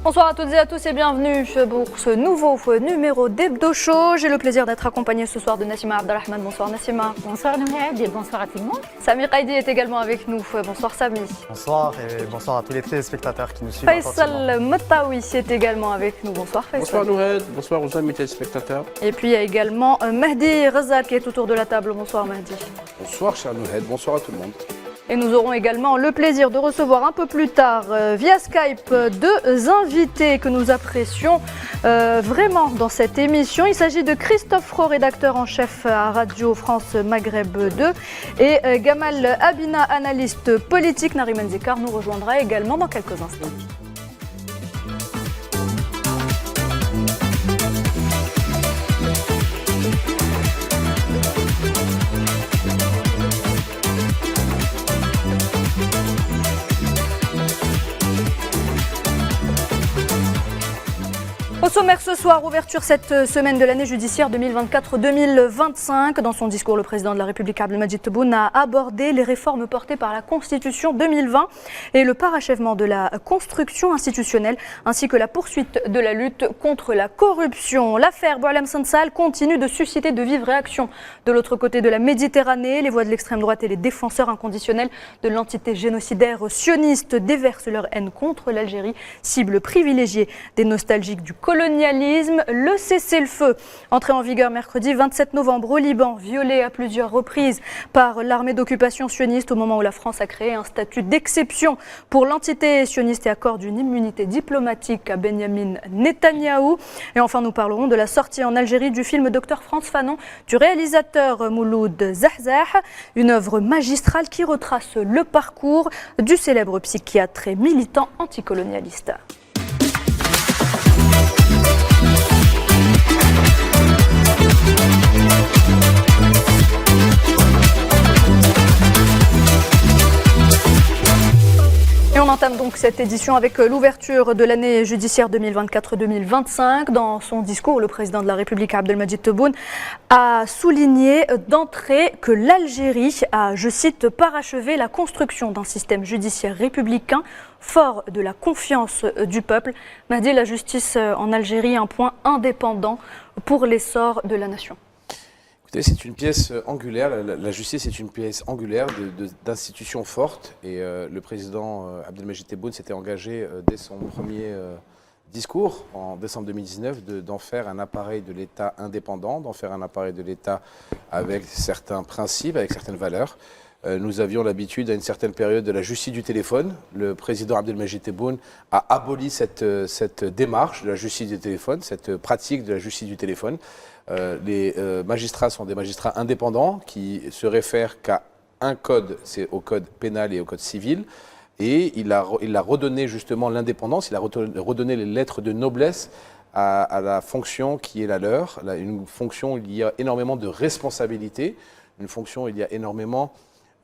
Bonsoir à toutes et à tous et bienvenue pour ce nouveau numéro d'Hebdo Show. J'ai le plaisir d'être accompagnée ce soir de Nassima Abdelrahman. Bonsoir Nassima. Bonsoir Nouhed et bonsoir à tout le monde. Sami Qaidi est également avec nous. Bonsoir Sami. Bonsoir et bonsoir à tous les téléspectateurs qui nous suivent. Faisal Matawi est également avec nous. Bonsoir Faisal. Bonsoir Nouhed, bonsoir aux amis téléspectateurs. Et puis il y a également Mahdi Razak qui est autour de la table. Bonsoir Mahdi. Bonsoir cher Nouhed, bonsoir à tout le monde. Et nous aurons également le plaisir de recevoir un peu plus tard via Skype deux invités que nous apprécions vraiment dans cette émission. Il s'agit de Christophe Rowe, rédacteur en chef à Radio France Maghreb 2 et Gamal Abina, analyste politique. Nariman Zikar nous rejoindra également dans quelques instants. Au sommaire ce soir, ouverture cette semaine de l'année judiciaire 2024-2025. Dans son discours, le président de la République Abdelmadjid Tebboune a abordé les réformes portées par la Constitution 2020 et le parachèvement de la construction institutionnelle ainsi que la poursuite de la lutte contre la corruption. L'affaire Boualem Sansal continue de susciter de vives réactions de l'autre côté de la Méditerranée. Les voix de l'extrême droite et les défenseurs inconditionnels de l'entité génocidaire sioniste déversent leur haine contre l'Algérie, cible privilégiée des nostalgiques du colonialisme. Le cessez-le-feu, entré en vigueur mercredi 27 novembre au Liban, violé à plusieurs reprises par l'armée d'occupation sioniste au moment où la France a créé un statut d'exception pour l'entité sioniste et accorde une immunité diplomatique à Benyamin Netanyahou. Et enfin, nous parlerons de la sortie en Algérie du film Dr Frantz Fanon du réalisateur Mouloud Zahzah, une œuvre magistrale qui retrace le parcours du célèbre psychiatre et militant anticolonialiste. Et on entame donc cette édition avec l'ouverture de l'année judiciaire 2024-2025. Dans son discours, le président de la République Abdelmadjid Tebboune a souligné d'entrée que l'Algérie a, je cite, parachevé la construction d'un système judiciaire républicain fort de la confiance du peuple. Mahdi, la justice en Algérie, un point indépendant pour l'essor de la nation. C'est une pièce angulaire, la justice est une pièce angulaire d'institutions fortes et le président Abdelmadjid Tebboune s'était engagé dès son premier discours en décembre 2019 d'en faire un appareil de l'État indépendant, d'en faire un appareil de l'État avec certains principes, avec certaines valeurs. Nous avions l'habitude à une certaine période de la justice du téléphone. Le président Abdelmadjid Tebboune a aboli cette démarche de la justice du téléphone, cette pratique de la justice du téléphone. Les magistrats sont des magistrats indépendants qui se réfèrent qu'à un code, c'est au code pénal et au code civil. Et il a redonné justement l'indépendance, il a redonné les lettres de noblesse à la fonction qui est la leur. Une fonction où il y a énormément de responsabilités, une fonction où il y a énormément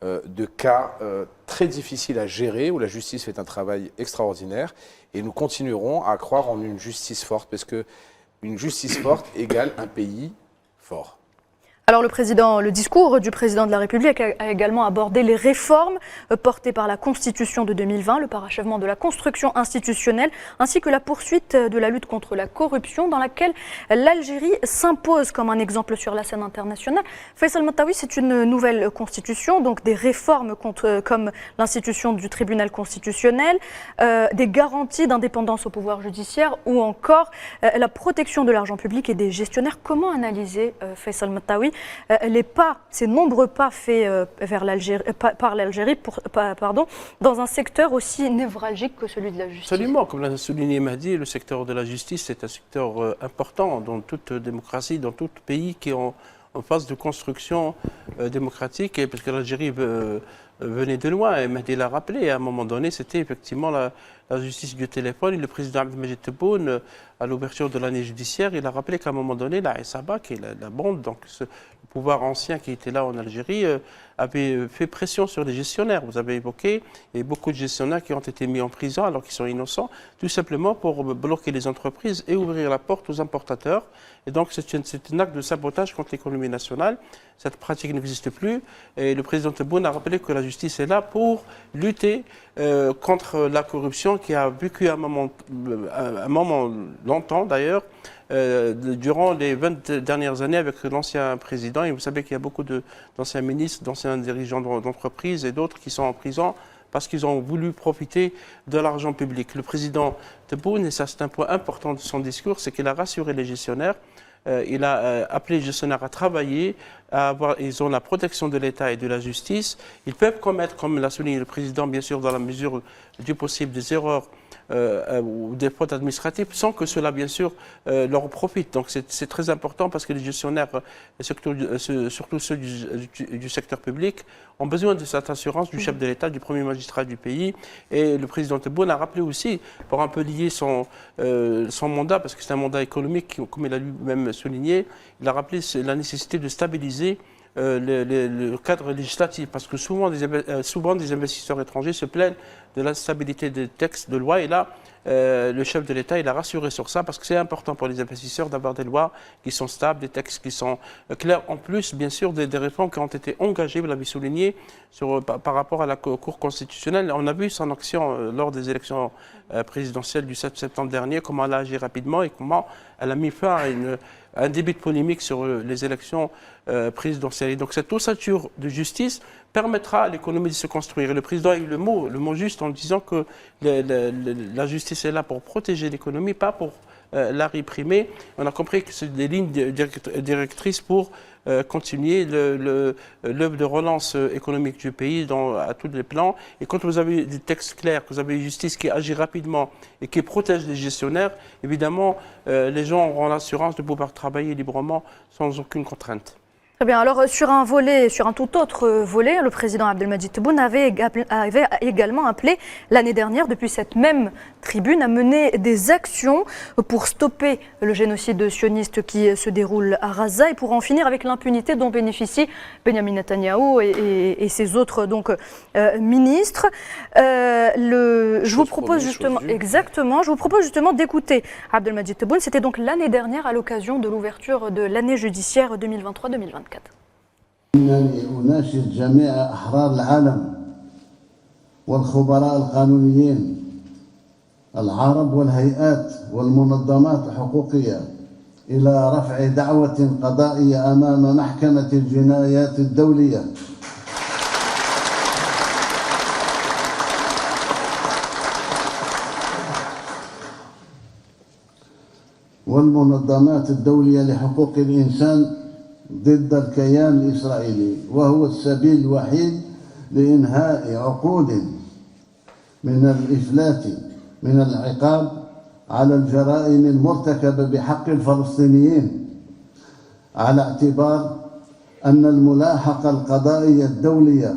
de cas très difficiles à gérer, où la justice fait un travail extraordinaire. Et nous continuerons à croire en une justice forte, parce que une justice forte égale un pays fort. Alors le discours du président de la République a également abordé les réformes portées par la Constitution de 2020, le parachèvement de la construction institutionnelle, ainsi que la poursuite de la lutte contre la corruption, dans laquelle l'Algérie s'impose comme un exemple sur la scène internationale. Faisal Matawi, c'est une nouvelle constitution, donc des réformes comme l'institution du tribunal constitutionnel, des garanties d'indépendance au pouvoir judiciaire ou encore la protection de l'argent public et des gestionnaires. Comment analyser, Faisal Matawi, ces nombreux pas faits par l'Algérie dans un secteur aussi névralgique que celui de la justice? Absolument, comme l'a souligné Mahdi, le secteur de la justice c'est un secteur important dans toute démocratie, dans tout pays qui est en phase de construction démocratique, parce que l'Algérie venait de loin, et Mahdi l'a rappelé, à un moment donné c'était effectivement la justice du téléphone, et le président Abdelmadjid Tebboune, à l'ouverture de l'année judiciaire, il a rappelé qu'à un moment donné, la Isaba, qui est la bande, donc le pouvoir ancien qui était là en Algérie avait fait pression sur les gestionnaires. Vous avez évoqué, et beaucoup de gestionnaires qui ont été mis en prison alors qu'ils sont innocents, tout simplement pour bloquer les entreprises et ouvrir la porte aux importateurs. Et donc c'est un acte de sabotage contre l'économie nationale. Cette pratique n'existe plus. Et le président Tebboune a rappelé que la justice est là pour lutter contre la corruption qui a vécu un moment longtemps d'ailleurs, durant les 20 dernières années avec l'ancien président. Et vous savez qu'il y a beaucoup d'anciens ministres, d'anciens dirigeants d'entreprises et d'autres qui sont en prison parce qu'ils ont voulu profiter de l'argent public. Le président Tebboune, et ça c'est un point important de son discours, c'est qu'il a rassuré les gestionnaires. Il a appelé les gestionnaires à travailler, ils ont la protection de l'État et de la justice. Ils peuvent commettre, comme l'a souligné le président, bien sûr, dans la mesure du possible, des erreurs ou des fautes administratives, sans que cela, bien sûr, leur profite. Donc c'est très important parce que les gestionnaires, surtout ceux du secteur public, ont besoin de cette assurance du chef de l'État, du premier magistrat du pays. Et le président Tebboune a rappelé aussi, pour un peu lier son mandat, parce que c'est un mandat économique, comme il a lui-même souligné, il a rappelé la nécessité de stabiliser le cadre législatif, parce que souvent des investisseurs étrangers se plaignent de l'instabilité des textes de loi. Et là, le chef de l'État, il a rassuré sur ça, parce que c'est important pour les investisseurs d'avoir des lois qui sont stables, des textes qui sont clairs. En plus, bien sûr, des réformes qui ont été engagées, vous l'avez souligné, par rapport à la Cour constitutionnelle. On a vu son action lors des élections présidentielles du 7 septembre dernier, comment elle a agi rapidement et comment elle a mis fin à un début de polémique sur les élections présidentielles. Et donc cette ossature de justice permettra à l'économie de se construire. Et le président a eu le mot juste en disant que la justice est là pour protéger l'économie, pas pour la réprimer. On a compris que c'est des lignes directrices pour continuer l'œuvre de relance économique du pays à tous les plans. Et quand vous avez des textes clairs, que vous avez une justice qui agit rapidement et qui protège les gestionnaires, évidemment, les gens auront l'assurance de pouvoir travailler librement sans aucune contrainte. Très bien. Alors, sur un tout autre volet, le président Abdelmadjid Tebboune avait également appelé l'année dernière, depuis cette même tribune, à mener des actions pour stopper le génocide sioniste qui se déroule à Gaza et pour en finir avec l'impunité dont bénéficie Benyamin Netanyahou et ses autres ministres. Je vous propose justement d'écouter Abdelmadjid Tebboune. C'était donc l'année dernière à l'occasion de l'ouverture de l'année judiciaire 2023-2024. إنني أناشد جميع أحرار العالم والخبراء القانونيين العرب والهيئات والمنظمات الحقوقية إلى رفع دعوة قضائية أمام محكمة الجنايات الدولية والمنظمات الدولية لحقوق الإنسان ضد الكيان الإسرائيلي، وهو السبيل الوحيد لإنهاء عقود من الإفلات من العقاب على الجرائم المرتكبة بحق الفلسطينيين، على اعتبار أن الملاحقة القضائية الدولية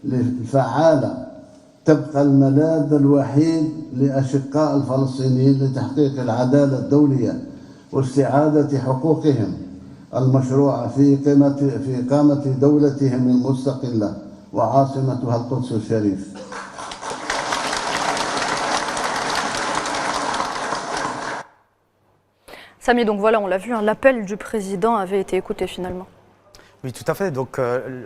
الفعالة تبقى الملاذ الوحيد لأشقاء الفلسطينيين لتحقيق العدالة الدولية واستعادة حقوقهم المشروعة في إقامة دولتهم المستقلة وعاصمتها القدس الشريف. Samy, donc voilà, on l'a vu, l'appel du président avait été écouté finalement. Oui, tout à fait. Donc,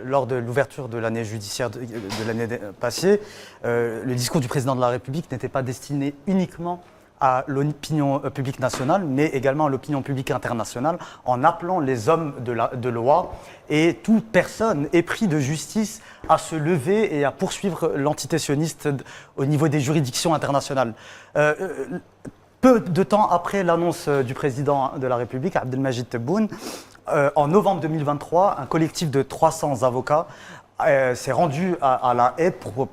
lors de l'ouverture de l'année judiciaire de l'année passée, le discours du président de la République n'était pas destiné uniquement à l'opinion publique nationale, mais également à l'opinion publique internationale, en appelant les hommes de loi et toute personne épris de justice à se lever et à poursuivre l'entité sioniste au niveau des juridictions internationales. Peu de temps après l'annonce du président de la République, Abdelmadjid Tebboune, en novembre 2023, un collectif de 300 avocats s'est rendu à La Haye pour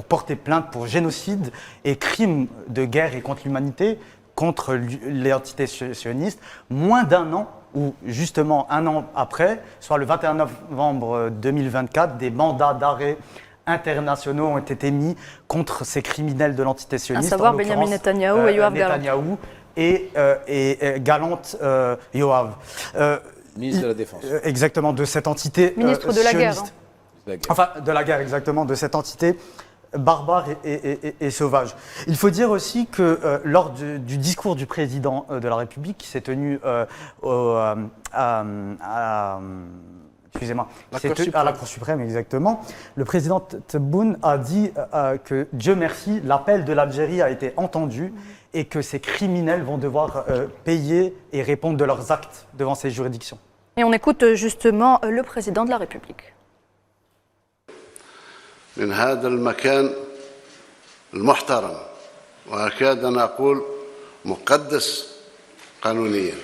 porter plainte pour génocide et crimes de guerre et contre l'humanité contre les entités sionistes, moins d'un an, ou justement un an après, soit le 21 novembre 2024, des mandats d'arrêt internationaux ont été émis contre ces criminels de l'entité sioniste. À savoir Benyamin Netanyahou et Yoav Gallant. Et Gallant Yoav. Ministre de la Défense. Exactement, de cette entité Ministre de la guerre. sioniste. De la guerre. Enfin, de la guerre, exactement, de cette entité barbare et sauvage. Il faut dire aussi que lors du discours du président de la République qui s'est tenu excusez-moi, à la Cour suprême, exactement, le président Tebboune a dit que Dieu merci, l'appel de l'Algérie a été entendu et que ces criminels vont devoir payer et répondre de leurs actes devant ces juridictions. Et on écoute justement le président de la République. من هذا المكان المحترم وأكاد أن أقول مقدس قانونيا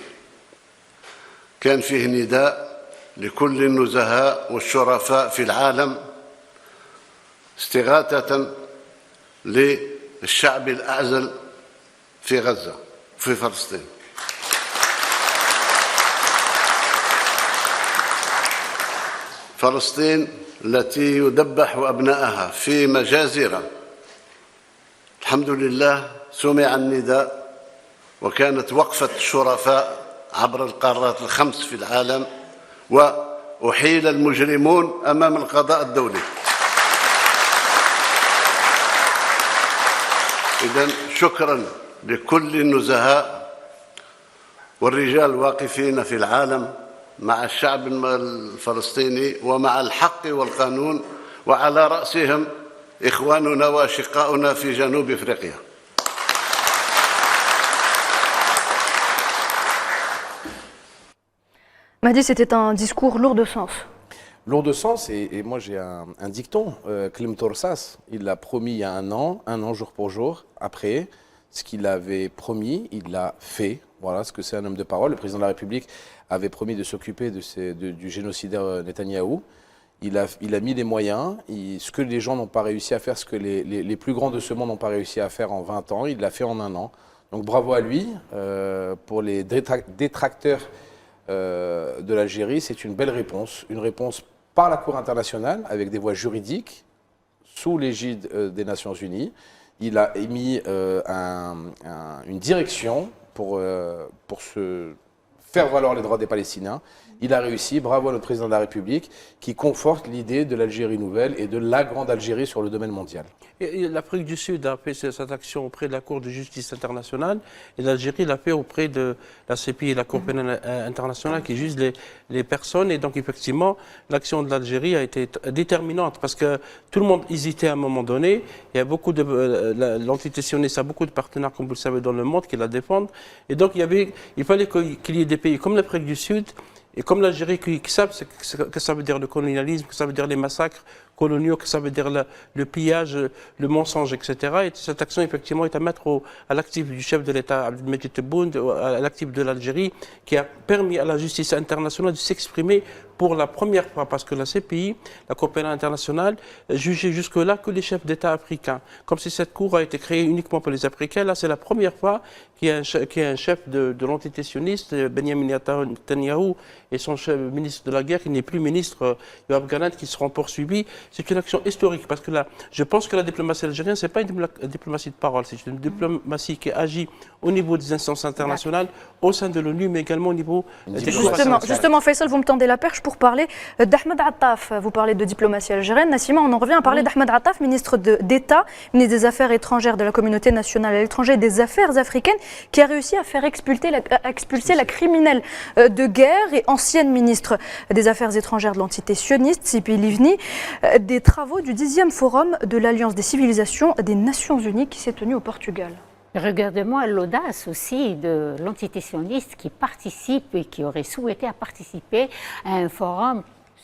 كان فيه نداء لكل النزهاء والشرفاء في العالم استغاثة للشعب الأعزل في غزة في فلسطين فلسطين التي يذبح أبنائها في مجازر الحمد لله سمع النداء وكانت وقفة الشرفاء عبر القارات الخمس في العالم وأحيل المجرمون أمام القضاء الدولي. إذن شكرا لكل النزهاء والرجال الواقفين في العالم مع الشعب الفلسطيني ومع الحق والقانون وعلى رأسهم إخواننا وأشقاؤنا في جنوب أفريقيا. Mahdi, c'était un discours lourd de sens. Lourd de sens, et moi j'ai un dicton, Klim Torsas, il l'a promis il y a un an jour pour jour. Après, ce qu'il avait promis, il l'a fait. Voilà ce que c'est un homme de parole. Le président de la République avait promis de s'occuper du génocidaire Netanyahou. Il a mis les moyens. Ce que les gens n'ont pas réussi à faire, ce que les plus grands de ce monde n'ont pas réussi à faire en 20 ans, il l'a fait en un an. Donc bravo à lui. Pour les détracteurs de l'Algérie, c'est une belle réponse. Une réponse par la Cour internationale, avec des voies juridiques, sous l'égide des Nations Unies. Il a émis une direction pour se faire valoir les droits des Palestiniens. Il a réussi, bravo à notre président de la République, qui conforte l'idée de l'Algérie nouvelle et de la grande Algérie sur le domaine mondial. Et l'Afrique du Sud a fait cette action auprès de la Cour de justice internationale et l'Algérie l'a fait auprès de la CPI, la Cour pénale internationale, qui juge les personnes. Et donc, effectivement, l'action de l'Algérie a été déterminante parce que tout le monde hésitait à un moment donné. Il y a beaucoup l'entité sioniste a beaucoup de partenaires, comme vous le savez, dans le monde qui la défendent. Et donc, il fallait qu'il y ait des pays comme l'Afrique du Sud et comme l'Algérie qui savent ce que ça veut dire le colonialisme, que ça veut dire les massacres coloniaux, que ça veut dire le pillage, le mensonge, etc. Et cette action, effectivement, est à mettre à l'actif du chef de l'État, Abdelmajid Tebboune, à l'actif de l'Algérie, qui a permis à la justice internationale de s'exprimer pour la première fois, parce que la CPI, la Cour pénale internationale, jugeait jusque-là que les chefs d'État africains. Comme si cette cour a été créée uniquement pour les Africains, là, c'est la première fois qu'il y a un chef de l'entité sioniste, Benyamin Netanyahou, et son ministre de la guerre, qui n'est plus ministre, Yoav Gallant, qui seront poursuivis. C'est une action historique, parce que là, je pense que la diplomatie algérienne, ce n'est pas une diplomatie de parole, c'est une diplomatie qui agit au niveau des instances internationales, au sein de l'ONU, mais également au niveau des Justement, Faisal, vous me tendez la perche pour parler d'Ahmed Attaf. Vous parlez de diplomatie algérienne. Nassima, on en revient à parler d'Ahmed Attaf, ministre d'État, ministre des Affaires étrangères de la communauté nationale à l'étranger et des Affaires africaines, qui a réussi à faire expulser la criminelle de guerre et ancienne ministre des Affaires étrangères de l'entité sioniste, Tzipi Livni, des travaux du 10e forum de l'Alliance des civilisations des Nations Unies qui s'est tenu au Portugal. Regardez-moi l'audace aussi de l'entité sioniste qui participe et qui aurait souhaité participer à un forum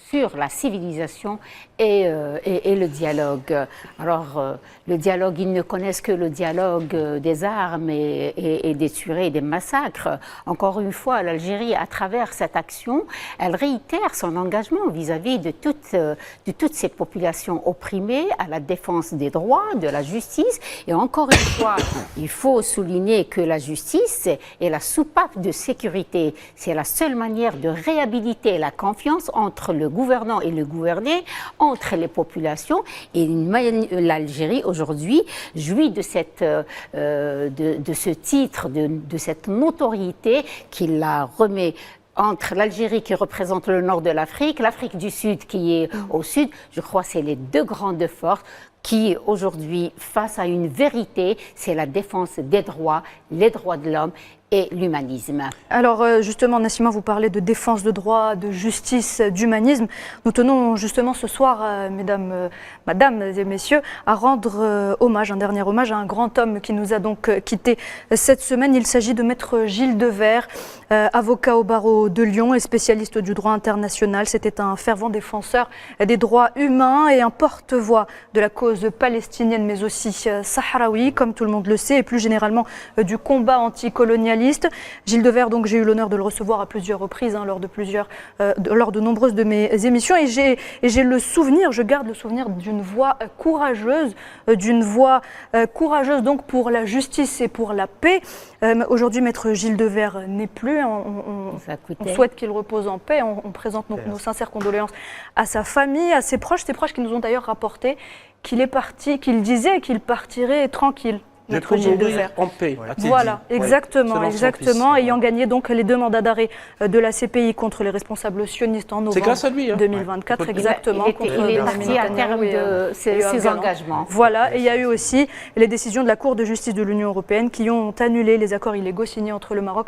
sur la civilisation et le dialogue. Alors, le dialogue, ils ne connaissent que le dialogue des armes et des tueries et des massacres. Encore une fois, l'Algérie, à travers cette action, elle réitère son engagement vis-à-vis de toutes ces populations opprimées, à la défense des droits, de la justice. Et encore une fois, il faut souligner que la justice est la soupape de sécurité. C'est la seule manière de réhabiliter la confiance entre le gouvernant et le gouverné, entre les populations. Et l'Algérie aujourd'hui jouit de ce titre, de cette notoriété qui la remet entre l'Algérie qui représente le nord de l'Afrique, l'Afrique du Sud qui est au sud. Je crois que c'est les deux grandes forces qui, aujourd'hui, face à une vérité, c'est la défense des droits, les droits de l'homme et l'humanisme. Alors justement, Nassima, vous parlez de défense de droits, de justice, d'humanisme. Nous tenons justement ce soir, mesdames et messieurs, à rendre hommage, un dernier hommage à un grand homme qui nous a donc quittés cette semaine. Il s'agit de maître Gilles Devers, avocat au barreau de Lyon et spécialiste du droit international. C'était un fervent défenseur des droits humains et un porte-voix de la cause palestinienne, mais aussi sahraoui, comme tout le monde le sait, et plus généralement du combat anticolonialiste. Gilles Devers, donc j'ai eu l'honneur de le recevoir à plusieurs reprises lors de nombreuses de mes émissions, et j'ai le souvenir, je garde le souvenir d'une voix courageuse, donc pour la justice et pour la paix. Aujourd'hui, maître Gilles Devers n'est plus. On souhaite qu'il repose en paix. On présente nos sincères condoléances à sa famille, à ses proches qui nous ont d'ailleurs rapporté qu'il est parti, qu'il disait qu'il partirait tranquille. Maître Gilles Devers en paix. Voilà, exactement. Ayant gagné donc les 2 mandats d'arrêt de la CPI contre les responsables sionistes en novembre 2024, exactement. Il est parti à terme de ses engagements. Voilà, et il y a eu aussi les décisions de la Cour de justice de l'Union européenne qui ont annulé les accords illégaux signés entre le Maroc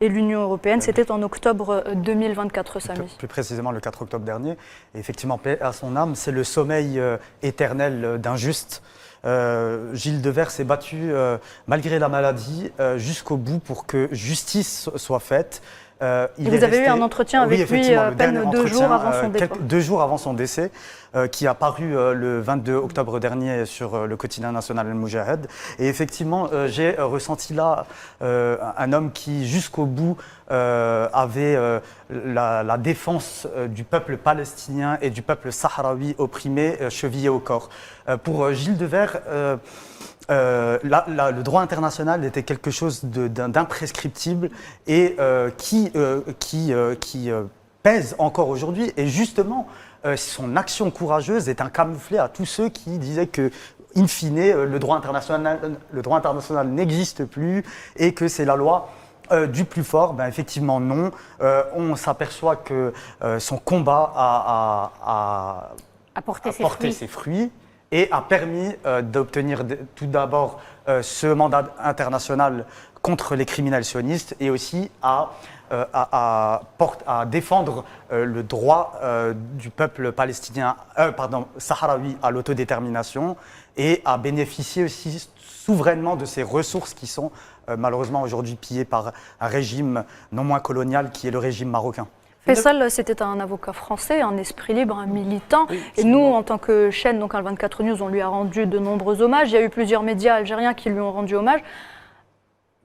et l'Union européenne. C'était en octobre 2024, Samy. Plus précisément le 4 octobre dernier. Et effectivement, paix à son âme, c'est le sommeil éternel d'un juste. Gilles Devers s'est battu malgré la maladie jusqu'au bout pour que justice soit faite. Vous avez eu un entretien avec lui à peine 2 jours avant son décès. 2 jours avant son décès, qui a paru le 22 octobre dernier sur le quotidien national El Moujahid. Et effectivement, j'ai ressenti là un homme qui, jusqu'au bout, avait la défense du peuple palestinien et du peuple sahraoui opprimé chevillé au corps. Pour Gilles Devers, le droit international était quelque chose d'imprescriptible et qui pèse encore aujourd'hui. Et justement, son action courageuse est un camouflet à tous ceux qui disaient que, in fine, le droit international n'existe plus et que c'est la loi du plus fort. Ben, effectivement, non. On s'aperçoit que son combat a porté ses fruits. Et a permis d'obtenir tout d'abord ce mandat international contre les criminels sionistes et aussi à défendre le droit du peuple sahraoui à l'autodétermination et à bénéficier aussi souverainement de ces ressources qui sont malheureusement aujourd'hui pillées par un régime non moins colonial qui est le régime marocain. Faisal, c'était un avocat français, un esprit libre, un militant. Oui, et nous, en tant que chaîne, donc Al24 News, on lui a rendu de nombreux hommages. Il y a eu plusieurs médias algériens qui lui ont rendu hommage.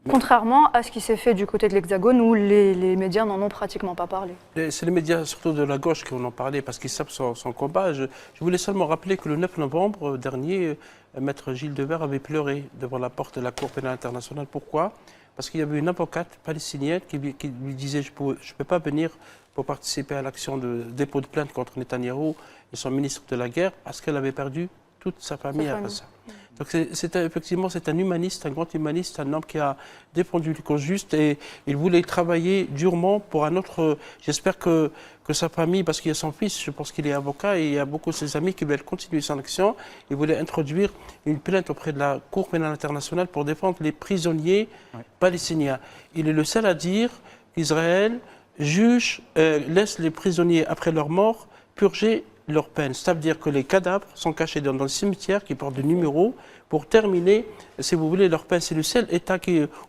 Contrairement à ce qui s'est fait du côté de l'Hexagone, où les médias n'en ont pratiquement pas parlé. C'est les médias, surtout de la gauche, qui en ont parlé parce qu'ils savent son combat. Je voulais seulement rappeler que le 9 novembre dernier, maître Gilles Devers avait pleuré devant la porte de la Cour pénale internationale. Pourquoi ? Parce qu'il y avait une avocate palestinienne qui lui disait « je ne peux pas venir pour participer à l'action de dépôt de plainte contre Netanyahou et son ministre de la Guerre parce qu'elle avait perdu toute sa famille à ça. » Donc effectivement, c'est un humaniste, un grand humaniste, un homme qui a défendu le cause juste et il voulait travailler durement pour un autre. J'espère que sa famille, parce qu'il y a son fils, je pense qu'il est avocat et il y a beaucoup de ses amis qui veulent continuer son action. Il voulait introduire une plainte auprès de la Cour pénale internationale pour défendre les prisonniers palestiniens. Il est le seul à dire qu'Israël laisse les prisonniers après leur mort purger leur peine. C'est-à-dire que les cadavres sont cachés dans le cimetière qui porte des numéros pour terminer, si vous voulez, leur peine. C'est le seul État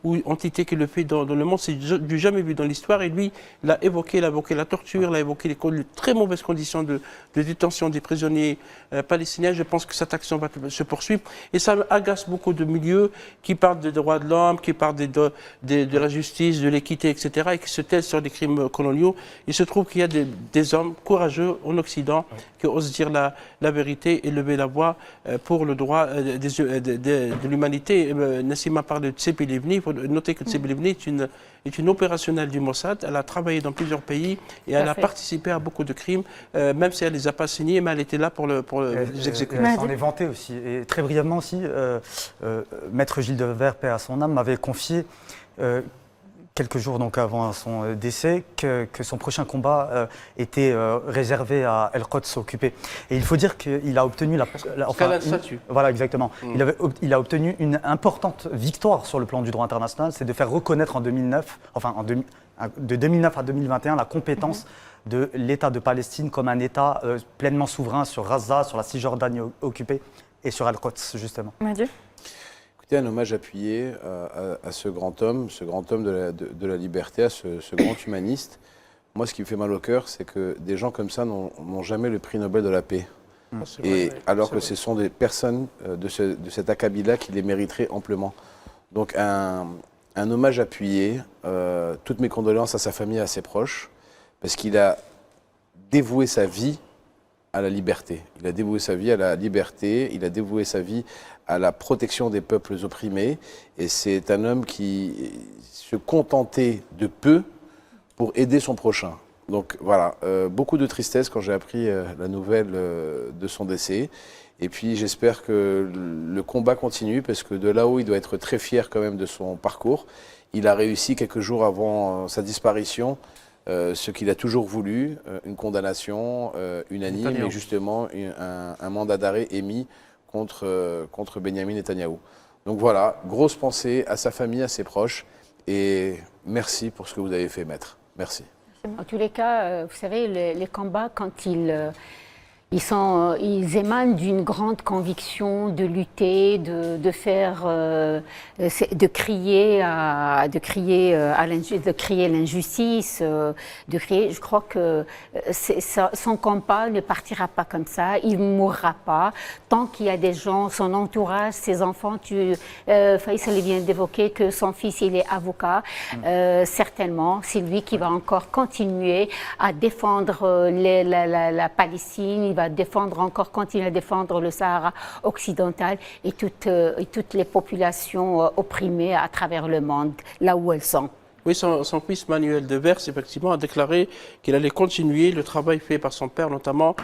ou entité qui le fait dans le monde. C'est du jamais vu dans l'histoire. Et lui, il a évoqué la torture, il a évoqué les très mauvaises conditions de détention des prisonniers palestiniens. Je pense que cette action va se poursuivre. Et ça agace beaucoup de milieux qui parlent des droits de l'homme, qui parlent de la justice, de l'équité, etc. et qui se taisent sur des crimes coloniaux. Il se trouve qu'il y a des hommes courageux en Occident qui osent dire la vérité et lever la voix pour le droit de l'humanité. Nassima parle de Tsepi Livni. Il faut noter que Tsepi Livni est une opérationnelle du Mossad. Elle a travaillé dans plusieurs pays et elle a participé à beaucoup de crimes, même si elle ne les a pas signés, mais elle était là pour les exécuter. Elle s'en est vantée aussi. Et très brièvement aussi, maître Gilles Devers, paix à son âme, m'avait confié quelques jours donc, avant son décès, que son prochain combat était réservé à El-Quds occupé. Et il faut dire qu'il a obtenu voilà, exactement. Il a obtenu une importante victoire sur le plan du droit international, c'est de faire reconnaître en 2009, de 2009 à 2021, la compétence de l'État de Palestine comme un État pleinement souverain sur Gaza, sur la Cisjordanie occupée et sur El-Quds, justement. Écoutez, un hommage appuyé à ce grand homme de la liberté, à ce grand humaniste. Moi, ce qui me fait mal au cœur, c'est que des gens comme ça n'ont jamais le prix Nobel de la paix. Alors que ce sont des personnes de cet acabit-là qui les mériteraient amplement. Donc un hommage appuyé, toutes mes condoléances à sa famille et à ses proches, parce qu'il a dévoué sa vie à la liberté. Il a dévoué sa vie à la liberté, il a dévoué sa vie à la protection des peuples opprimés, et c'est un homme qui se contentait de peu pour aider son prochain. Donc voilà, beaucoup de tristesse quand j'ai appris la nouvelle de son décès. Et puis j'espère que le combat continue, parce que de là-haut, il doit être très fier quand même de son parcours. Il a réussi quelques jours avant sa disparition, ce qu'il a toujours voulu, une condamnation unanime, et justement un mandat d'arrêt émis contre Benyamin Netanyahou. Donc voilà, grosse pensée à sa famille, à ses proches, et merci pour ce que vous avez fait, maître. Merci. En tous les cas, vous savez, les combats, quand ils émanent d'une grande conviction de lutter, de crier l'injustice, je crois que son combat ne partira pas comme ça, il ne mourra pas. Tant qu'il y a des gens, son entourage, ses enfants, Faisal vient d'évoquer que son fils, il est avocat, certainement, c'est lui qui va encore continuer à défendre la Palestine, il va continuer à défendre le Sahara occidental et toutes les populations opprimées à travers le monde, là où elles sont. Oui, son fils Manuel Devers, effectivement, a déclaré qu'il allait continuer le travail fait par son père, notamment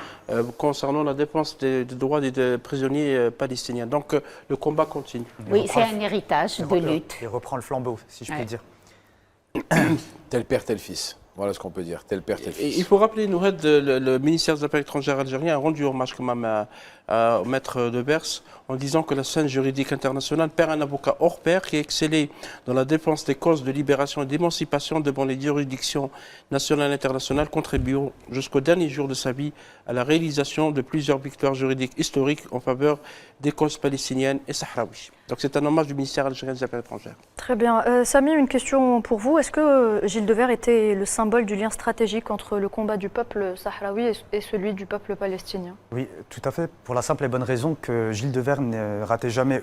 concernant la défense des droits des prisonniers palestiniens. Donc, le combat continue. Oui, c'est un héritage de lutte. Il reprend le flambeau, si je puis dire. Tel père, tel fils. Voilà ce qu'on peut dire, tel père, tel fils. Et il faut rappeler, Noured, le ministère des Affaires étrangères algérien a rendu hommage quand même au maître Devers en disant que la scène juridique internationale perd un avocat hors pair qui a excellé dans la défense des causes de libération et d'émancipation devant les juridictions nationales et internationales, contribuant jusqu'au dernier jour de sa vie à la réalisation de plusieurs victoires juridiques historiques en faveur des causes palestiniennes et sahraouis. Donc c'est un hommage du ministère algérien des Affaires étrangères. Très bien. Samy, une question pour vous. Est-ce que Gilles Devers était le symbole du lien stratégique entre le combat du peuple sahraoui et celui du peuple palestinien? Oui, tout à fait. Pour la simple et bonne raison que Gilles Devers ne ratait jamais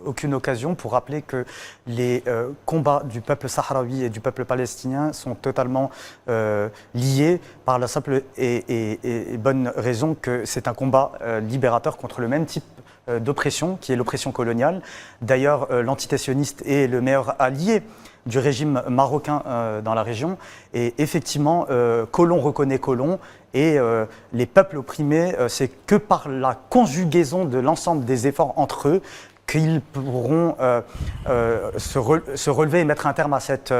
aucune occasion pour rappeler que les combats du peuple sahraoui et du peuple palestinien sont totalement liés par la simple et bonne raison que c'est un combat libérateur contre le même type d'oppression, qui est l'oppression coloniale. D'ailleurs, l'entité sioniste est le meilleur allié du régime marocain dans la région. Et effectivement, colon reconnaît colon. Et les peuples opprimés, c'est que par la conjugaison de l'ensemble des efforts entre eux qu'ils pourront se relever et mettre un terme à cette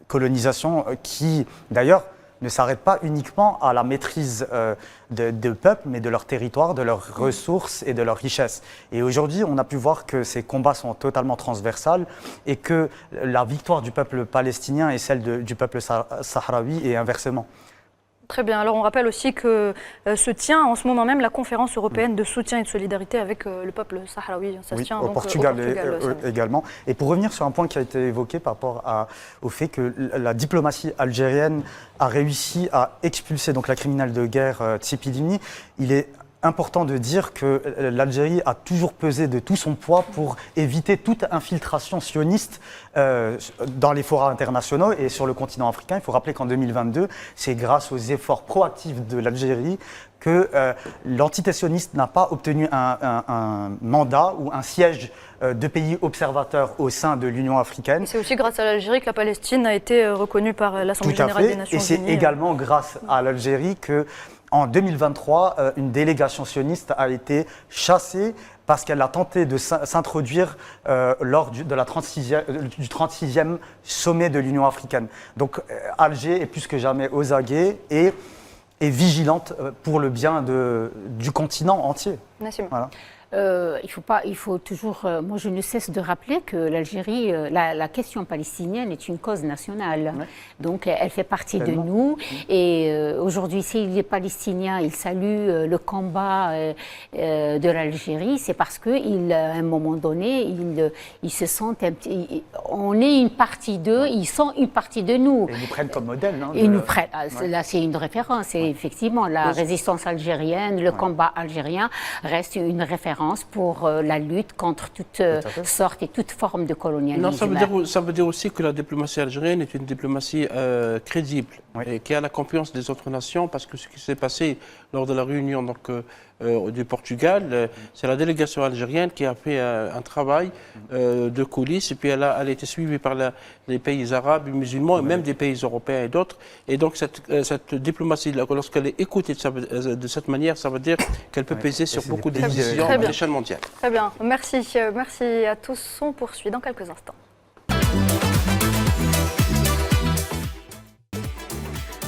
colonisation qui, d'ailleurs, ne s'arrête pas uniquement à la maîtrise de peuples, mais de leur territoire, de leurs ressources et de leurs richesses. Et aujourd'hui, on a pu voir que ces combats sont totalement transversales et que la victoire du peuple palestinien est celle du peuple sahraoui et inversement. Très bien. Alors on rappelle aussi que se tient en ce moment même la conférence européenne de soutien et de solidarité avec le peuple sahraoui. Ça se tient au donc Portugal, également. Et pour revenir sur un point qui a été évoqué par rapport au fait que la diplomatie algérienne a réussi à expulser donc la criminelle de guerre Tzipi Livni, il est important de dire que l'Algérie a toujours pesé de tout son poids pour éviter toute infiltration sioniste dans les forats internationaux et sur le continent africain. Il faut rappeler qu'en 2022, c'est grâce aux efforts proactifs de l'Algérie que l'entité sioniste n'a pas obtenu un mandat ou un siège de pays observateurs au sein de l'Union africaine. C'est aussi grâce à l'Algérie que la Palestine a été reconnue par l'Assemblée générale des Nations Unies. Et c'est également grâce à l'Algérie que en 2023, une délégation sioniste a été chassée parce qu'elle a tenté de s'introduire lors du 36e sommet de l'Union africaine. Donc Alger est plus que jamais aux aguets et vigilante pour le bien du continent entier. Voilà. Il faut toujours. Moi, je ne cesse de rappeler que l'Algérie, la question palestinienne est une cause nationale. Ouais. Donc, elle fait partie de nous. Et aujourd'hui, si les Palestiniens ils saluent le combat de l'Algérie, c'est parce qu'à un moment donné, ils se sentent on est une partie d'eux, ils sont une partie de nous. Et ils nous prennent comme modèle. Ils nous prennent. Là, c'est une référence. C'est effectivement la résistance algérienne, le combat algérien reste une référence pour la lutte contre toutes sortes et toutes formes de colonialisme. Non, ça veut dire aussi que la diplomatie algérienne est une diplomatie crédible et qui a la confiance des autres nations, parce que ce qui s'est passé lors de la réunion du Portugal, c'est la délégation algérienne qui a fait un travail de coulisses, et puis elle a été suivie par les pays arabes, musulmans, et même des pays européens et d'autres. Et donc cette diplomatie, lorsqu'elle est écoutée de cette manière, ça veut dire qu'elle peut peser sur beaucoup de décisions à l'échelle mondiale. Très bien, merci à tous. On poursuit dans quelques instants.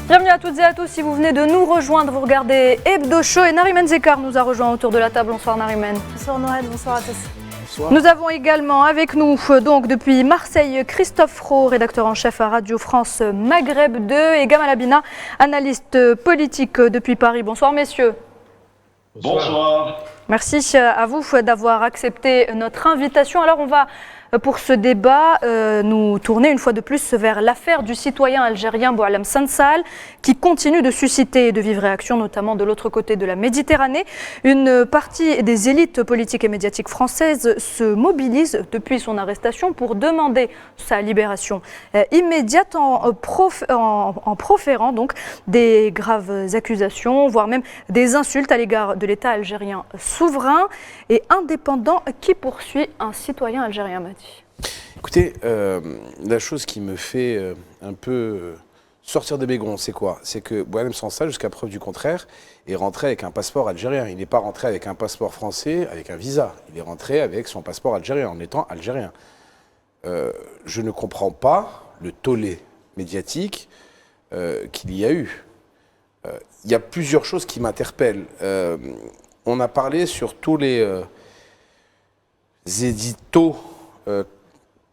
Bienvenue à toutes et à tous, si vous venez de nous rejoindre, vous regardez Hebdo Show et Nariman Zekar nous a rejoint autour de la table. Bonsoir Nariman. Bonsoir Noël, bonsoir à tous. Bonsoir. Nous avons également avec nous, donc depuis Marseille, Christophe Roux, rédacteur en chef à Radio France Maghreb 2, et Gamal Abina, analyste politique depuis Paris. Bonsoir messieurs. Bonsoir. Merci à vous d'avoir accepté notre invitation. Alors on va, pour ce débat, nous tourner une fois de plus vers l'affaire du citoyen algérien Boualem Sansal, qui continue de susciter et de vives réactions, notamment de l'autre côté de la Méditerranée. Une partie des élites politiques et médiatiques françaises se mobilise depuis son arrestation pour demander sa libération immédiate en proférant donc des graves accusations, voire même des insultes à l'égard de l'État algérien souverain et indépendant qui poursuit un citoyen algérien, Mati. Écoutez, la chose qui me fait un peu sortir des bégons, c'est quoi? C'est que Boualem Sansal, jusqu'à preuve du contraire, est rentré avec un passeport algérien. Il n'est pas rentré avec un passeport français, avec un visa. Il est rentré avec son passeport algérien, en étant algérien. Je ne comprends pas le tollé médiatique qu'il y a eu. Il y a plusieurs choses qui m'interpellent. On a parlé sur tous les éditos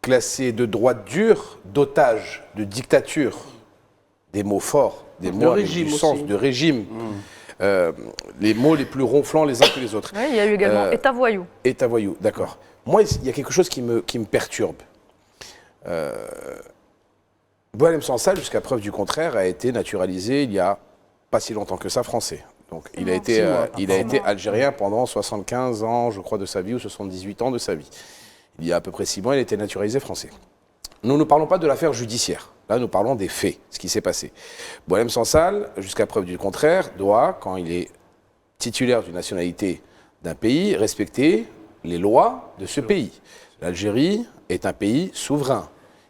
classés de droite dure, d'otages, de dictature, des mots forts, des mots avec du sens, de régime, les mots les plus ronflants les uns que les autres. Oui, il y a eu également État voyou. État voyou, d'accord. Moi, il y a quelque chose qui me perturbe. Boualem Sansal, jusqu'à preuve du contraire, a été naturalisé il y a pas si longtemps que ça français. Donc il a été algérien pendant 75 ans, je crois, de sa vie, ou 78 ans de sa vie. Il y a à peu près 6 mois, il a été naturalisé français. Nous ne parlons pas de l'affaire judiciaire. Là, nous parlons des faits, ce qui s'est passé. Boualem Sansal, jusqu'à preuve du contraire, doit, quand il est titulaire d'une nationalité d'un pays, respecter les lois de ce pays. L'Algérie est un pays souverain,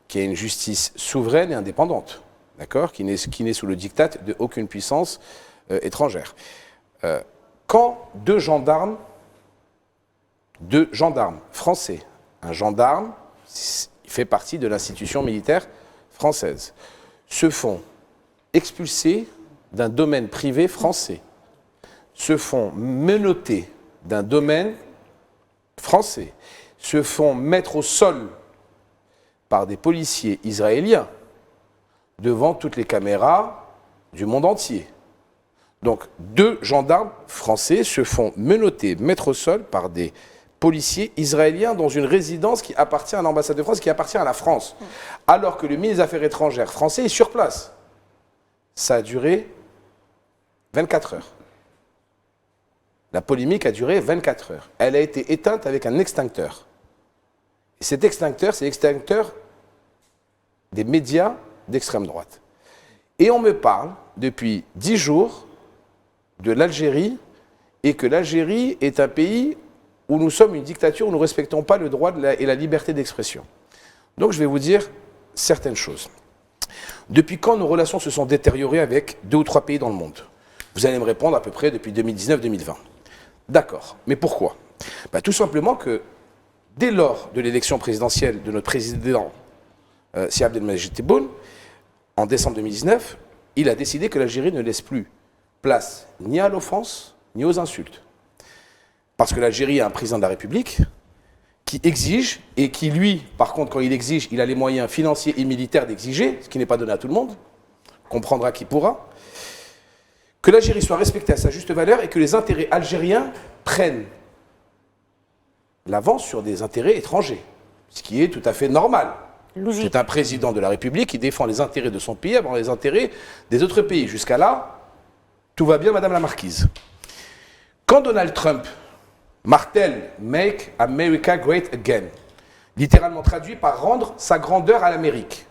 qui a une justice souveraine et indépendante, d'accord, qui n'est sous le diktat d'aucune puissance étrangère. Quand deux gendarmes français, un gendarme, il fait partie de l'institution militaire française, se font expulser d'un domaine privé français, se font menotter d'un domaine français, se font mettre au sol par des policiers israéliens devant toutes les caméras du monde entier. Donc, deux gendarmes français se font menotter, mettre au sol par des policiers israéliens dans une résidence qui appartient à l'ambassade de France, qui appartient à la France, alors que le ministre des Affaires étrangères français est sur place. Ça a duré 24 heures. La polémique a duré 24 heures. Elle a été éteinte avec un extincteur. Et cet extincteur, c'est l'extincteur des médias d'extrême droite. Et on me parle, depuis 10 jours, de l'Algérie, et que l'Algérie est un pays où nous sommes une dictature, où nous ne respectons pas le droit et la liberté d'expression. Donc je vais vous dire certaines choses. Depuis quand nos relations se sont détériorées avec 2 ou 3 pays dans le monde? Vous allez me répondre à peu près depuis 2019-2020. D'accord. Mais pourquoi? Tout simplement que dès lors de l'élection présidentielle de notre président, Si Abdelmadjid Tebboune, en décembre 2019, il a décidé que l'Algérie ne laisse plus place ni à l'offense, ni aux insultes. Parce que l'Algérie a un président de la République qui exige, et qui lui, par contre, quand il exige, il a les moyens financiers et militaires d'exiger, ce qui n'est pas donné à tout le monde, comprendra qui pourra, que l'Algérie soit respectée à sa juste valeur et que les intérêts algériens prennent l'avance sur des intérêts étrangers, ce qui est tout à fait normal. Logique. C'est un président de la République qui défend les intérêts de son pays avant les intérêts des autres pays. Jusqu'à là, tout va bien, Madame la Marquise. Quand Donald Trump martèle « Make America Great Again », littéralement traduit par « rendre sa grandeur à l'Amérique »,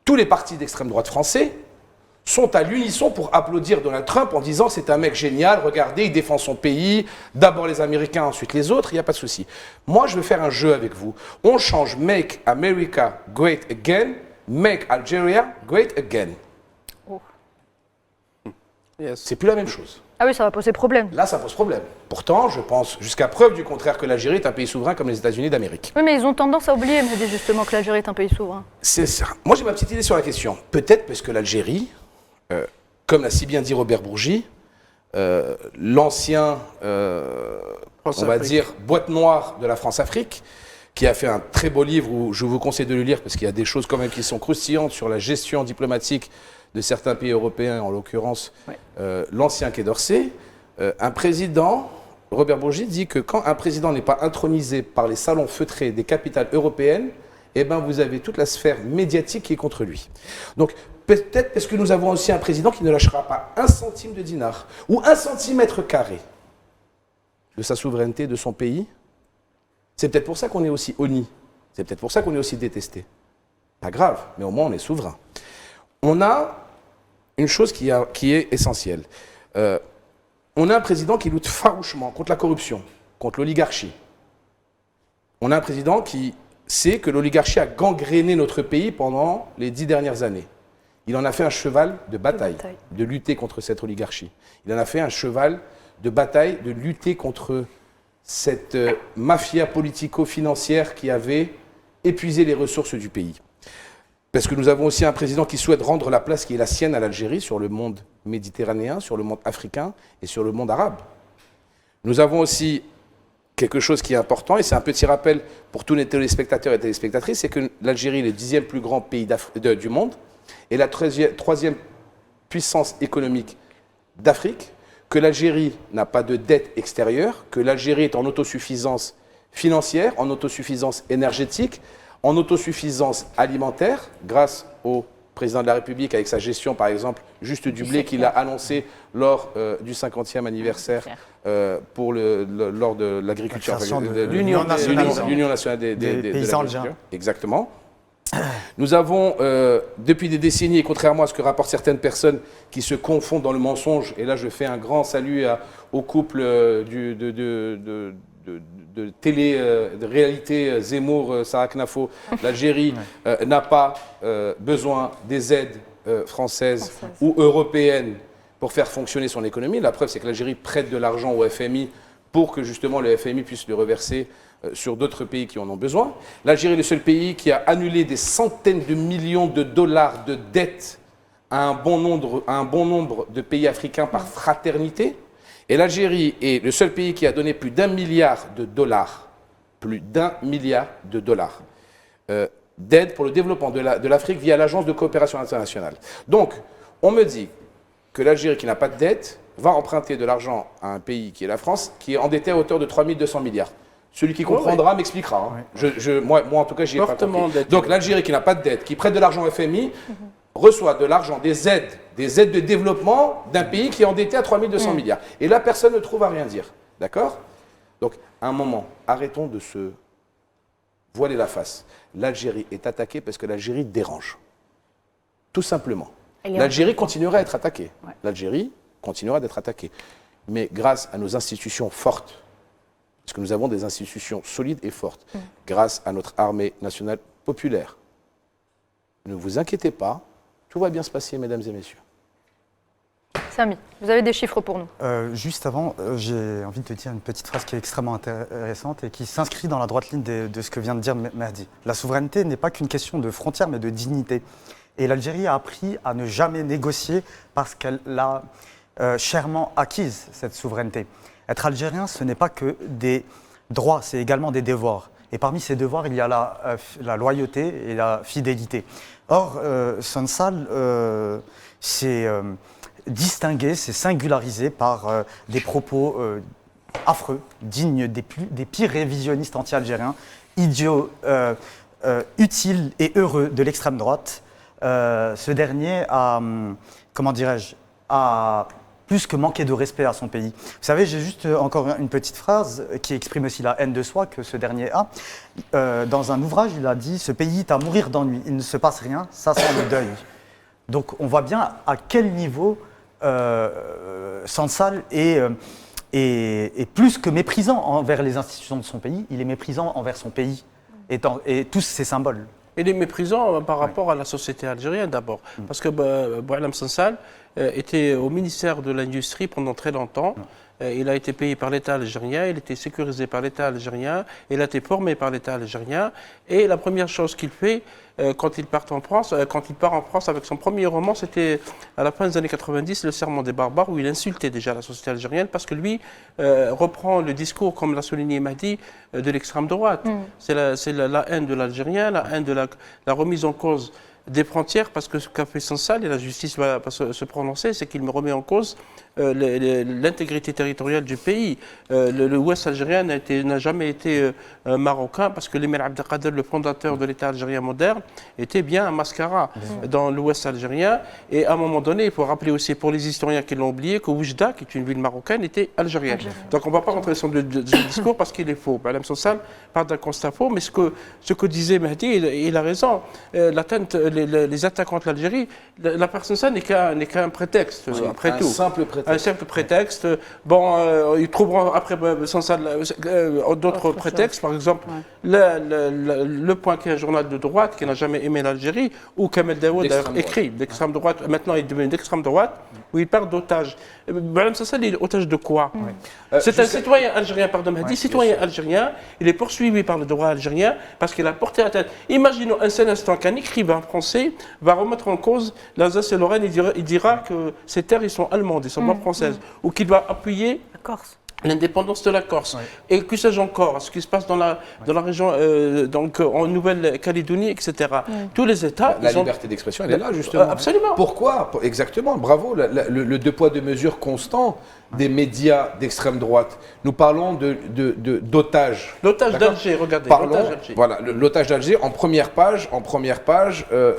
tous les partis d'extrême droite français sont à l'unisson pour applaudir Donald Trump en disant « c'est un mec génial, regardez, il défend son pays, d'abord les Américains, ensuite les autres, il n'y a pas de souci ». Moi, je veux faire un jeu avec vous. On change « Make America Great Again »,« Make Algeria Great Again ». C'est plus la même chose. Ah oui, ça va poser problème. Là, ça pose problème. Pourtant, je pense, jusqu'à preuve du contraire, que l'Algérie est un pays souverain comme les États-Unis d'Amérique. Oui, mais ils ont tendance à oublier, Mehdi, justement, que l'Algérie est un pays souverain. C'est ça. Moi, j'ai ma petite idée sur la question. Peut-être parce que l'Algérie, comme l'a si bien dit Robert Bourgi, l'ancien, on va dire, boîte noire de la France-Afrique, qui a fait un très beau livre où je vous conseille de le lire parce qu'il y a des choses quand même qui sont croustillantes sur la gestion diplomatique de certains pays européens, en l'occurrence l'ancien Quai d'Orsay. Un président, Robert Bourgi, dit que quand un président n'est pas intronisé par les salons feutrés des capitales européennes, eh ben vous avez toute la sphère médiatique qui est contre lui. Donc peut-être parce que nous avons aussi un président qui ne lâchera pas un centime de dinar ou un centimètre carré de sa souveraineté, de son pays. C'est peut-être pour ça qu'on est aussi honni. C'est peut-être pour ça qu'on est aussi détesté. Pas grave, mais au moins on est souverain. On a une chose qui est essentielle. On a un président qui lutte farouchement contre la corruption, contre l'oligarchie. On a un président qui sait que l'oligarchie a gangréné notre pays pendant les 10 dernières années. Il en a fait un cheval de bataille, de lutter contre cette oligarchie. Il en a fait un cheval de bataille, de lutter contre cette mafia politico-financière qui avait épuisé les ressources du pays. Parce que nous avons aussi un président qui souhaite rendre la place qui est la sienne à l'Algérie sur le monde méditerranéen, sur le monde africain et sur le monde arabe. Nous avons aussi quelque chose qui est important, et c'est un petit rappel pour tous les téléspectateurs et téléspectatrices, c'est que l'Algérie est le 10e plus grand pays du monde et la 3e puissance économique d'Afrique, que l'Algérie n'a pas de dette extérieure, que l'Algérie est en autosuffisance financière, en autosuffisance énergétique, en autosuffisance alimentaire, grâce au président de la République avec sa gestion, par exemple, juste du blé qu'il a annoncé lors du 50e anniversaire lors de l'agriculture, l'Union nationale des paysans algériens. Exactement. Nous avons, depuis des décennies, et contrairement à ce que rapportent certaines personnes qui se confondent dans le mensonge, et là je fais un grand salut au couple de télé, de réalité Zemmour, Sarah Knafo, l'Algérie n'a pas besoin des aides françaises ou européennes pour faire fonctionner son économie. La preuve, c'est que l'Algérie prête de l'argent au FMI pour que justement le FMI puisse le reverser sur d'autres pays qui en ont besoin. L'Algérie est le seul pays qui a annulé des centaines de millions de dollars de dettes à un bon nombre de pays africains par fraternité. Et l'Algérie est le seul pays qui a donné plus d'1 milliard de dollars, d'aide pour le développement de l'Afrique via l'Agence de coopération internationale. Donc, on me dit que l'Algérie, qui n'a pas de dette, va emprunter de l'argent à un pays qui est la France, qui est endetté à hauteur de 3200 milliards. Celui qui comprendra m'expliquera. Hein. Moi, en tout cas, j'y ai pas compris. Donc, l'Algérie, qui n'a pas de dette, qui prête de l'argent au FMI, reçoit de l'argent, des aides de développement d'un pays qui est endetté à 3200 milliards. Et là, personne ne trouve à rien dire. D'accord? Donc, à un moment, arrêtons de se voiler la face. L'Algérie est attaquée parce que l'Algérie dérange. Tout simplement. L'Algérie continuera à être attaquée. Ouais. L'Algérie continuera d'être attaquée. Mais grâce à nos institutions fortes, parce que nous avons des institutions solides et fortes, grâce à notre armée nationale populaire, ne vous inquiétez pas, tout va bien se passer, mesdames et messieurs. Samy, vous avez des chiffres pour nous? Juste avant, j'ai envie de te dire une petite phrase qui est extrêmement intéressante et qui s'inscrit dans la droite ligne de ce que vient de dire Mehdi. La souveraineté n'est pas qu'une question de frontières, mais de dignité. Et l'Algérie a appris à ne jamais négocier parce qu'elle l'a chèrement acquise, cette souveraineté. Être algérien, ce n'est pas que des droits, c'est également des devoirs. Et parmi ces devoirs, il y a la loyauté et la fidélité. Or, Sonsal s'est distingué, s'est singularisé par des propos affreux, dignes des pires révisionnistes anti-algériens, idiots, utiles et heureux de l'extrême droite. Ce dernier a, comment dirais-je, a plus que manqué de respect à son pays. Vous savez, j'ai juste encore une petite phrase qui exprime aussi la haine de soi que ce dernier a. Dans un ouvrage, il a dit « Ce pays est à mourir d'ennui, il ne se passe rien, ça sent le deuil ». Donc on voit bien à quel niveau Sonsal est plus que méprisant envers les institutions de son pays, il est méprisant envers son pays et tous ses symboles. Il est méprisant par rapport à la société algérienne d'abord. Parce que Boualem Sansal était au ministère de l'Industrie pendant très longtemps. Il a été payé par l'État algérien, il était sécurisé par l'État algérien, il a été formé par l'État algérien. Et la première chose qu'il fait quand il part en France avec son premier roman, c'était à la fin des années 90, Le Serment des barbares, où il insultait déjà la société algérienne parce que lui reprend le discours, comme l'a souligné Mahdi, de l'extrême droite. C'est la haine de l'Algérien, la haine de la remise en cause des frontières, parce que ce qu'a fait Sonsal, et la justice va se prononcer, c'est qu'il me remet en cause l'intégrité territoriale du pays. L'Ouest algérien n'a jamais été marocain, parce que l'émir Abdelkader, le fondateur de l'État algérien moderne, était bien un mascara dans l'Ouest algérien. Et à un moment donné, il faut rappeler aussi pour les historiens qui l'ont oublié que Oujda, qui est une ville marocaine, était algérienne. Donc on ne va pas rentrer dans le discours parce qu'il est faux. Madame Sonsal part d'un constat faux, mais ce que disait Mahdi, il a raison. Les attaques contre l'Algérie, la personne ça n'est qu'un prétexte, après tout. Un simple prétexte. Bon, ils trouveront après Sonsal d'autres prétextes. Par exemple, le Point, qui est un journal de droite qui n'a jamais aimé l'Algérie, où Kamel Daoud a écrit d'extrême droite. Maintenant, il est devenu d'extrême droite, où il parle d'otages. Madame Sonsal, il est otage de quoi? C'est un citoyen algérien, pardon, Mahdi, citoyen algérien. Il est poursuivi par le droit algérien parce qu'il a porté atteinte. Imaginons un seul instant qu'un écrivain français va remettre en cause l'Alsace et Lorraine. Il dira que ces terres, ils sont allemandes, ils sont pas françaises, ou qu'il va appuyer l'indépendance de la Corse. Et que sais-je encore, ce qui se passe dans la région, donc en Nouvelle-Calédonie, etc. Tous les États... La liberté d'expression, elle est là, justement. Absolument. Pourquoi? Exactement, bravo. Le deux poids, deux mesures constant des médias d'extrême droite. Nous parlons d'otages. L'otage d'Alger, regardez. Voilà, l'otage d'Alger en première page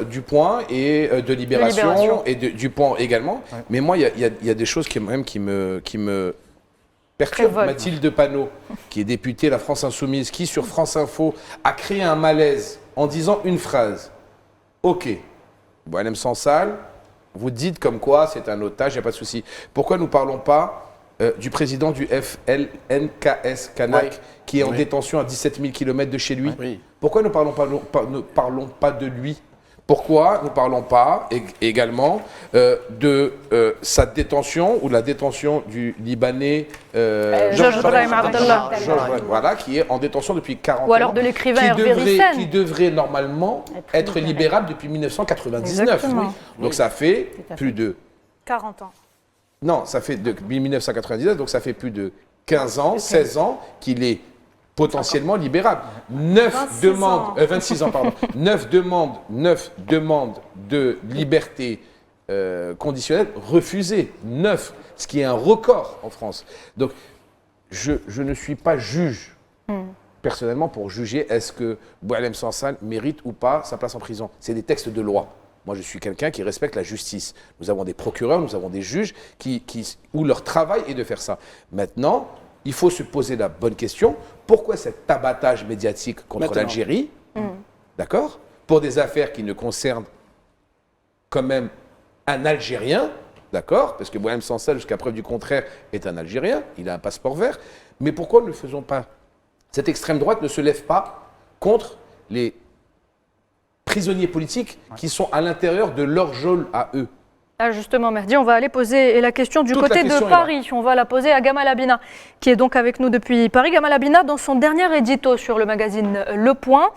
du Point et de Libération et du Point également. Mais moi, il y a des choses qui me perturbe. Mathilde Panot, qui est députée La France Insoumise, qui sur France Info a créé un malaise en disant une phrase. Ok, Boualem Sansal, vous dites comme quoi c'est un otage, il n'y a pas de souci. Pourquoi nous ne parlons pas du président du FLNKS Kanak, qui est en détention à 17 000 km de chez lui? Pourquoi ne parlons pas de lui? Pourquoi nous ne parlons pas également de sa détention ou de la détention du Libanais Georges Brahim Abdallah, voilà, qui est en détention depuis 40 ans. Ou alors de l'écrivain Hervé Ryssen, qui devrait normalement être libérable depuis 1999. Donc ça fait plus de 40 ans. Non, ça fait depuis 1999, donc ça fait plus de 15 ans, 16 ans qu'il est potentiellement libérable. 26 ans, pardon. 9 demandes de liberté conditionnelle refusées. 9, ce qui est un record en France. Donc, je ne suis pas juge, personnellement, pour juger est-ce que Boualem Sansal mérite ou pas sa place en prison. C'est des textes de loi. Moi, je suis quelqu'un qui respecte la justice. Nous avons des procureurs, nous avons des juges où leur travail est de faire ça. Maintenant, il faut se poser la bonne question. Pourquoi cet abattage médiatique contre l'Algérie, d'accord, pour des affaires qui ne concernent quand même un Algérien, d'accord, parce que Boualem Sansal, jusqu'à preuve du contraire, est un Algérien, il a un passeport vert, mais pourquoi ne le faisons pas? Cette extrême droite ne se lève pas contre les prisonniers politiques qui sont à l'intérieur de leur geôle à eux. Ah justement, Mehdi, on va aller poser la question du Toute côté la question de est là. Paris. On va la poser à Gamal Abina, qui est donc avec nous depuis Paris. Gamal Abina, dans son dernier édito sur le magazine Le Point,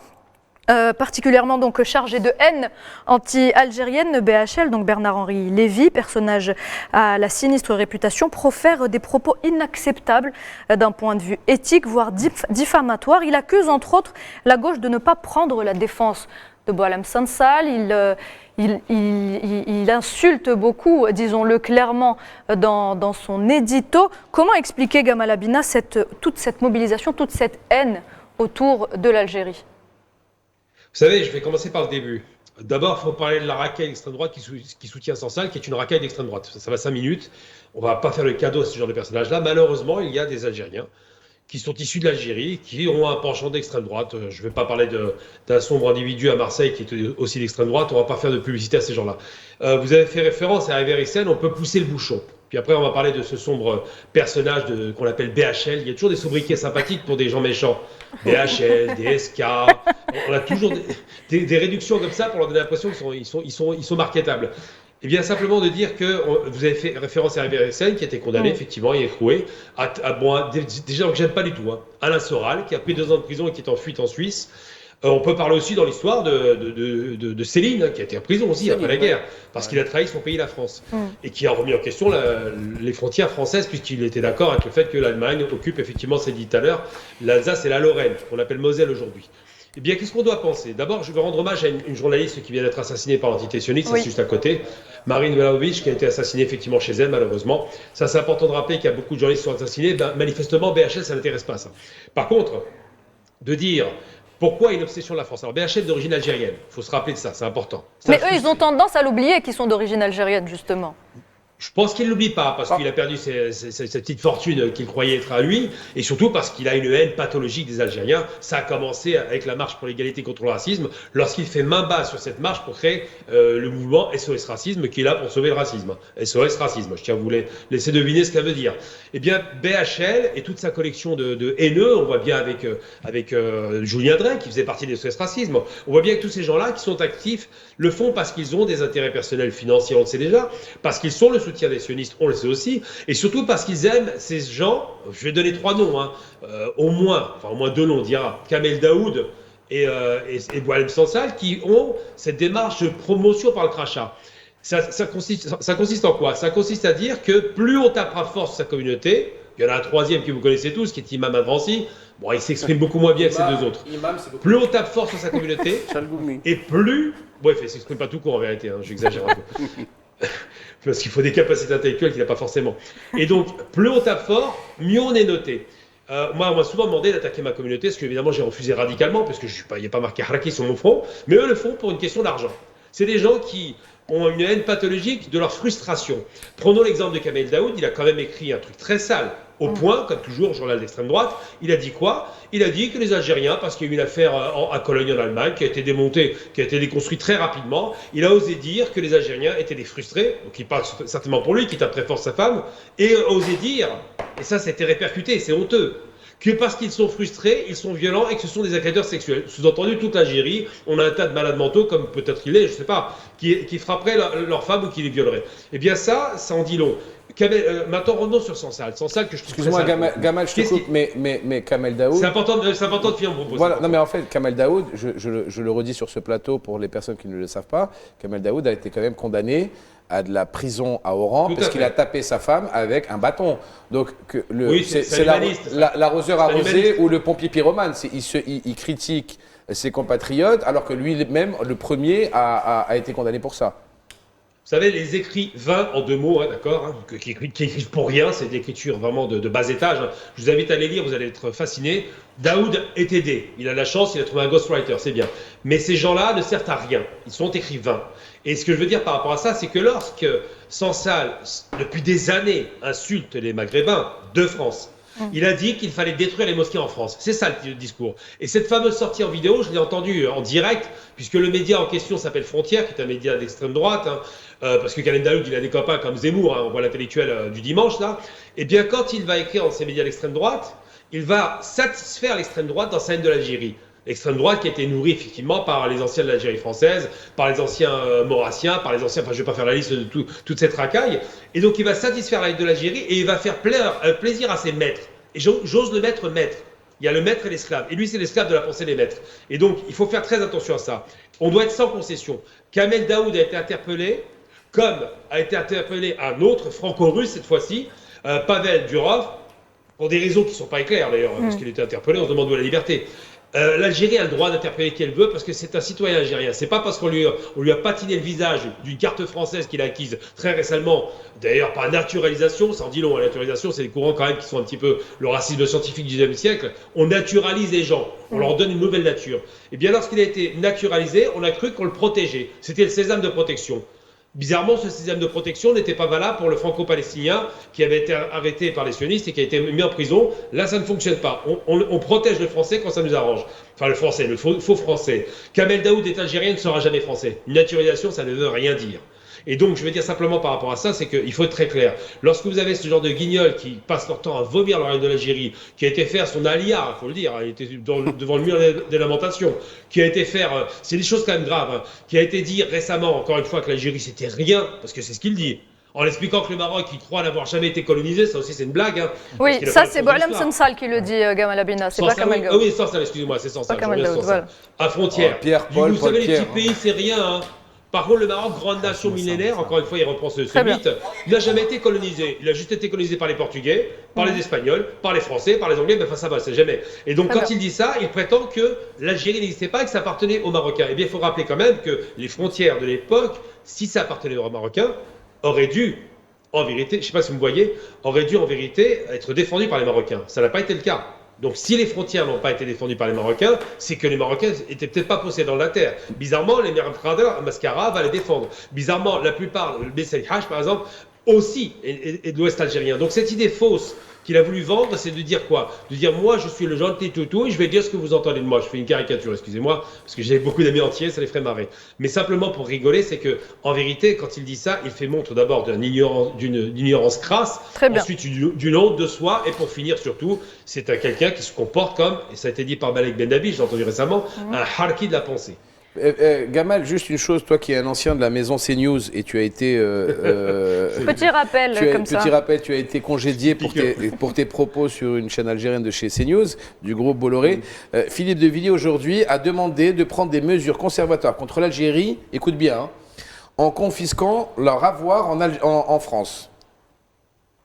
particulièrement donc chargé de haine anti-algérienne, BHL, donc Bernard-Henri Lévy, personnage à la sinistre réputation, profère des propos inacceptables d'un point de vue éthique, voire diffamatoire. Il accuse entre autres la gauche de ne pas prendre la défense de Boualem Sansal. Il insulte beaucoup, disons-le clairement, dans son édito. Comment expliquer, Gamal Abina, toute cette mobilisation, toute cette haine autour de l'Algérie ? Vous savez, je vais commencer par le début. D'abord, il faut parler de la racaille d'extrême droite qui soutient Sansal, qui est une racaille d'extrême droite. Ça va 5 minutes. On ne va pas faire le cadeau à ce genre de personnage-là. Malheureusement, il y a des Algériens qui sont issus de l'Algérie, qui ont un penchant d'extrême droite. Je ne vais pas parler d'un sombre individu à Marseille qui est aussi d'extrême droite. On ne va pas faire de publicité à ces gens-là. Vous avez fait référence à Hervé Issel, on peut pousser le bouchon. Puis après, on va parler de ce sombre personnage qu'on appelle BHL. Il y a toujours des sobriquets sympathiques pour des gens méchants. BHL, DSK. On a toujours des réductions comme ça pour leur donner l'impression qu'ils sont marketables. Eh bien, simplement de dire que vous avez fait référence à Hervé Issel, qui a été condamné, effectivement, il est écroué. Des gens que j'aime pas du tout. Alain Soral, qui a pris 2 ans de prison et qui est en fuite en Suisse. On peut parler aussi dans l'histoire de Céline, qui a été en prison aussi après la guerre, parce qu'il a trahi son pays, la France, et qui a remis en question les frontières françaises, puisqu'il était d'accord avec le fait que l'Allemagne occupe, effectivement, c'est dit tout à l'heure, l'Alsace et la Lorraine, qu'on appelle Moselle aujourd'hui. Eh bien, qu'est-ce qu'on doit penser? D'abord, je veux rendre hommage à une journaliste qui vient d'être assassinée par l'entité sioniste, c'est juste à côté, Marine Vlahovic, qui a été assassinée effectivement chez elle, malheureusement. Ça, c'est important de rappeler qu'il y a beaucoup de journalistes qui sont assassinés. Manifestement, BHL, ça n'intéresse pas, ça. Par contre, de dire... Pourquoi une obsession de la France? Alors BHL est d'origine algérienne, il faut se rappeler de ça, c'est important. Mais eux, ils ont tendance à l'oublier qu'ils sont d'origine algérienne, justement. Je pense qu'il ne l'oublie pas, parce qu'il a perdu cette petite fortune qu'il croyait être à lui, et surtout parce qu'il a une haine pathologique des Algériens. Ça a commencé avec la marche pour l'égalité contre le racisme, lorsqu'il fait main basse sur cette marche pour créer le mouvement SOS Racisme, qui est là pour sauver le racisme. SOS Racisme, je tiens à vous laisser deviner ce que ça veut dire. Eh bien, BHL et toute sa collection de haineux, on voit bien avec Julien Drey, qui faisait partie des SOS Racisme, on voit bien que tous ces gens-là qui sont actifs le font parce qu'ils ont des intérêts personnels financiers, on le sait déjà, parce qu'ils sont le soutien des sionistes, on le sait aussi, et surtout parce qu'ils aiment ces gens, je vais donner 3 noms, au moins 2 noms, on dira, Kamel Daoud et Boualem Sansal, qui ont cette démarche de promotion par le crachat. Ça consiste en quoi? Ça consiste à dire que plus on tapera fort sur sa communauté, il y en a un troisième que vous connaissez tous, qui est Imam Adransi. Bon, il s'exprime beaucoup moins bien que ces 2 autres. Plus on tape fort sur sa communauté, et plus... Bon, il ne s'exprime pas tout court en vérité, j'exagère un peu. Parce qu'il faut des capacités intellectuelles qu'il n'a pas forcément. Et donc, plus on tape fort, mieux on est noté. Moi, on m'a souvent demandé d'attaquer ma communauté, parce que évidemment j'ai refusé radicalement, parce que il n'y a pas marqué Haraki sur mon front, mais eux le font pour une question d'argent. C'est des gens qui ont une haine pathologique de leur frustration. Prenons l'exemple de Kamel Daoud, il a quand même écrit un truc très sale, au point, comme toujours, journal d'extrême droite. Il a dit quoi? Il a dit que les Algériens, parce qu'il y a eu une affaire à Cologne en Allemagne, qui a été démontée, qui a été déconstruite très rapidement, il a osé dire que les Algériens étaient des frustrés, donc il parle certainement pour lui, qui tape très fort sa femme, et osé dire, et ça a été répercuté, c'est honteux, que parce qu'ils sont frustrés, ils sont violents et que ce sont des agresseurs sexuels. Sous-entendu, toute l'Algérie, on a un tas de malades mentaux, comme peut-être il est, je ne sais pas, qui frapperaient leur femme ou qui les violeraient. Eh bien ça en dit long. Maintenant, revenons sur Sansal. Sansal que je trouve Excuse-moi, Gamal, je te coupe, mais Kamel Daoud... C'est important de finir mon propos. Voilà, non mais en fait, Kamel Daoud, je le redis sur ce plateau pour les personnes qui ne le savent pas, Kamel Daoud a été quand même condamné à de la prison à Oran parce qu'il a tapé sa femme avec un bâton. Donc c'est l'arroseur arrosé ou le pompier pyromane. Il critique ses compatriotes alors que lui-même, le premier, a été condamné pour ça. Vous savez, les écrivains en 2 mots, d'accord, qui écrivent pour rien, c'est d'écriture vraiment de bas étage. Je vous invite à les lire, vous allez être fascinés. Daoud est aidé. Il a la chance, il a trouvé un ghostwriter, c'est bien. Mais ces gens-là ne servent à rien. Ils sont écrivains. Et ce que je veux dire par rapport à ça, c'est que lorsque Sansal, depuis des années, insulte les Maghrébins de France, il a dit qu'il fallait détruire les mosquées en France. C'est ça le discours. Et cette fameuse sortie en vidéo, je l'ai entendue en direct, puisque le média en question s'appelle Frontières, qui est un média d'extrême droite, parce que Kamel Daoud, il a des copains comme Zemmour, on voit l'intellectuel du dimanche, là. Et bien, quand il va écrire dans ces médias d'extrême droite, il va satisfaire l'extrême droite dans sa haine de l'Algérie. Extrême droite qui a été nourrie effectivement par les anciens de l'Algérie française, par les anciens maurassiens, par les anciens, enfin je ne vais pas faire la liste de toute cette racaille. Et donc il va satisfaire la de l'Algérie et il va faire plaisir à ses maîtres. Et j'ose le mettre maître. Il y a le maître et l'esclave. Et lui, c'est l'esclave de la pensée des maîtres. Et donc, il faut faire très attention à ça. On doit être sans concession. Kamel Daoud a été interpellé, comme a été interpellé un autre franco-russe cette fois-ci, Pavel Durov, pour des raisons qui ne sont pas claires d'ailleurs, parce qu'il était interpellé, on se demande où est la liberté. L'Algérie a le droit d'interpeller qui elle veut parce que c'est un citoyen algérien. C'est pas parce qu'on lui a patiné le visage d'une carte française qu'il a acquise très récemment, d'ailleurs par naturalisation, ça en dit long, la naturalisation c'est des courants quand même qui sont un petit peu le racisme scientifique du XIXe siècle, on naturalise les gens, on leur donne une nouvelle nature. Et bien lorsqu'il a été naturalisé, on a cru qu'on le protégeait, c'était le sésame de protection. Bizarrement, ce système de protection n'était pas valable pour le franco-palestinien qui avait été arrêté par les sionistes et qui a été mis en prison. Là, ça ne fonctionne pas. On protège le français quand ça nous arrange. Enfin, le français, le faux français. Kamel Daoud est algérien, ne sera jamais français. Une naturalisation, ça ne veut rien dire. Et donc, je vais dire simplement par rapport à ça, c'est qu'il faut être très clair. Lorsque vous avez ce genre de guignols qui passent leur temps à vomir l'oreille de l'Algérie, qui a été faire son alia, il faut le dire, il était devant le mur des lamentations, qui a été faire, c'est des choses quand même graves, qui a été dit récemment, encore une fois, que l'Algérie c'était rien, parce que c'est ce qu'il dit. En expliquant que le Maroc, il croit n'avoir jamais été colonisé, ça aussi c'est une blague. Hein, oui, ça c'est Boualem Sansal qui le dit, Gamal Abina, c'est pas Kamel Daoud. Oui, Sansal, excusez-moi, c'est Sansal. Pas Kamel Daoud, voilà. À frontière. Pierre-Paul, vous savez, les Paul-Pierre, petits pays, c'est rien. Hein. Par contre, le Maroc, grande nation millénaire, encore une fois, il reprend ce mythe, il n'a jamais été colonisé. Il a juste été colonisé par les Portugais, par les Espagnols, par les Français, par les Anglais, mais enfin ça va, c'est jamais. Et donc quand il dit ça, il prétend que l'Algérie n'existait pas et que ça appartenait aux Marocains. Eh bien, il faut rappeler quand même que les frontières de l'époque, si ça appartenait aux Marocains, auraient dû, en vérité, je ne sais pas si vous me voyez, auraient dû en vérité être défendues par les Marocains. Ça n'a pas été le cas. Donc si les frontières n'ont pas été défendues par les Marocains, c'est que les Marocains n'étaient peut-être pas possédants de la terre. Bizarrement, les Merabkhader, Mascara va les défendre. Bizarrement, la plupart, le Bessaïd Hach par exemple, aussi est de l'Ouest algérien. Donc cette idée fausse qu'il a voulu vendre, c'est de dire quoi? De dire moi je suis le gentil toutou et je vais dire ce que vous entendez de moi. Je fais une caricature, excusez-moi, parce que j'ai beaucoup d'amis entiers, ça les ferait marrer. Mais simplement pour rigoler, c'est que en vérité, quand il dit ça, il fait montre d'abord d'une ignorance crasse, ensuite d'une honte de soi, et pour finir surtout, c'est quelqu'un qui se comporte comme, et ça a été dit par Malek Bendabi, j'ai entendu récemment, un harki de la pensée. Gamal, juste une chose, toi qui es un ancien de la maison CNews et tu as été... petit rappel comme ça. Petit rappel, tu as été congédié pour tes propos sur une chaîne algérienne de chez CNews, du groupe Bolloré. Philippe de Villiers aujourd'hui a demandé de prendre des mesures conservatoires contre l'Algérie, écoute bien, hein, en confisquant leur avoir en France.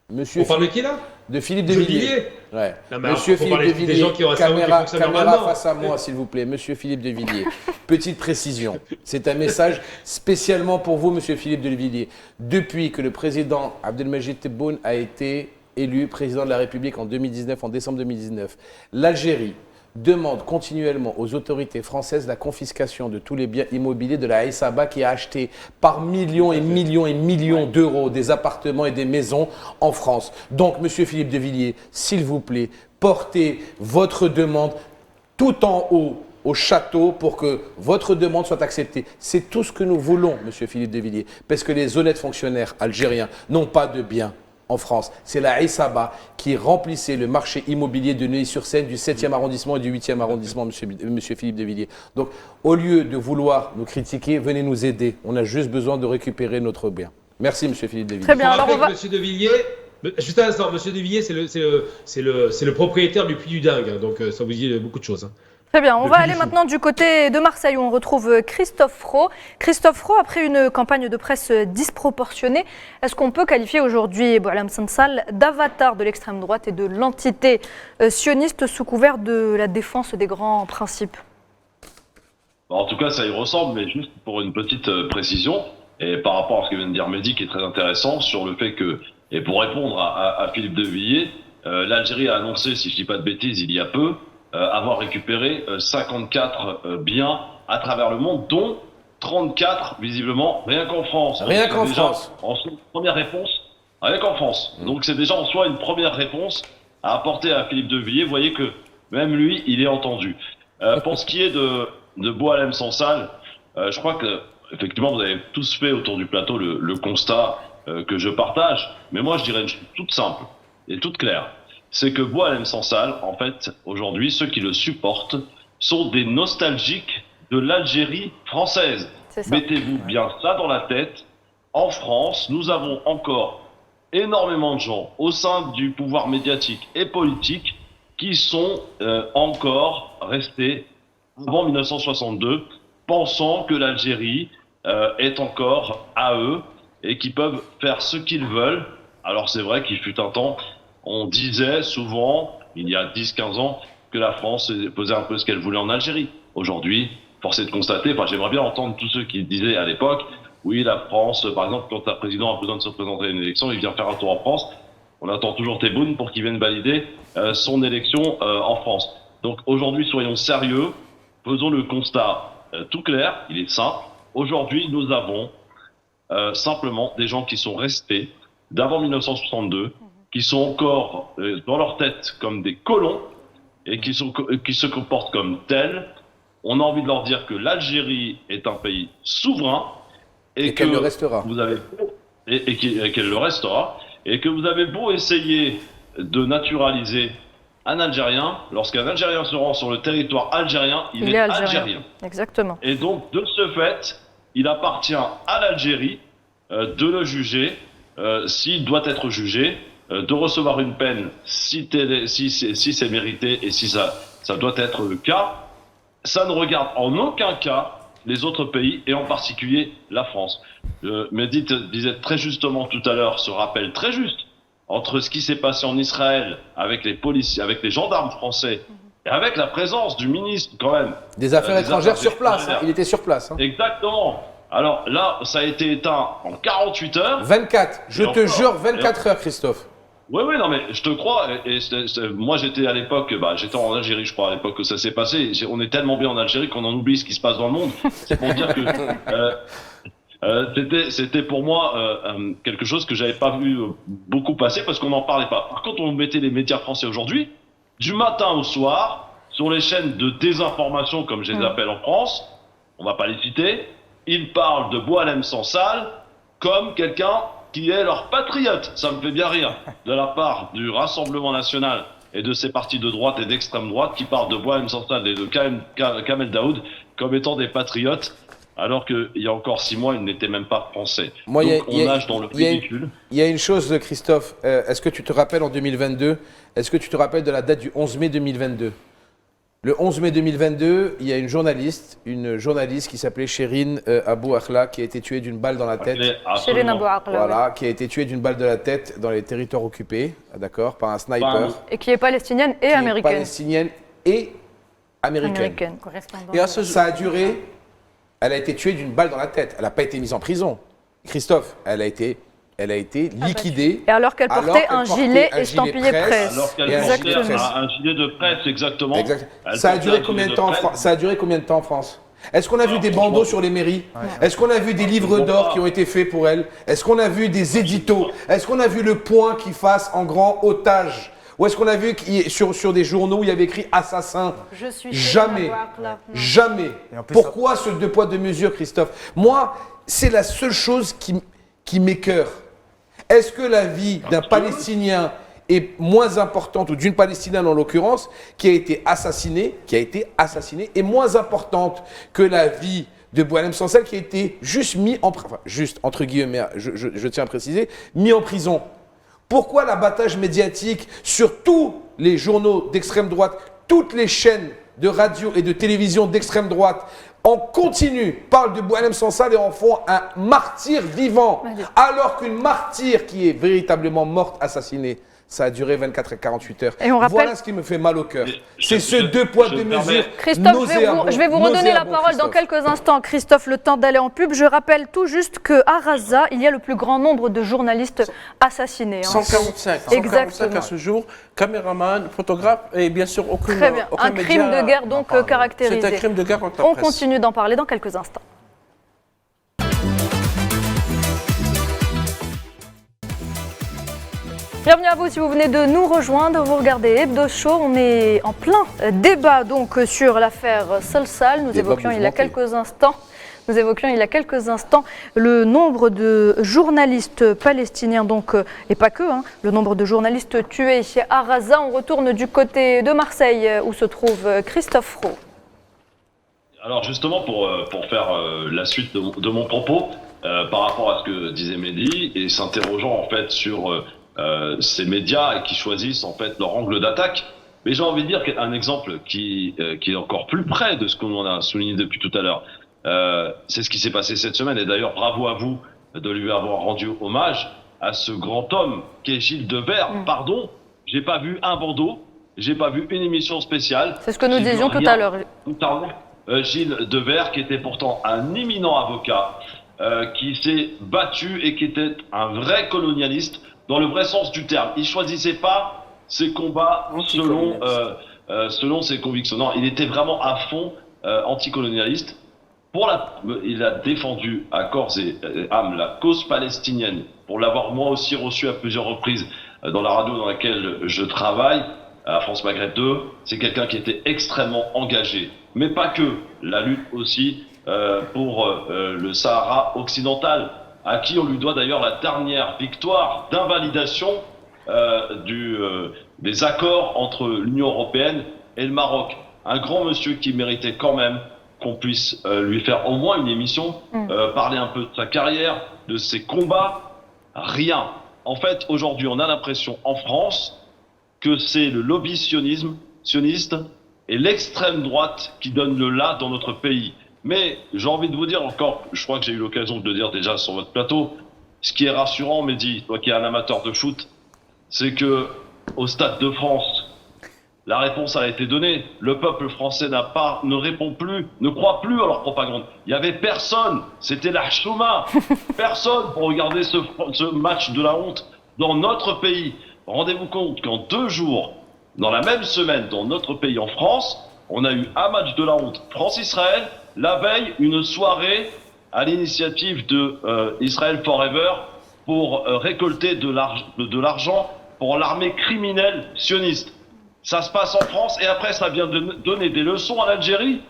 On parle de qui là? De Philippe de Villiers. Ouais. Monsieur Philippe de Villiers, des gens qui ont un caméra normalement. face à moi, s'il vous plaît. Monsieur Philippe de Villiers. Petite précision. C'est un message spécialement pour vous, Monsieur Philippe de Villiers. Depuis que le président Abdelmajid Tebboune a été élu président de la République en décembre 2019, l'Algérie demande continuellement aux autorités françaises la confiscation de tous les biens immobiliers de la SABA qui a acheté par millions et millions et millions d'euros des appartements et des maisons en France. Donc, Monsieur Philippe de Villiers, s'il vous plaît, portez votre demande tout en haut au château pour que votre demande soit acceptée. C'est tout ce que nous voulons, Monsieur Philippe de Villiers, parce que les honnêtes fonctionnaires algériens n'ont pas de biens en France. C'est la SABA qui remplissait le marché immobilier de Neuilly-sur-Seine du 7e arrondissement et du 8e arrondissement, monsieur Philippe de Villiers. Donc, au lieu de vouloir nous critiquer, venez nous aider. On a juste besoin de récupérer notre bien. Merci, monsieur Philippe de Villiers. Très bien, alors on va... Monsieur de Villiers, juste un instant, monsieur de Villiers, c'est le propriétaire du Puy du Dingue, donc ça vous dit beaucoup de choses. Hein. Très bien, on va aller maintenant du côté de Marseille où on retrouve Christophe Fro. Christophe Fro, après une campagne de presse disproportionnée, est-ce qu'on peut qualifier aujourd'hui Boualem Sansal d'avatar de l'extrême droite et de l'entité sioniste sous couvert de la défense des grands principes? En tout cas, ça y ressemble, mais juste pour une petite précision, et par rapport à ce que vient de dire Mehdi, qui est très intéressant, sur le fait que, et pour répondre à Philippe de Villiers, l'Algérie a annoncé, si je dis pas de bêtises, il y a peu, avoir récupéré 54 biens à travers le monde, dont 34 visiblement rien qu'en France. Rien qu'en France. En soi, une première réponse, rien qu'en France. Donc c'est déjà en soi une première réponse à apporter à Philippe de Villiers. Vous voyez que même lui, il est entendu. Pour ce qui est de Boualem Sansal, je crois que effectivement vous avez tous fait autour du plateau le constat que je partage. Mais moi je dirais une chose toute simple et toute claire. C'est que Boualem Sansal, en fait, aujourd'hui, ceux qui le supportent sont des nostalgiques de l'Algérie française. C'est ça. Mettez-vous bien ça dans la tête. En France, nous avons encore énormément de gens au sein du pouvoir médiatique et politique qui sont encore restés avant 1962, pensant que l'Algérie est encore à eux et qui peuvent faire ce qu'ils veulent. Alors c'est vrai qu'il fut un temps, on disait souvent, il y a 10-15 ans, que la France faisait un peu ce qu'elle voulait en Algérie. Aujourd'hui, force est de constater, j'aimerais bien entendre tous ceux qui disaient à l'époque, oui, la France, par exemple, quand un président a besoin de se présenter à une élection, il vient faire un tour en France. On attend toujours Tebboune pour qu'il vienne valider son élection en France. Donc aujourd'hui, soyons sérieux, faisons le constat tout clair, il est simple. Aujourd'hui, nous avons simplement des gens qui sont restés d'avant 1962, qui sont encore dans leur tête comme des colons et qui se comportent comme tels. On a envie de leur dire que l'Algérie est un pays souverain et qu'elle que le restera. Vous avez et qu'elle le restera et que vous avez beau essayer de naturaliser un Algérien, lorsqu'un Algérien se rend sur le territoire algérien, il est algérien. Exactement. Et donc, de ce fait, il appartient à l'Algérie de le juger, s'il doit être jugé, de recevoir une peine si c'est mérité et si ça doit être le cas. Ça ne regarde en aucun cas les autres pays et en particulier la France. Mehdi disait très justement tout à l'heure, se rappelle très juste, entre ce qui s'est passé en Israël avec les policiers, avec les gendarmes français et avec la présence du ministre quand même. Des affaires étrangères sur place, il était sur place. Exactement. Alors là, ça a été éteint en 48 heures. 24, je te jure, 24 heures, Christophe. Oui, non, mais je te crois. Moi, j'étais à l'époque, j'étais en Algérie, je crois, à l'époque que ça s'est passé. On est tellement bien en Algérie qu'on en oublie ce qui se passe dans le monde. C'est pour dire que c'était pour moi quelque chose que j'avais pas vu beaucoup passer parce qu'on n'en parlait pas. Par contre, on mettait les médias français aujourd'hui, du matin au soir, sur les chaînes de désinformation, comme je les appelle en France, on va pas les citer, ils parlent de Boualem Sansal comme quelqu'un qui est leur patriote. Ça me fait bien rire de la part du Rassemblement National et de ces partis de droite et d'extrême droite qui parlent de Boualem Sansal et de Kamel Daoud comme étant des patriotes, alors qu'il y a encore 6 mois, ils n'étaient même pas français. Moi, donc on nage dans le ridicule. Il y a une chose, Christophe, est-ce que tu te rappelles en 2022, est-ce que tu te rappelles de la date du 11 mai 2022 ? Le 11 mai 2022, il y a une journaliste qui s'appelait Chérine Abou Akhla qui a été tuée d'une balle dans la tête. Chérine Abou Akhla. Voilà, qui a été tuée d'une balle de la tête dans les territoires occupés, d'accord, par un sniper. Et qui est palestinienne et américaine. Palestinienne et américaine. Correspondant. Et à ça a duré. Elle a été tuée d'une balle dans la tête. Elle n'a pas été mise en prison. Christophe, elle a été liquidée. Et alors qu'elle portait un gilet estampillé presse. Alors qu'elle portait un gilet de presse, exactement. Ça a duré combien de temps en France ? Ça a duré combien de temps en France ? Est-ce qu'on a vu des bandeaux sur les mairies ? Est-ce qu'on a vu des livres d'or qui ont été faits pour elle ? Est-ce qu'on a vu des éditos ? Est-ce qu'on a vu le point qui fasse en grand otage ? Ou est-ce qu'on a vu sur des journaux où il y avait écrit assassin ? Je suis Jamais. Jamais. Pourquoi ce 2 poids 2 mesures, Christophe ? Moi, c'est la seule chose qui m'écœure. Est-ce que la vie d'un Palestinien est moins importante, ou d'une Palestinienne en l'occurrence, qui a été assassinée, est moins importante que la vie de Boualem Sansal qui a été juste entre guillemets, je tiens à préciser, mis en prison. Pourquoi l'abattage médiatique sur tous les journaux d'extrême droite, toutes les chaînes de radio et de télévision d'extrême droite en continu parlent de Boualem Sansal et en font un martyr vivant, alors qu'une martyre qui est véritablement morte, assassinée, ça a duré 24 et 48 heures. Et on rappelle... Voilà ce qui me fait mal au cœur. C'est ce 2 poids 2 mesures. Christophe, je vais vous redonner la parole dans quelques instants. Christophe, le temps d'aller en pub. Je rappelle tout juste qu'à Gaza, il y a le plus grand nombre de journalistes assassinés. 145 à ce jour, caméraman, photographe et bien sûr aucun Très bien. Un crime de guerre donc caractérisé. C'est un crime de guerre contre la presse. On continue d'en parler dans quelques instants. Bienvenue à vous si vous venez de nous rejoindre, vous regardez Hebdo Show, on est en plein débat donc sur l'affaire Salsal. Nous évoquions il y a quelques instants le nombre de journalistes palestiniens donc et pas que, le nombre de journalistes tués à Gaza. On retourne du côté de Marseille où se trouve Christophe Roux. Alors justement, pour faire la suite de mon propos, par rapport à ce que disait Mehdi, et s'interrogeant en fait sur ces médias et qui choisissent en fait leur angle d'attaque, mais j'ai envie de dire qu'un exemple qui est encore plus près de ce qu'on a souligné depuis tout à l'heure, c'est ce qui s'est passé cette semaine, et d'ailleurs bravo à vous de lui avoir rendu hommage à ce grand homme qu'est Gilles Devers. Pardon, j'ai pas vu un bandeau, j'ai pas vu une émission spéciale. C'est ce que nous disions tout à l'heure. Gilles Devers, qui était pourtant un éminent avocat, qui s'est battu et qui était un vrai colonialiste dans le vrai sens du terme. Il choisissait pas ses combats selon ses convictions. Non, il était vraiment à fond anticolonialiste. Il a défendu à corps et âme la cause palestinienne. Pour l'avoir moi aussi reçu à plusieurs reprises dans la radio dans laquelle je travaille, à France Maghreb 2, c'est quelqu'un qui était extrêmement engagé. Mais pas que, la lutte aussi pour le Sahara occidental, à qui on lui doit d'ailleurs la dernière victoire d'invalidation des accords entre l'Union européenne et le Maroc. Un grand monsieur qui méritait quand même qu'on puisse lui faire au moins une émission, parler un peu de sa carrière, de ses combats. Rien. En fait, aujourd'hui, on a l'impression en France que c'est le lobby sioniste et l'extrême droite qui donnent le là dans notre pays. Mais j'ai envie de vous dire encore, je crois que j'ai eu l'occasion de le dire déjà sur votre plateau, ce qui est rassurant, Mehdi, toi qui es un amateur de foot, c'est que au Stade de France, la réponse a été donnée. Le peuple français ne répond plus, ne croit plus à leur propagande. Il n'y avait personne, c'était la chouma. Personne pour regarder ce match de la honte dans notre pays. Rendez-vous compte qu'en 2 jours, dans la même semaine, dans notre pays, en France, on a eu un match de la honte France-Israël. La veille, une soirée à l'initiative de Israel Forever pour récolter de l'argent pour l'armée criminelle sioniste. Ça se passe en France et après ça vient de donner des leçons à l'Algérie.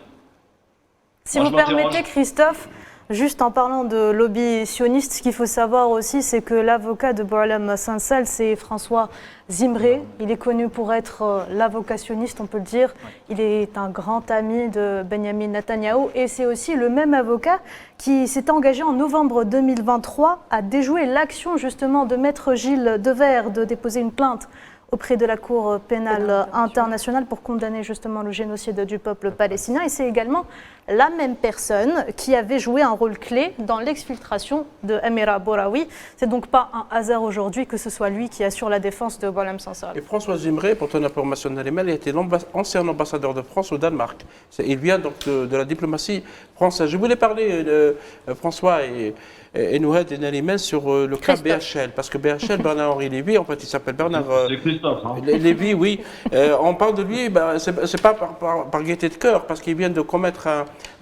Si vous permettez, Christophe, juste en parlant de lobby sioniste, ce qu'il faut savoir aussi, c'est que l'avocat de Boualem Sansal, c'est François Zimré. Il est connu pour être l'avocat sioniste, on peut le dire. Il est un grand ami de Benjamin Netanyahou et c'est aussi le même avocat qui s'est engagé en novembre 2023 à déjouer l'action justement de maître Gilles Devers de déposer une plainte auprès de la Cour pénale internationale pour condamner justement le génocide du peuple palestinien. Et c'est également la même personne qui avait joué un rôle clé dans l'exfiltration de Amira Boraoui. C'est donc pas un hasard aujourd'hui que ce soit lui qui assure la défense de Boualem Sansal. Et François Zimré, pour ton information, il était ancien ambassadeur de France au Danemark. Il vient donc de la diplomatie française. Je voulais parler, François et Nouhed et Nalimel, sur le cas BHL. Parce que BHL, Bernard-Henri Lévy, en fait, il s'appelle Bernard Lévy, oui. On parle de lui, c'est pas par gaieté de cœur, parce qu'il vient de commettre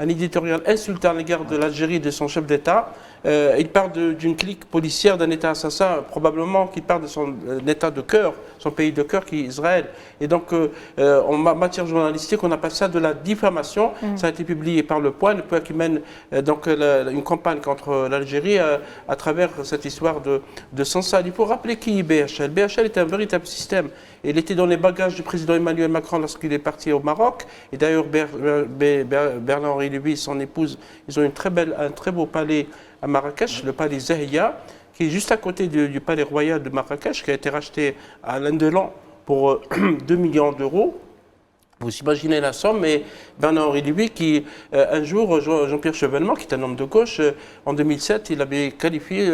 un éditorial insultant à l'égard de l'Algérie et de son chef d'État. Il parle d'une clique policière, d'un État assassin, probablement qu'il parle de son État de cœur, son pays de cœur qui est Israël. Et donc, en matière journalistique, on appelle ça de la diffamation. Ça a été publié par Le Point qui mène donc une campagne contre l'Algérie à travers cette histoire de Sansal. Il faut rappeler qui est BHL. BHL est un véritable système. Il était dans les bagages du président Emmanuel Macron lorsqu'il est parti au Maroc. Et d'ailleurs, Bernard-Henri Lévy et son épouse, ils ont un très beau palais à Marrakech, le palais Zahia, qui est juste à côté du palais royal de Marrakech, qui a été racheté à Alain Delon pour 2 millions d'euros. Vous imaginez la somme, mais Bernard-Henri Lévy, qui un jour, Jean-Pierre Chevènement, qui est un homme de gauche, en 2007, il avait qualifié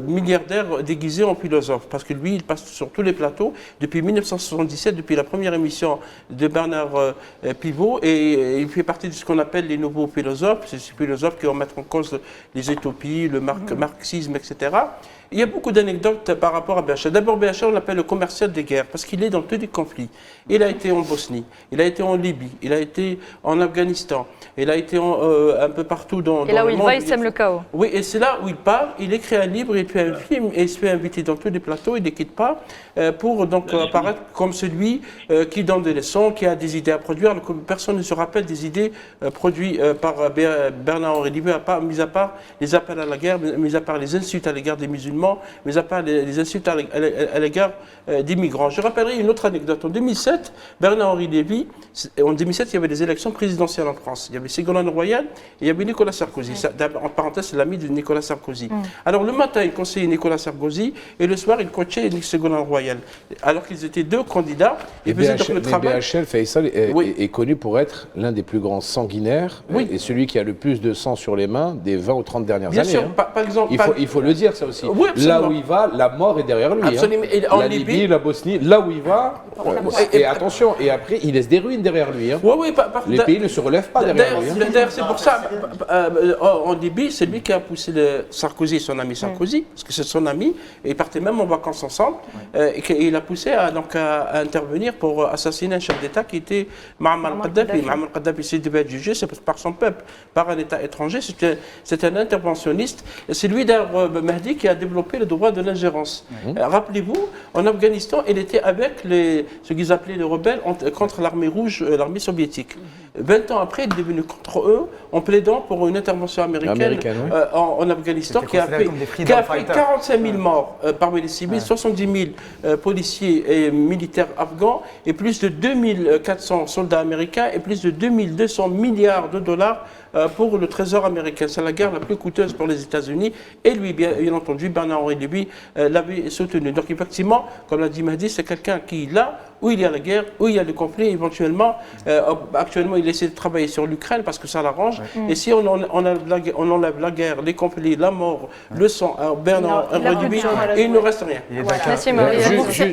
milliardaire déguisé en philosophe, parce que lui, il passe sur tous les plateaux depuis 1977, depuis la première émission de Bernard Pivot, et il fait partie de ce qu'on appelle les nouveaux philosophes, ces philosophes qui vont mettre en cause les utopies, le marxisme, etc. Il y a beaucoup d'anecdotes par rapport à BHL. D'abord, BHL, on l'appelle le commercial des guerres, parce qu'il est dans tous les conflits. Il a été en Bosnie, il a été en Libye, il a été en Afghanistan, il a été un peu partout dans le monde. Et là où il va, il sème le chaos. Oui, et c'est là où il part, il écrit un un livre, il fait un film et il se fait inviter dans tous les plateaux, il ne quitte pas pour donc apparaître comme celui qui donne des leçons, qui a des idées à produire. Alors, personne ne se rappelle des idées produites par Bernard-Henri Lévy, mis à part les appels à la guerre, mis à part les insultes à l'égard des musulmans, mis à part les insultes à l'égard des migrants. Je rappellerai une autre anecdote. En 2007, Bernard-Henri Lévy, en 2007, il y avait des élections présidentielles en France. Il y avait Ségolène Royal et il y avait Nicolas Sarkozy. En parenthèse, c'est l'ami de Nicolas Sarkozy. Alors le matin, il conseillait Nicolas Sarkozy et le soir, il coachait Ségolène Royal. Alors qu'ils étaient deux candidats, ils faisaient donc le travail. BHL, Faisal, est connu pour être l'un des plus grands sanguinaires et celui qui a le plus de sang sur les mains des 20 ou 30 dernières années. Bien sûr, par exemple. Il faut le dire, ça aussi. Oui, là où il va, la mort est derrière lui. Absolument. Hein. La Libye, la Bosnie, là où il va. Et attention, et après, il laisse des ruines derrière lui. Hein. Les pays ne se relèvent pas derrière lui. Hein. D'ailleurs, c'est pour ça, en Libye, c'est lui qui a poussé Sarkozy, son ami Sarkozy, parce que c'est son ami, et ils partaient même en vacances ensemble, et il a poussé à intervenir pour assassiner un chef d'État qui était Muammar al-Kadhafi. Muammar al-Kadhafi, s'il devait être jugé, c'est par son peuple, par un État étranger. C'était un interventionniste. C'est lui, d'ailleurs, Mahdi, qui a développé le droit de l'ingérence. Rappelez-vous, en Afghanistan, il était avec ce qu'ils appelaient les rebelles contre l'armée rouge, l'armée soviétique. 20 ans après, il est devenu contre eux en plaidant pour une intervention américaine en Afghanistan qui a fait 45 000 morts parmi les civils, 70 000 policiers et militaires afghans et plus de 2400 soldats américains et plus de 2200 milliards de dollars pour le trésor américain. C'est la guerre la plus coûteuse pour les États-Unis et lui, bien entendu, Bernard-Henri Lévy l'avait soutenu. Donc effectivement, comme l'a dit Mahdi, c'est quelqu'un qui, là où il y a la guerre, où il y a le conflit, éventuellement, actuellement il essaie de travailler sur l'Ukraine parce que ça l'arrange. Et si on enlève la guerre, les conflits, la mort, le sang à Bernard-Henri Lévy, il ne reste rien.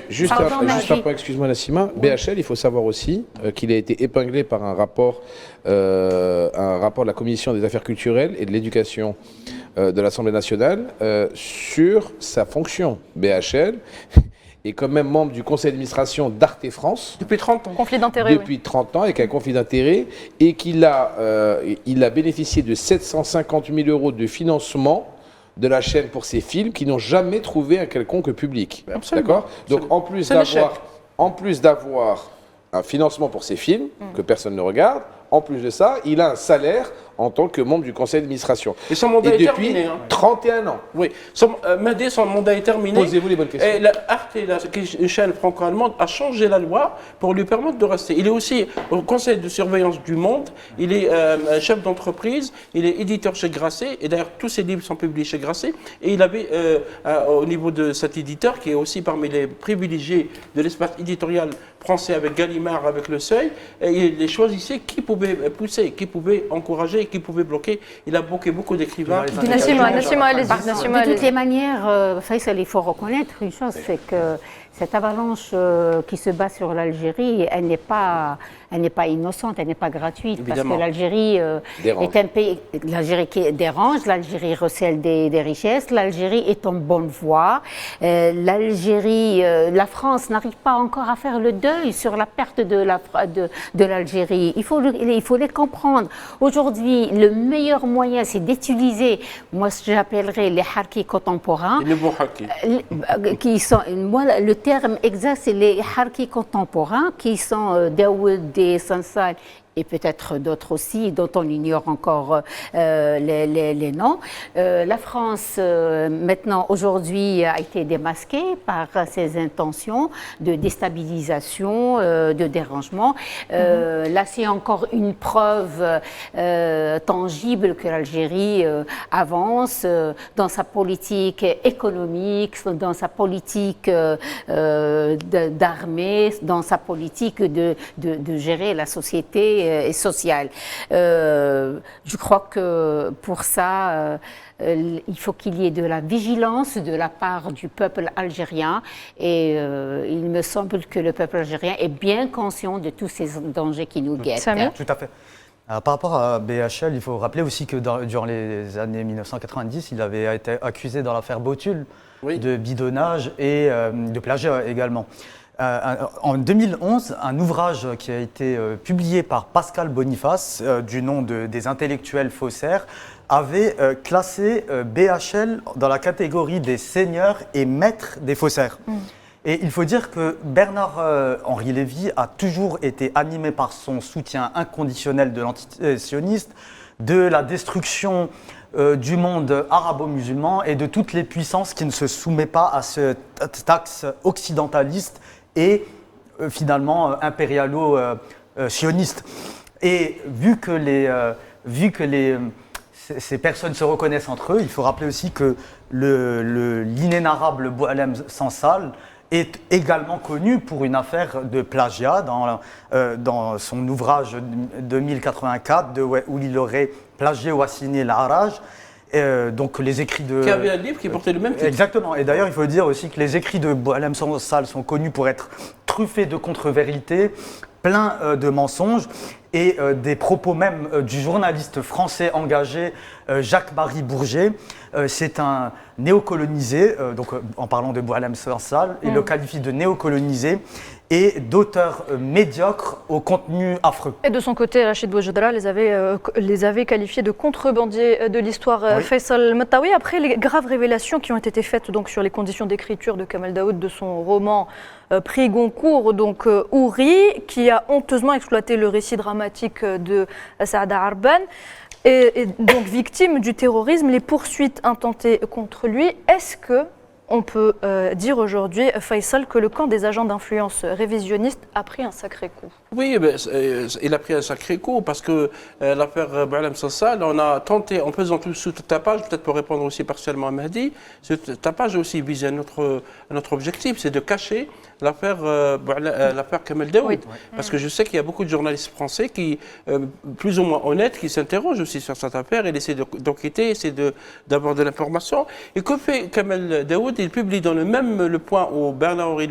Juste un point, excuse-moi Nassima, BHL, il faut savoir aussi qu'il a été épinglé par un rapport de la Commission des affaires culturelles et de l'éducation de l'Assemblée nationale sur sa fonction. BHL est quand même membre du conseil d'administration d'Arte France. Depuis 30 ans. Conflit d'intérêts. Depuis 30 ans, avec un conflit d'intérêts, et qu'il a bénéficié de 750 000 € de financement de la chaîne pour ses films qui n'ont jamais trouvé un quelconque public. D'accord ? Donc en plus d'avoir un financement pour ses films, que personne ne regarde, en plus de ça, il a un salaire en tant que membre du conseil d'administration. Et son mandat est terminé. Depuis 31 ans. Oui. Mahdi, son mandat est terminé. Posez-vous les bonnes questions. Et Arte, qui est une chaîne franco-allemande, a changé la loi pour lui permettre de rester. Il est aussi au conseil de surveillance du Monde. Il est chef d'entreprise. Il est éditeur chez Grasset. Et d'ailleurs, tous ses livres sont publiés chez Grasset. Et il avait, au niveau de cet éditeur, qui est aussi parmi les privilégiés de l'espace éditorial français avec Gallimard, avec Le Seuil, il choisissait qui pouvait pousser, qui pouvait encourager, qui pouvait bloquer. Il a bloqué beaucoup d'écrivains. De toutes les manières, Faisal, il faut reconnaître une chose, c'est que cette avalanche qui se bat sur l'Algérie, elle n'est pas innocente, elle n'est pas gratuite. Évidemment. Parce que l'Algérie est un pays, l'Algérie qui dérange, l'Algérie recèle des richesses, l'Algérie est en bonne voie. La France n'arrive pas encore à faire le deuil sur la perte de l'Algérie. Il faut les comprendre. Aujourd'hui, le meilleur moyen, c'est d'utiliser, moi j'appellerais les harkis contemporains. Les nouveaux harkis. Qui sont, moi, le terme exact, c'est les harkis contemporains, qui sont Daoud, Sansal et peut-être d'autres aussi, dont on ignore encore les noms. La France, maintenant, aujourd'hui, a été démasquée par ses intentions de déstabilisation, de dérangement. Là, c'est encore une preuve tangible que l'Algérie avance dans sa politique économique, dans sa politique d'armée, dans sa politique de gérer la société et sociale. Je crois que pour ça, il faut qu'il y ait de la vigilance de la part du peuple algérien et il me semble que le peuple algérien est bien conscient de tous ces dangers qui nous guettent. Tout à fait. Alors, par rapport à BHL, il faut rappeler aussi que durant les années 1990, il avait été accusé dans l'affaire Botul de bidonnage et de plagiat également. En 2011, un ouvrage qui a été publié par Pascal Boniface, du nom des intellectuels faussaires, avait classé BHL dans la catégorie des seigneurs et maîtres des faussaires. Et il faut dire que Bernard-Henri Lévy a toujours été animé par son soutien inconditionnel de l'antisioniste, de la destruction du monde arabo-musulman et de toutes les puissances qui ne se soumettent pas à cet axe occidentaliste et finalement impérialo-sioniste. Et vu que ces personnes se reconnaissent entre eux, il faut rappeler aussi que l'inénarrable Boualem Sansal est également connu pour une affaire de plagiat dans son ouvrage de 1084 où il aurait plagié ou assigné l'Araj. Donc les écrits de... Qui avait un livre qui portait le même titre. Exactement. Et d'ailleurs, il faut dire aussi que les écrits de Boualem Sansal sont connus pour être truffés de contre-vérités, pleins de mensonges et des propos même du journaliste français engagé Jacques-Marie Bourget. C'est un néocolonisé, donc en parlant de Boualem Sansal, il le qualifie de néocolonisé et d'auteur médiocre au contenu affreux. Et de son côté, Rachid Boujedra les avait qualifiés de contrebandiers de l'histoire Faisal Matawi. Après les graves révélations qui ont été faites donc, sur les conditions d'écriture de Kamel Daoud de son roman prix Goncourt, donc Ouri, qui a honteusement exploité le récit dramatique de Saada Arban, et donc victime du terrorisme, les poursuites intentées contre lui. Est-ce que on peut dire aujourd'hui, Faisal, que le camp des agents d'influence révisionnistes a pris un sacré coup? Oui, il a pris un sacré coup parce que l'affaire Boualem Sansal, on a tenté, en faisant tout ce tapage, peut-être pour répondre aussi partiellement à Mahdi, ce tapage aussi visé à notre objectif, c'est de cacher l'affaire Kamel Daoud. Oui. Parce que je sais qu'il y a beaucoup de journalistes français qui, plus ou moins honnêtes, qui s'interrogent aussi sur cette affaire, et essaient d'enquêter, essaient d'avoir de l'information. Et que fait Kamel Daoud? Il publie dans le point où Bernard-Henri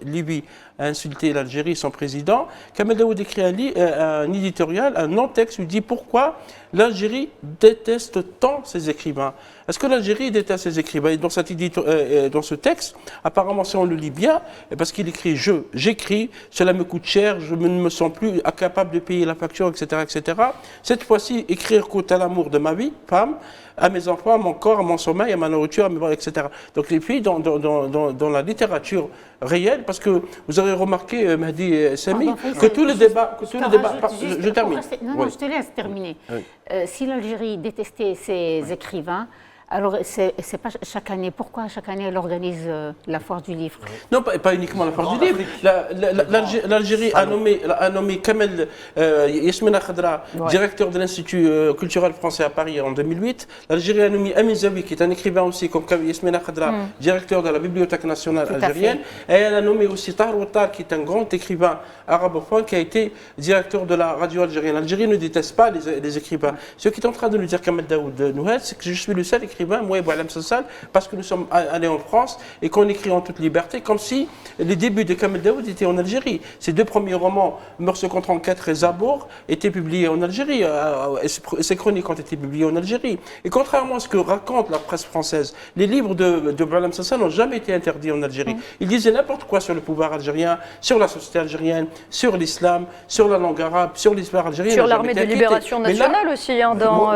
Lévy a insulté l'Algérie, son président. Kamel Daoud écrit un éditorial, un non-texte, où il dit pourquoi l'Algérie déteste tant ses écrivains. Est-ce que l'Algérie déteste ses écrivains? Et dans ce texte, apparemment, si on le lit bien, parce qu'il écrit « j'écris, cela me coûte cher, je ne me sens plus incapable de payer la facture, etc. etc. » Cette fois-ci, écrire coûte à l'amour de ma vie, femme, à mes enfants, à mon corps, à mon sommeil, à ma nourriture, à mes bras, etc. Donc les filles, dans la littérature réelle, parce que vous aurez remarqué, Mahdi et Sami, que tout le débat... Je termine. Non, je te laisse terminer. Oui. Si l'Algérie détestait ses écrivains, alors, c'est pas chaque année. Pourquoi chaque année elle organise la foire du livre? Non, pas uniquement la foire du livre. L'Algérie a nommé Kamel Yasmina Khadra, directeur de l'Institut culturel français à Paris en 2008. L'Algérie a nommé Amin Zawi, qui est un écrivain aussi, comme Yasmina Khadra, directeur de la Bibliothèque nationale algérienne. Et elle a nommé aussi Tahar Ouattar, qui est un grand écrivain arabophone, qui a été directeur de la radio algérienne. L'Algérie ne déteste pas les écrivains. Ce qui est en train de nous dire Kamel Daoud Nouhed, c'est que je suis le seul écrivain, moi et Boualem Sansal, parce que nous sommes allés en France et qu'on écrit en toute liberté, comme si les débuts de Kamel Daoud étaient en Algérie. Ses deux premiers romans, Mœurs 34 et Zabour, étaient publiés en Algérie. Ses chroniques ont été publiées en Algérie. Et contrairement à ce que raconte la presse française, les livres de Boualem Sansal n'ont jamais été interdits en Algérie. Il disait n'importe quoi sur le pouvoir algérien, sur la société algérienne, sur l'islam, sur la langue arabe, sur l'histoire algérienne. Sur l'armée de libération nationale aussi, hein, dans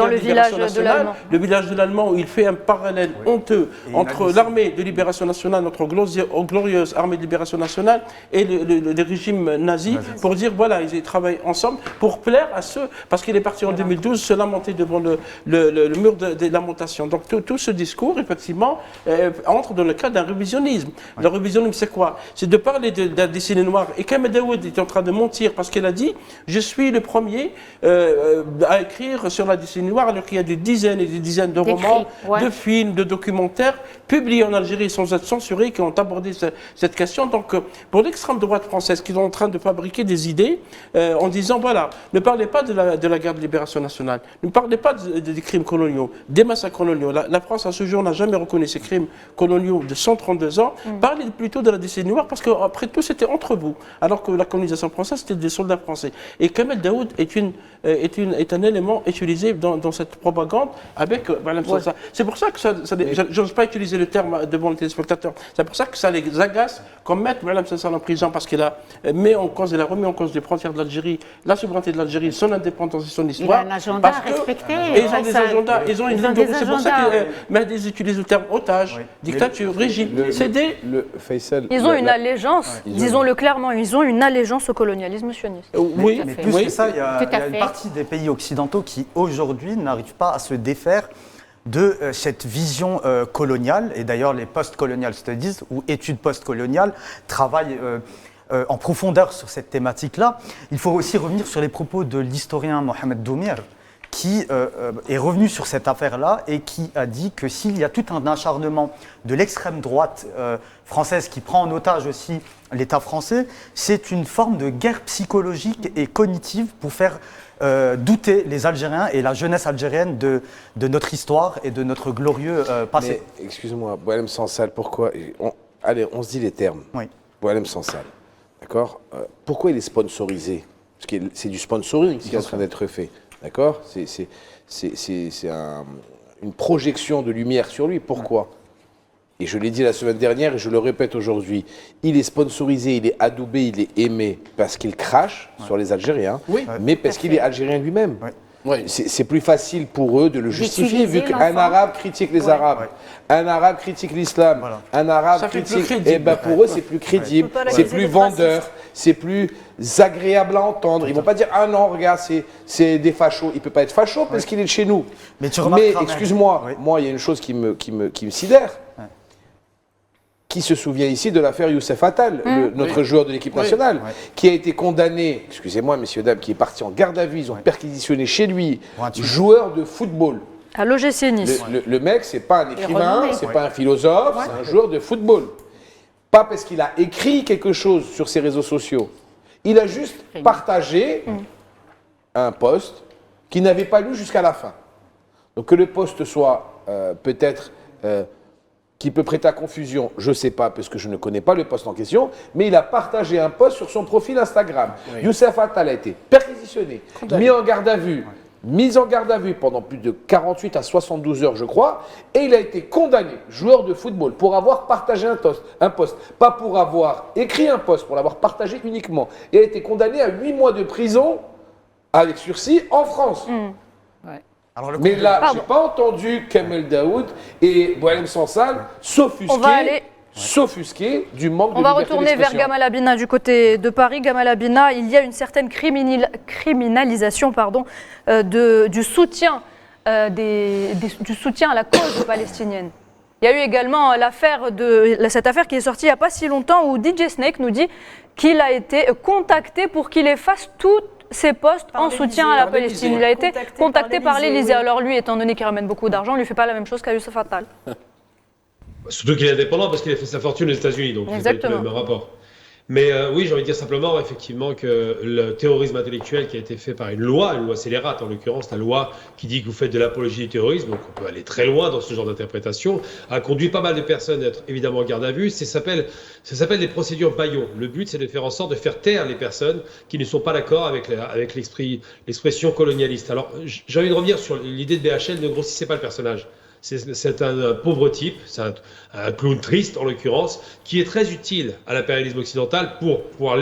le village de l'Allemand. Le village de l'Allemand, où il fait un parallèle honteux entre l'armée de libération nationale, notre glorieuse armée de libération nationale, et le régime nazi, pour dire voilà, ils travaillent ensemble pour plaire à ceux, parce qu'il est parti en 2012 se lamenter devant le mur des lamentations. Donc tout ce discours, effectivement, entre dans le cadre d'un révisionnisme. Le révisionnisme, c'est quoi? C'est de parler d'un décennie noire. Et Kamel Daoud est en train de mentir parce qu'elle a dit je suis le premier à écrire sur la décennie noire, alors qu'il y a des dizaines et des dizaines de romans, de films, de documentaires publiés en Algérie sans être censurés qui ont abordé cette question. Donc pour l'extrême droite française qui est en train de fabriquer des idées en disant voilà, ne parlez pas de la guerre de libération nationale, ne parlez pas des crimes coloniaux, des massacres coloniaux. La France à ce jour n'a jamais reconnu ces crimes coloniaux de 132 ans. Parlez plutôt de la décennie noire parce qu'après tout c'était entre vous, alors que la colonisation française c'était des soldats français. Et Kamel Daoud est un élément utilisé dans cette propagande avec C'est pour ça que je n'ose pas utiliser le terme devant les téléspectateurs. C'est pour ça que ça les agace qu'on mette Mme Sassal en prison parce qu'il a remis en cause les frontières de l'Algérie, la souveraineté de l'Algérie, son indépendance et son histoire. Il a un agenda respecté. Et ils ont des agendas, ils ont une ligne de. C'est pour ça qu'ils utilisent le terme otage, dictature, régime. Ils ont une allégeance, disons-le clairement, ils ont une allégeance au colonialisme sioniste. Oui, mais plus que ça, il y a une partie des pays occidentaux qui aujourd'hui n'arrivent pas à se défaire de cette vision coloniale, et d'ailleurs les post-colonial studies ou études post-coloniales travaillent en profondeur sur cette thématique-là. Il faut aussi revenir sur les propos de l'historien Mohamed Doumir, qui est revenu sur cette affaire-là et qui a dit que s'il y a tout un acharnement de l'extrême droite française qui prend en otage aussi l'État français, c'est une forme de guerre psychologique et cognitive pour faire douter les Algériens et la jeunesse algérienne de notre histoire et de notre glorieux passé. Mais, excuse-moi, Boualem Sansal, pourquoi Allez, on se dit les termes. Oui. Boualem Sansal, d'accord. Pourquoi il est sponsorisé? Parce que c'est du sponsoring qui est en train d'être fait, d'accord. C'est une projection de lumière sur lui. Pourquoi? Et je l'ai dit la semaine dernière et je le répète aujourd'hui, il est sponsorisé, il est adoubé, il est aimé parce qu'il crache sur les Algériens, mais parce qu'il est algérien lui-même. C'est plus facile pour eux de le justifier vu qu'un arabe critique les arabes, un arabe critique l'islam, un arabe critique... Et ben pour eux c'est plus crédible, c'est plus vendeur, c'est plus agréable à entendre. Ils vont pas dire ah non regarde c'est des fachos. Il peut pas être facho parce qu'il est de chez nous. Mais excuse-moi, moi il y a une chose qui me sidère. Qui se souvient ici de l'affaire Youssef Attal, notre joueur de l'équipe nationale, qui a été condamné, excusez-moi messieurs, dames, qui est parti en garde à vue, ils ont perquisitionné chez lui, joueur de football. À l'OGC Nice. Le mec, c'est pas un écrivain, c'est pas un philosophe, c'est un joueur de football. Pas parce qu'il a écrit quelque chose sur ses réseaux sociaux. Il a juste partagé un post qu'il n'avait pas lu jusqu'à la fin. Donc que le post soit peut-être... qui peut prêter à confusion, je ne sais pas, parce que je ne connais pas le poste en question, mais il a partagé un post sur son profil Instagram. Youssef Attal a été perquisitionné, mis en garde à vue pendant plus de 48 à 72 heures, je crois, et il a été condamné, joueur de football, pour avoir partagé un post, pas pour avoir écrit un post, pour l'avoir partagé uniquement. Il a été condamné à 8 mois de prison avec sursis en France. Mais là, je n'ai pas entendu Kamel Daoud et Boualem Sansal s'offusquer du manque de liberté d'expression. On va retourner vers Gamal Abina du côté de Paris. Gamal Abina, il y a une certaine criminalisation du soutien à la cause palestinienne. Il y a eu également cette affaire qui est sortie il n'y a pas si longtemps où DJ Snake nous dit qu'il a été contacté pour qu'il efface toutes ses postes en soutien à la Palestine. Il a été contacté par l'Élysée. Alors lui, étant donné qu'il ramène beaucoup d'argent, on ne lui fait pas la même chose qu'à Youssef Attal. Surtout qu'il est indépendant parce qu'il a fait sa fortune aux États-Unis, donc c'est pas le même rapport. Mais oui, j'ai envie de dire simplement, effectivement, que le terrorisme intellectuel qui a été fait par une loi scélérate, en l'occurrence, la loi qui dit que vous faites de l'apologie du terrorisme, donc on peut aller très loin dans ce genre d'interprétation, a conduit pas mal de personnes à être évidemment en garde à vue. Ça s'appelle des procédures Bayon. Le but, c'est de faire en sorte de faire taire les personnes qui ne sont pas d'accord avec l'expression colonialiste. Alors, j'ai envie de revenir sur l'idée de BHL, ne grossissez pas le personnage. C'est un pauvre type, c'est un clown triste en l'occurrence, qui est très utile à l'impérialisme occidental pour pouvoir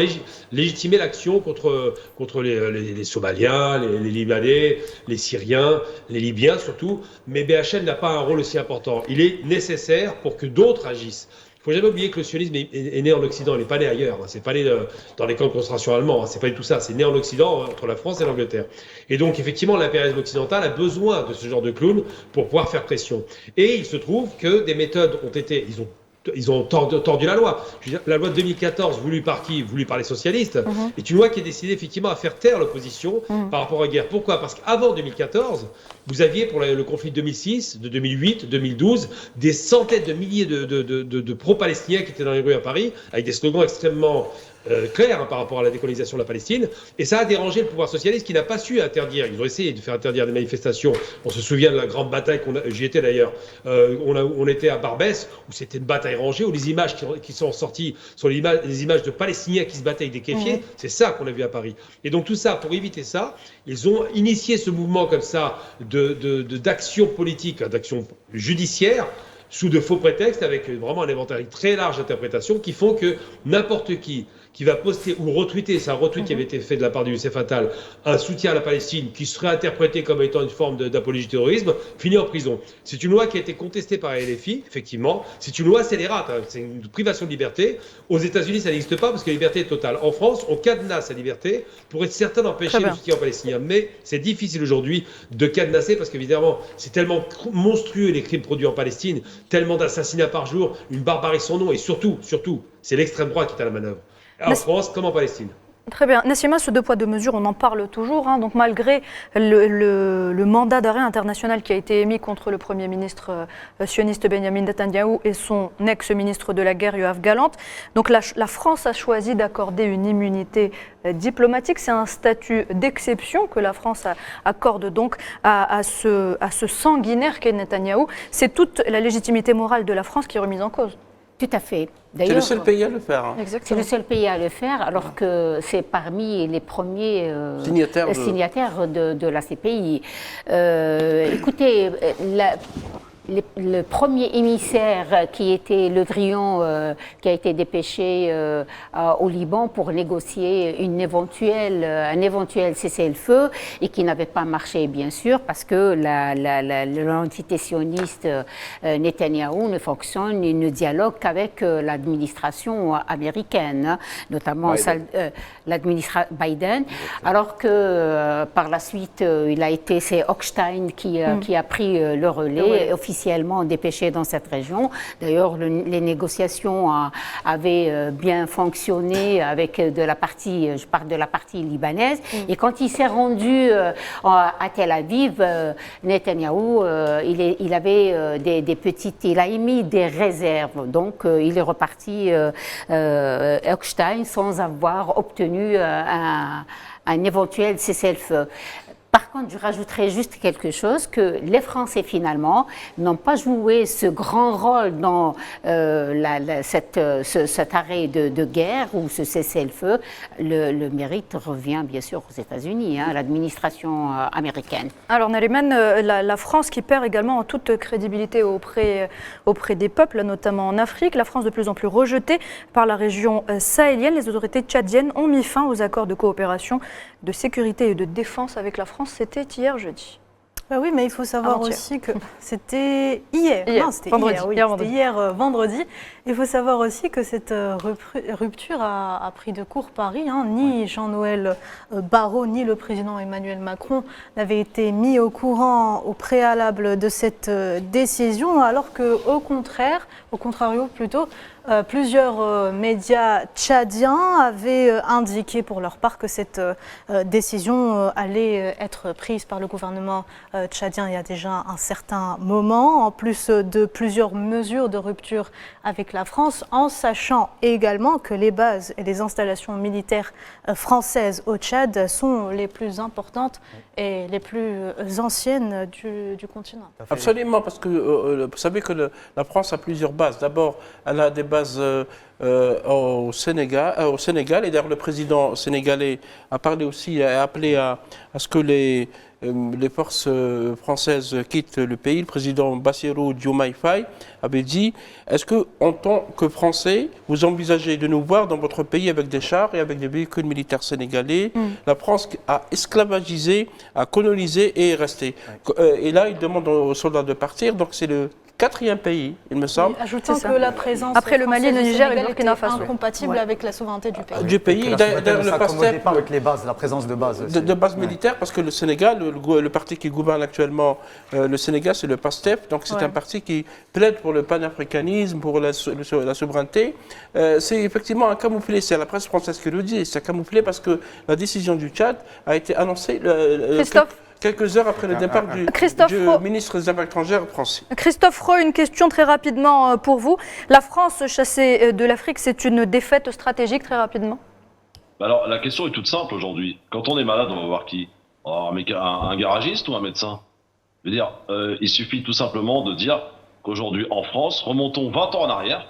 légitimer l'action contre les Somaliens, les Libanais, les Syriens, les Libyens surtout. Mais BHL n'a pas un rôle aussi important. Il est nécessaire pour que d'autres agissent. Il ne faut jamais oublier que le sionisme est né en Occident, il n'est pas né ailleurs. C'est pas né dans les camps de concentration allemands, c'est pas du tout ça. C'est né en Occident, entre la France et l'Angleterre. Et donc, effectivement, l'impérialisme occidental a besoin de ce genre de clown pour pouvoir faire pression. Et il se trouve que des méthodes ils ont tordu la loi. Je veux dire, la loi de 2014, voulue par qui? Voulue par les socialistes, est une loi qui est destinée effectivement à faire taire l'opposition par rapport à la guerre. Pourquoi? Parce qu'avant 2014, vous aviez pour le conflit de 2006, de 2008, 2012, des centaines de milliers de pro-palestiniens qui étaient dans les rues à Paris, avec des slogans extrêmement clair par rapport à la décolonisation de la Palestine. Et ça a dérangé le pouvoir socialiste qui n'a pas su interdire. Ils ont essayé de faire interdire des manifestations. On se souvient de la grande bataille j'y étais d'ailleurs. On était à Barbès où c'était une bataille rangée où les images qui sont sorties sont les images de Palestiniens qui se battaient avec des kéfiers. C'est ça qu'on a vu à Paris. Et donc tout ça, pour éviter ça, ils ont initié ce mouvement comme ça d'action politique, d'action judiciaire, sous de faux prétextes, avec vraiment un éventail très large d'interprétations qui font que n'importe qui va poster ou retweeter, c'est un retweet qui avait été fait de la part du Youssef Attal, un soutien à la Palestine qui serait interprété comme étant une forme d'apologie du terrorisme, finit en prison. C'est une loi qui a été contestée par LFI, effectivement. C'est une loi scélérate, c'est une privation de liberté. Aux États-Unis, ça n'existe pas parce que la liberté est totale. En France, on cadenasse la liberté pour être certain d'empêcher le soutien aux Palestiniens. Mais c'est difficile aujourd'hui de cadenasser parce qu'évidemment, c'est tellement monstrueux les crimes produits en Palestine, tellement d'assassinats par jour, une barbarie sans nom et surtout, c'est l'extrême droite qui est à la manœuvre. En France comme en Palestine. Très bien. Nassima, ce 2 poids 2 mesures, on en parle toujours. Donc malgré le mandat d'arrêt international qui a été émis contre le Premier ministre sioniste Benjamin Netanyahou et son ex-ministre de la Guerre Yoav Gallant, donc la France a choisi d'accorder une immunité diplomatique. C'est un statut d'exception que la France accorde donc à ce sanguinaire qu'est Netanyahou. C'est toute la légitimité morale de la France qui est remise en cause. Tout à fait. C'est le seul pays à le faire. Hein. C'est le seul pays à le faire, alors que c'est parmi les premiers signataires de la CPI. Écoutez, le premier émissaire qui était Le Drian, qui a été dépêché au Liban pour négocier un éventuel cessez-le-feu et qui n'avait pas marché, bien sûr, parce que l'entité sioniste Netanyahou ne fonctionne et ne dialogue qu'avec l'administration américaine, notamment l'administration Biden, alors que par la suite, c'est Hochstein qui a pris le relais, officiellement dépêché dans cette région. D'ailleurs, les négociations avaient bien fonctionné avec je parle de la partie libanaise. Et quand il s'est rendu à Tel Aviv, Netanyahou, il avait il a émis des réserves. Donc, il est reparti Hochstein sans avoir obtenu un éventuel cessez-le-feu. Par contre, je rajouterais juste quelque chose, que les Français, finalement, n'ont pas joué ce grand rôle dans cet arrêt de guerre ou ce cessez-le-feu. Le mérite revient, bien sûr, aux États-Unis, à l'administration américaine. Alors, Nariman, la France qui perd également en toute crédibilité auprès des peuples, notamment en Afrique. La France de plus en plus rejetée par la région sahélienne. Les autorités tchadiennes ont mis fin aux accords de coopération, de sécurité et de défense avec la France. C'était hier jeudi. Oui, mais il faut savoir aussi que c'était hier. Non, c'était hier vendredi. Il faut savoir aussi que cette rupture a pris de court Paris. Ni Jean-Noël Barrot, ni le président Emmanuel Macron n'avaient été mis au courant au préalable de cette décision, alors qu'au contrario plutôt, plusieurs médias tchadiens avaient indiqué pour leur part que cette décision allait être prise par le gouvernement tchadien il y a déjà un certain moment, en plus de plusieurs mesures de rupture avec la France, en sachant également que les bases et les installations militaires françaises au Tchad sont les plus importantes et les plus anciennes du continent. Absolument, parce que vous savez que la France a plusieurs bases. D'abord, elle a des bases au Sénégal, et d'ailleurs le président sénégalais a parlé aussi, a appelé à ce que les forces françaises quittent le pays. Le président Bassirou Diomaye Faye avait dit: est-ce que, en tant que Français, vous envisagez de nous voir dans votre pays avec des chars et avec des véhicules militaires sénégalais? La France a esclavagisé, a colonisé et est restée. Et là, il demande aux soldats de partir, donc c'est le 4e pays, il me semble. Ajoutant que la présence après le Mali, le Niger et le Burkina Faso, incompatible avec la souveraineté du pays. D'ailleurs, le PASTEF, pas avec les bases, la présence de bases. De bases militaires, parce que le Sénégal, le parti qui gouverne actuellement le Sénégal, c'est le PASTEF. Donc c'est un parti qui plaide pour le panafricanisme, pour la souveraineté. C'est effectivement un camouflet. C'est la presse française qui le dit. C'est un camouflet parce que la décision du Tchad a été annoncée. Quelques heures après le départ du ministre des Affaires étrangères français. Christophe Roy, une question très rapidement pour vous. La France chassée de l'Afrique, c'est une défaite stratégique, très rapidement? Alors, la question est toute simple aujourd'hui. Quand on est malade, on va voir qui? On va voir un garagiste ou un médecin? Je veux dire, il suffit tout simplement de dire qu'aujourd'hui, en France, remontons 20 ans en arrière,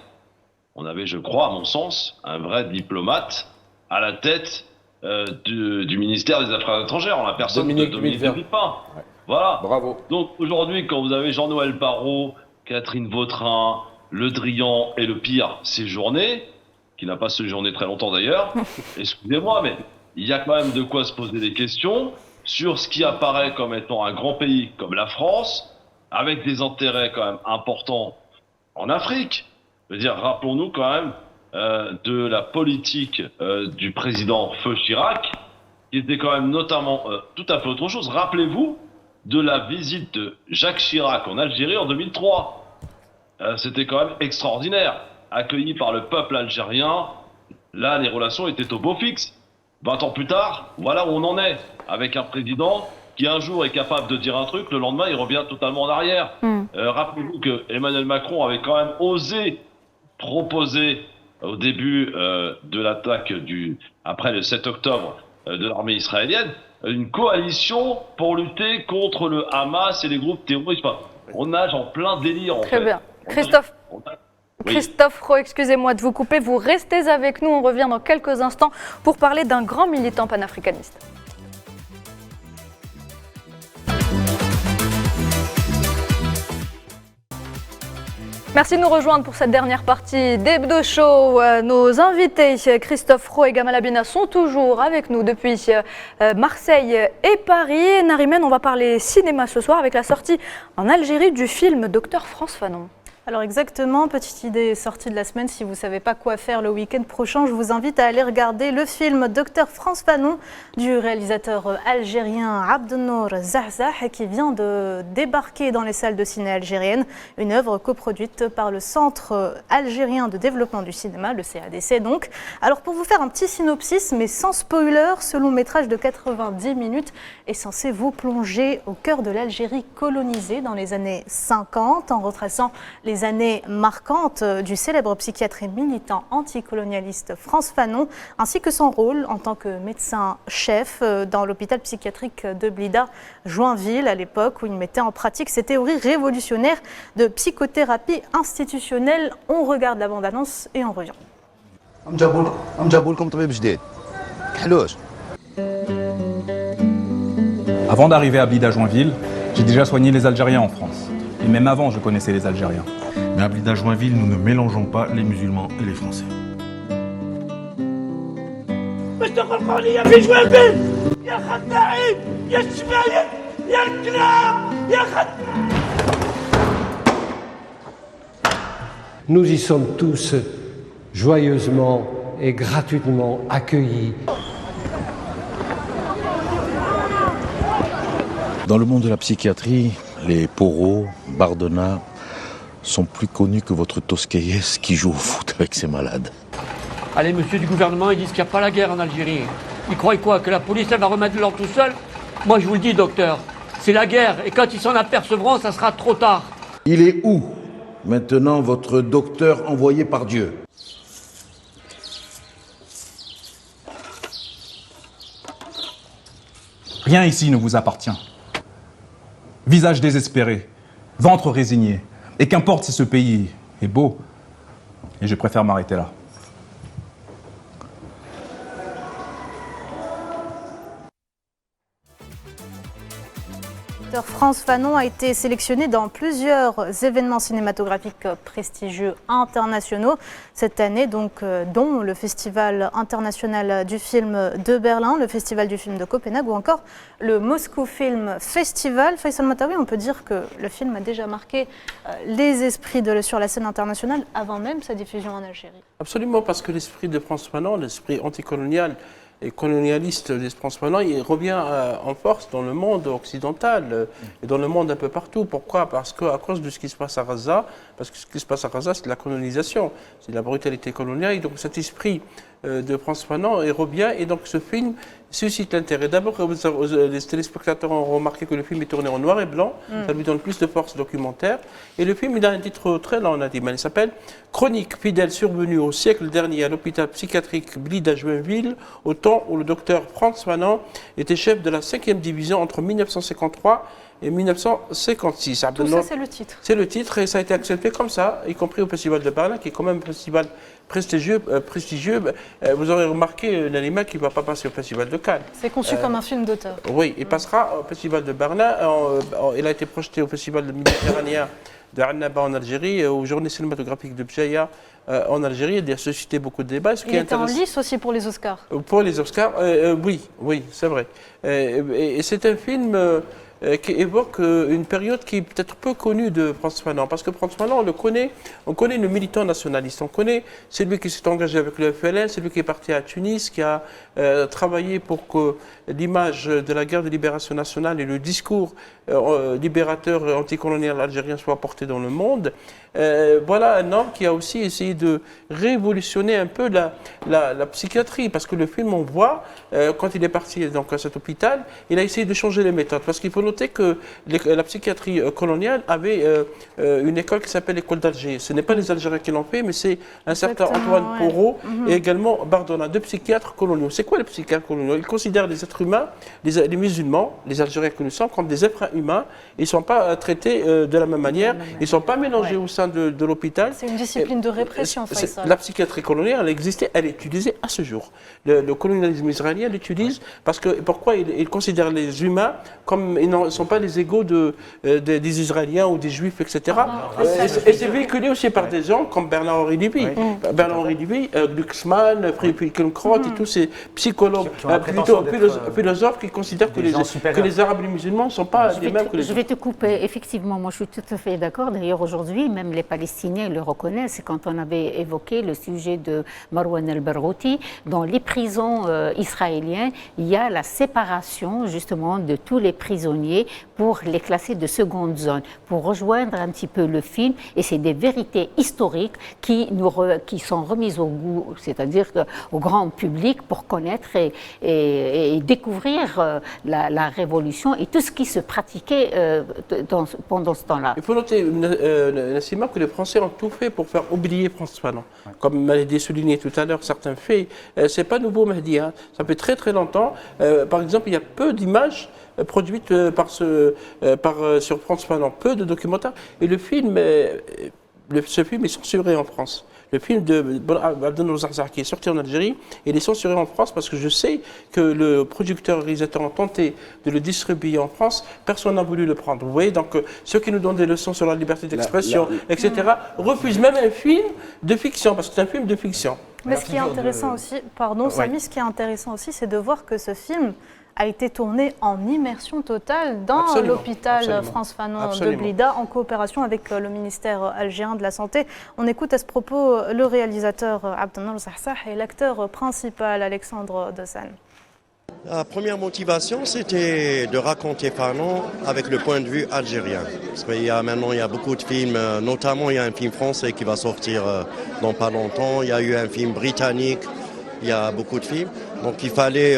on avait, je crois, à mon sens, un vrai diplomate à la tête du ministère des Affaires étrangères, en la personne de Dominique de Villepin. Ouais. Voilà. Bravo. Donc aujourd'hui, quand vous avez Jean-Noël Barrot, Catherine Vautrin, Le Drian et le pire, Séjourné, qui n'a pas séjourné très longtemps d'ailleurs, excusez-moi, mais il y a quand même de quoi se poser des questions sur ce qui apparaît comme étant un grand pays comme la France, avec des intérêts quand même importants en Afrique. Je veux dire, rappelons-nous quand même de la politique du président Feu Chirac, qui était quand même notamment tout à fait autre chose. Rappelez-vous de la visite de Jacques Chirac en Algérie en 2003. C'était quand même extraordinaire. Accueilli par le peuple algérien, là les relations étaient au beau fixe. 20 ans plus tard, voilà où on en est, avec un président qui un jour est capable de dire un truc, le lendemain il revient totalement en arrière. Rappelez-vous que Emmanuel Macron avait quand même osé proposer au début de l'attaque après le 7 octobre de l'armée israélienne, une coalition pour lutter contre le Hamas et les groupes terroristes. Enfin, on nage en plein délire. Très bien. Christophe Roux, excusez-moi de vous couper, vous restez avec nous, on revient dans quelques instants pour parler d'un grand militant panafricaniste. Merci de nous rejoindre pour cette dernière partie d'Hebdo Show. Nos invités, Christophe Roux et Gamal Abina, sont toujours avec nous depuis Marseille et Paris. Narimen, on va parler cinéma ce soir avec la sortie en Algérie du film Docteur France Fanon. Alors exactement, petite idée sortie de la semaine, si vous ne savez pas quoi faire le week-end prochain, je vous invite à aller regarder le film Docteur France Fanon du réalisateur algérien Abdelnour Zahzah qui vient de débarquer dans les salles de ciné algériennes, une œuvre coproduite par le Centre algérien de développement du cinéma, le CADC donc. Alors pour vous faire un petit synopsis, mais sans spoiler, ce long métrage de 90 minutes est censé vous plonger au cœur de l'Algérie colonisée dans les années 50 en retraçant les années marquantes du célèbre psychiatre et militant anticolonialiste France Fanon, ainsi que son rôle en tant que médecin-chef dans l'hôpital psychiatrique de Blida, Joinville, à l'époque où il mettait en pratique ses théories révolutionnaires de psychothérapie institutionnelle. On regarde la bande-annonce et on revient. Avant d'arriver à Blida, Joinville, j'ai déjà soigné les Algériens en France. Et même avant, je connaissais les Algériens. Mais à Blida, Joinville, nous ne mélangeons pas les musulmans et les Français. Nous y sommes tous joyeusement et gratuitement accueillis. Dans le monde de la psychiatrie, les Porot, Bardona sont plus connus que votre Toscaïès qui joue au foot avec ses malades. Allez, monsieur du gouvernement, ils disent qu'il n'y a pas la guerre en Algérie. Ils croient quoi? Que la police, elle va remettre de l'ordre tout seul? Moi, je vous le dis, docteur, c'est la guerre. Et quand ils s'en apercevront, ça sera trop tard. Il est où, maintenant, votre docteur envoyé par Dieu? Rien ici ne vous appartient. Visage désespéré, ventre résigné. Et qu'importe si ce pays est beau, et je préfère m'arrêter là. France Fanon a été sélectionné dans plusieurs événements cinématographiques prestigieux internationaux cette année, donc, dont le Festival international du film de Berlin, le Festival du film de Copenhague ou encore le Moscou Film Festival. Faisal Matawi, on peut dire que le film a déjà marqué les esprits sur la scène internationale avant même sa diffusion en Algérie. Absolument, parce que l'esprit de France Fanon, l'esprit anticolonial et colonialiste de France Fanon, il revient en force dans le monde occidental et dans le monde un peu partout. Pourquoi? Parce qu'à cause de ce qui se passe à Gaza, parce que ce qui se passe à Gaza, c'est la colonisation, c'est la brutalité coloniale. Et donc cet esprit de France Fanon, il revient. Et donc ce film, suscite l'intérêt. D'abord, les téléspectateurs ont remarqué que le film est tourné en noir et blanc, ça lui donne plus de force documentaire. Et le film, il a un titre très lent, on a dit, mais il s'appelle « Chronique fidèle survenue au siècle dernier à l'hôpital psychiatrique Blida à Joinville, au temps où le docteur Frantz Fanon était chef de la 5e division entre 1953 et 1956. Tout ça, c'est le titre. C'est le titre et ça a été accepté comme ça, y compris au Festival de Berlin, qui est quand même un festival prestigieux. Vous aurez remarqué, Nalima, qu'il ne va pas passer au Festival de Cannes. C'est conçu comme un film d'auteur. Oui, il passera au Festival de Berlin. Il a été projeté au Festival méditerranéen de Annaba en Algérie, aux Journées cinématographiques de Bjaïa en Algérie. Il a suscité beaucoup de débats. Il était en lice aussi pour les Oscars. Pour les Oscars, oui, c'est vrai. Et c'est un film qui évoque une période qui est peut-être peu connue de Frantz Fanon, parce que Frantz Fanon, on connaît le militant nationaliste, on connaît celui qui s'est engagé avec le FLN, celui qui est parti à Tunis, qui a travaillé pour que l'image de la guerre de libération nationale et le discours libérateur anticolonial algérien soient portés dans le monde. Voilà un homme qui a aussi essayé de révolutionner un peu la psychiatrie, parce que le film, on voit, quand il est parti donc, à cet hôpital, il a essayé de changer les méthodes, parce qu'il faut noter que la psychiatrie coloniale avait une école qui s'appelle l'école d'Alger. Ce n'est pas les Algériens qui l'ont fait, mais c'est un certain Antoine Porot et également Bardona, deux psychiatres coloniaux. C'est quoi les psychiatres coloniaux? Ils considèrent les êtres humains, les musulmans, les Algériens que nous sommes, comme des êtres humains. Ils ne sont pas traités de la même manière, ils ne sont pas mélangés au sein de l'hôpital. C'est une discipline de répression, Faisal. La psychiatrie coloniale, elle existait, elle est utilisée à ce jour. Le colonialisme israélien l'utilise parce que, pourquoi il considère les humains comme ils ne sont pas les égaux des Israéliens ou des Juifs, etc. Et c'est véhiculé aussi par des gens comme Bernard-Henri Lévy. Bernard-Henri Lévy, Glucksmann, Friedrich Krot et tous ces psychologues, plutôt philosophes qui considèrent que les Arabes et les musulmans ne sont pas les mêmes que les autres. Je vais te couper. Effectivement, moi je suis tout à fait d'accord. D'ailleurs, aujourd'hui, même les Palestiniens le reconnaissent. Quand on avait évoqué le sujet de Marwan el-Barghouti, dans les prisons israéliennes, il y a la séparation justement de tous les prisonniers pour les classer de seconde zone, pour rejoindre un petit peu le film. Et c'est des vérités historiques qui sont remises au goût, c'est-à-dire au grand public, pour connaître et découvrir la révolution et tout ce qui se pratiquait pendant ce temps-là. Il faut noter, Nassima, que les Français ont tout fait pour faire oublier Frantz Fanon. Comme Mahdi souligné tout à l'heure, certains faits, c'est pas nouveau, Mahdi, hein. Ça fait très très longtemps. Par exemple, il y a peu d'images produites sur Frantz Fanon, peu de documentaires. Et ce film est censuré en France. Le film de Abdel Zarzar qui est sorti en Algérie, il est censuré en France parce que je sais que le producteur et réalisateur ont tenté de le distribuer en France, personne n'a voulu le prendre. Vous voyez, donc ceux qui nous donnent des leçons sur la liberté d'expression, etc., refusent même un film de fiction, parce que c'est un film de fiction. Mais ce qui est intéressant aussi, pardon Samy, ce qui est intéressant aussi, c'est de voir que ce film a été tourné en immersion totale dans l'hôpital Frantz Fanon de Blida, en coopération avec le ministère algérien de la Santé. On écoute à ce propos le réalisateur Abdel Zarzar et l'acteur principal Alexandre Dossan. La première motivation, c'était de raconter Fanon avec le point de vue algérien. Parce qu'il y a maintenant beaucoup de films, notamment il y a un film français qui va sortir dans pas longtemps, il y a eu un film britannique, il y a beaucoup de films. Donc il fallait...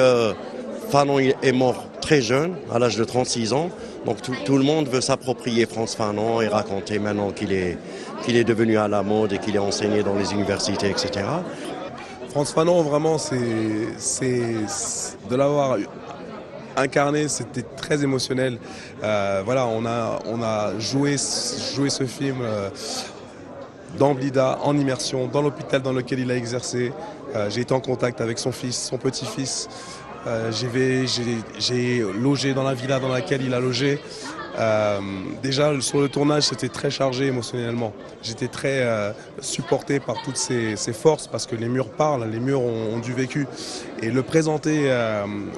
Fanon est mort très jeune, à l'âge de 36 ans. Donc tout le monde veut s'approprier Frantz Fanon et raconter maintenant qu'il est devenu à la mode et qu'il est enseigné dans les universités, etc. Frantz Fanon, vraiment, c'est de l'avoir incarné, c'était très émotionnel. Voilà, on a joué ce film dans Blida, en immersion, dans l'hôpital dans lequel il a exercé. J'ai été en contact avec son fils, son petit-fils. J'ai logé dans la villa dans laquelle il a logé. Déjà sur le tournage, c'était très chargé émotionnellement. J'étais très supporté par toutes ces forces parce que les murs parlent, les murs ont du vécu. Et le présenter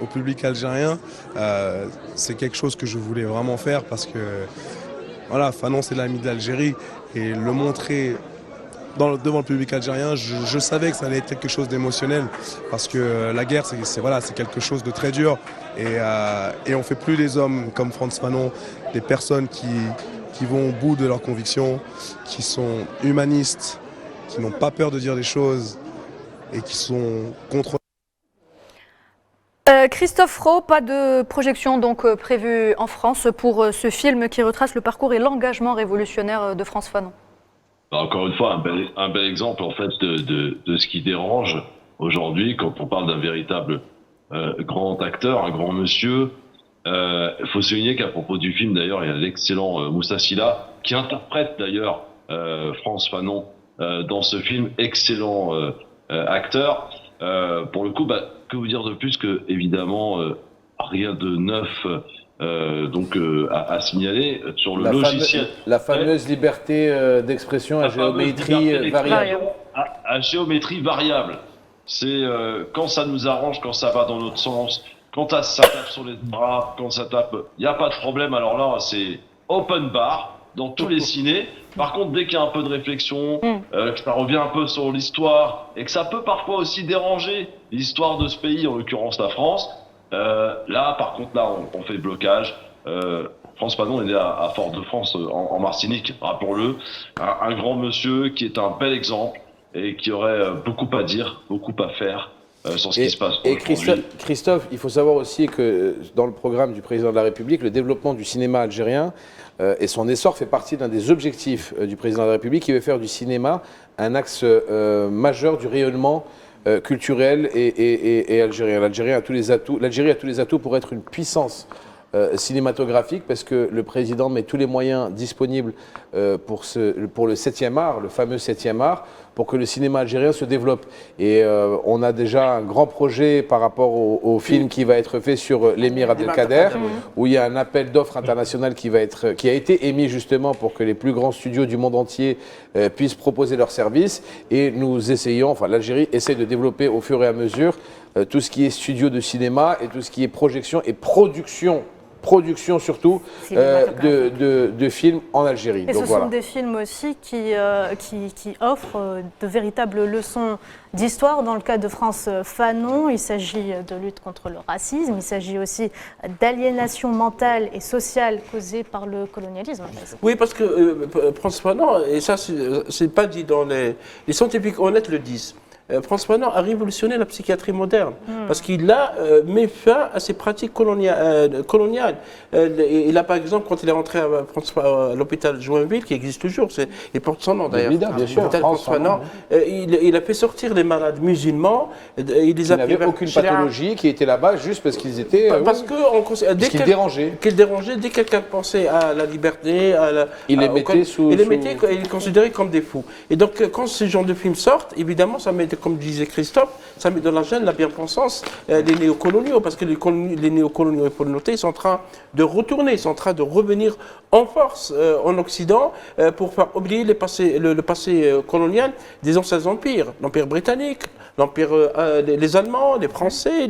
au public algérien, c'est quelque chose que je voulais vraiment faire parce que voilà, Fanon c'est l'ami d'Algérie et le montrer devant le public algérien, je savais que ça allait être quelque chose d'émotionnel parce que la guerre, c'est quelque chose de très dur et on fait plus des hommes comme Frantz Fanon, des personnes qui vont au bout de leurs convictions, qui sont humanistes, qui n'ont pas peur de dire des choses et qui sont contre. Christophe Rowe, pas de projection donc prévue en France pour ce film qui retrace le parcours et l'engagement révolutionnaire de Frantz Fanon. Encore une fois, un bel exemple en fait de ce qui dérange aujourd'hui quand on parle d'un véritable grand acteur, un grand monsieur. Il faut souligner qu'à propos du film, d'ailleurs, il y a l'excellent Moussa Sylla qui interprète d'ailleurs Frantz Fanon dans ce film, excellent acteur. Pour le coup, que vous dire de plus que évidemment rien de neuf à signaler sur le logiciel. La fameuse liberté d'expression à géométrie variable. À géométrie variable. C'est quand ça nous arrange, quand ça va dans notre sens, quand ça tape sur les bras, quand ça tape, il n'y a pas de problème. Alors là, c'est open bar dans tous les cinés. Par contre, dès qu'il y a un peu de réflexion, que ça revient un peu sur l'histoire et que ça peut parfois aussi déranger l'histoire de ce pays, en l'occurrence la France, là, par contre, on fait blocage. Frantz Fanon est né à Fort-de-France, en Martinique, rappelons-le. Un grand monsieur qui est un bel exemple et qui aurait beaucoup à dire, beaucoup à faire sur ce qui se passe. Et Christophe, il faut savoir aussi que dans le programme du président de la République, le développement du cinéma algérien et son essor fait partie d'un des objectifs du président de la République qui veut faire du cinéma un axe majeur du rayonnement culturel et algérien. L'Algérie a tous les atouts pour être une puissance cinématographique parce que le président met tous les moyens disponibles pour le 7e art, le fameux 7e art, pour que le cinéma algérien se développe. Et on a déjà un grand projet par rapport au film qui va être fait sur l'émir Abdelkader, où il y a un appel d'offres international qui a été émis justement pour que les plus grands studios du monde entier puissent proposer leurs services. Et nous essayons, l'Algérie essaie de développer au fur et à mesure tout ce qui est studio de cinéma et tout ce qui est projection et production surtout de films en Algérie. Et donc, ce sont des films aussi qui offrent de véritables leçons d'histoire. Dans le cas de Frantz Fanon, il s'agit de lutte contre le racisme, il s'agit aussi d'aliénation mentale et sociale causée par le colonialisme. Oui, parce que Frantz Fanon, et ça c'est pas dit dans les scientifiques honnêtes le disent, Frantz Fanon a révolutionné la psychiatrie moderne parce qu'il a mis fin à ces pratiques coloniales. Il a par exemple, quand il est rentré à l'hôpital Joinville, qui existe toujours, il porte son nom d'ailleurs, bien sûr, Frantz Fanon, il a fait sortir les malades musulmans. Il n'avait aucune pathologie, qui étaient là-bas juste parce qu'ils étaient... Parce qu'ils dérangeaient. Dès que quelqu'un pensait à la liberté, il les mettait il les considérait comme des fous. Et donc quand ce genre de films sortent, évidemment, ça met, comme disait Christophe, ça met dans la gêne la bien-pensance des néocoloniaux, parce que les néocoloniaux et polynautés sont en train de retourner, ils sont en train de revenir en force en Occident pour faire oublier le passé colonial des anciens empires, l'Empire britannique, les Allemands, les Français,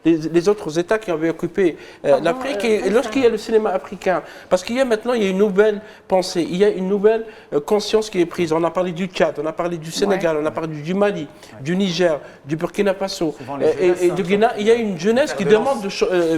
les autres États qui avaient occupé l'Afrique. Et lorsqu'il y a le cinéma africain, parce qu'il y a maintenant une nouvelle pensée, il y a une nouvelle conscience qui est prise. On a parlé du Tchad, on a parlé du Sénégal, on a parlé du Mali, du Niger, du Burkina Faso et du Guinée. Il y a une jeunesse qui demande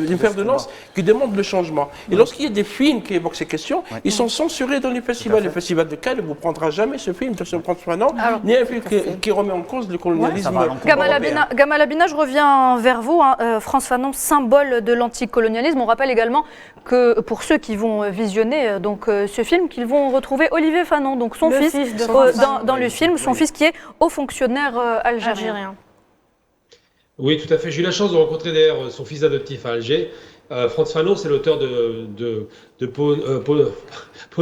une paire de lance qui demande le changement. Et lorsqu'il y a des films qui évoquent ces questions, ils sont censurés dans les festivals. Le festival de Cannes ne vous prendra jamais ce film de ce Frantz Fanon, ni un film qui remet en cause le colonialisme. Gamal Abina, je reviens vers vous. Frantz Fanon, symbole de l'anticolonialisme. On rappelle également que pour ceux qui vont visionner ce film, qu'ils vont retrouver Olivier Fanon, donc son fils dans le film, son fils qui est haut fonctionnaire algérien. Oui, tout à fait. J'ai eu la chance de rencontrer d'ailleurs son fils adoptif à Alger. Frantz Fanon, c'est l'auteur de Peau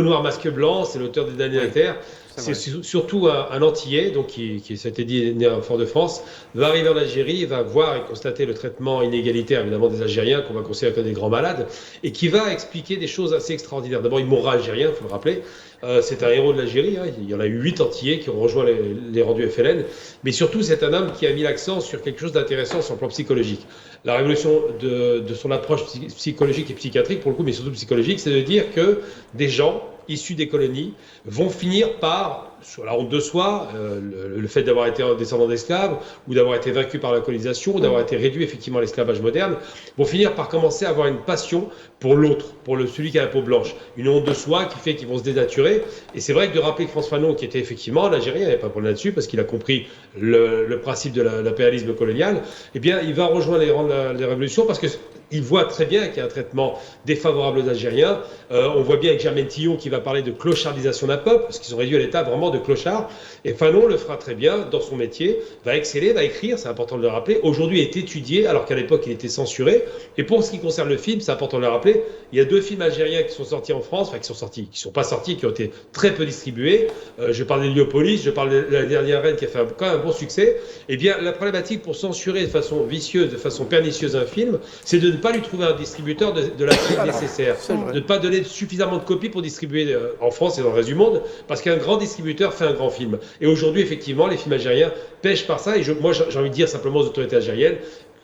noire, masque blanc, c'est l'auteur des Derniers Terres. C'est surtout un Antillais, donc qui ça a été dit, né à Fort-de-France, va arriver en Algérie, va voir et constater le traitement inégalitaire évidemment des Algériens, qu'on va considérer comme des grands malades, et qui va expliquer des choses assez extraordinaires. D'abord, il mourra algérien, il faut le rappeler. C'est un héros de l'Algérie, il y en a eu 8 Antillais qui ont rejoint les rangs du FLN, mais surtout c'est un homme qui a mis l'accent sur quelque chose d'intéressant sur le plan psychologique. La révolution de son approche psychologique et psychiatrique, pour le coup, mais surtout psychologique, c'est de dire que des gens issus des colonies vont finir par sur la honte de soi, le fait d'avoir été un descendant d'esclaves, ou d'avoir été vaincu par la colonisation, ou d'avoir été réduit effectivement à l'esclavage moderne, vont finir par commencer à avoir une passion pour l'autre, pour celui qui a la peau blanche. Une honte de soi qui fait qu'ils vont se dénaturer. Et c'est vrai que de rappeler que François Fanon, qui était effectivement un Algérien, il n'y avait pas de problème là-dessus, parce qu'il a compris le principe de l'impérialisme colonial, eh bien, il va rejoindre les rangs de la Révolution, parce que il voit très bien qu'il y a un traitement défavorable aux Algériens. On voit bien avec Germaine Tillon qui va parler de clochardisation d'un peuple, parce qu'ils sont réduits à l'état vraiment de clochards. Et Fanon le fera très bien dans son métier, va exceller, va écrire, c'est important de le rappeler. Aujourd'hui, il est étudié, alors qu'à l'époque, il était censuré. Et pour ce qui concerne le film, c'est important de le rappeler, il y a 2 films algériens qui sont sortis en France, enfin qui sont pas sortis, qui ont été très peu distribués. Je parle d'Héliopolis, je parle de La Dernière Reine qui a fait quand même un bon succès. Eh bien, la problématique pour censurer de façon vicieuse, de façon pernicieuse un film, c'est de ne pas lui trouver un distributeur de la taille nécessaire, de ne pas donner suffisamment de copies pour distribuer en France et dans le reste du monde, parce qu'un grand distributeur fait un grand film. Et aujourd'hui, effectivement, les films algériens pêchent par ça. Et moi, j'ai envie de dire simplement aux autorités algériennes,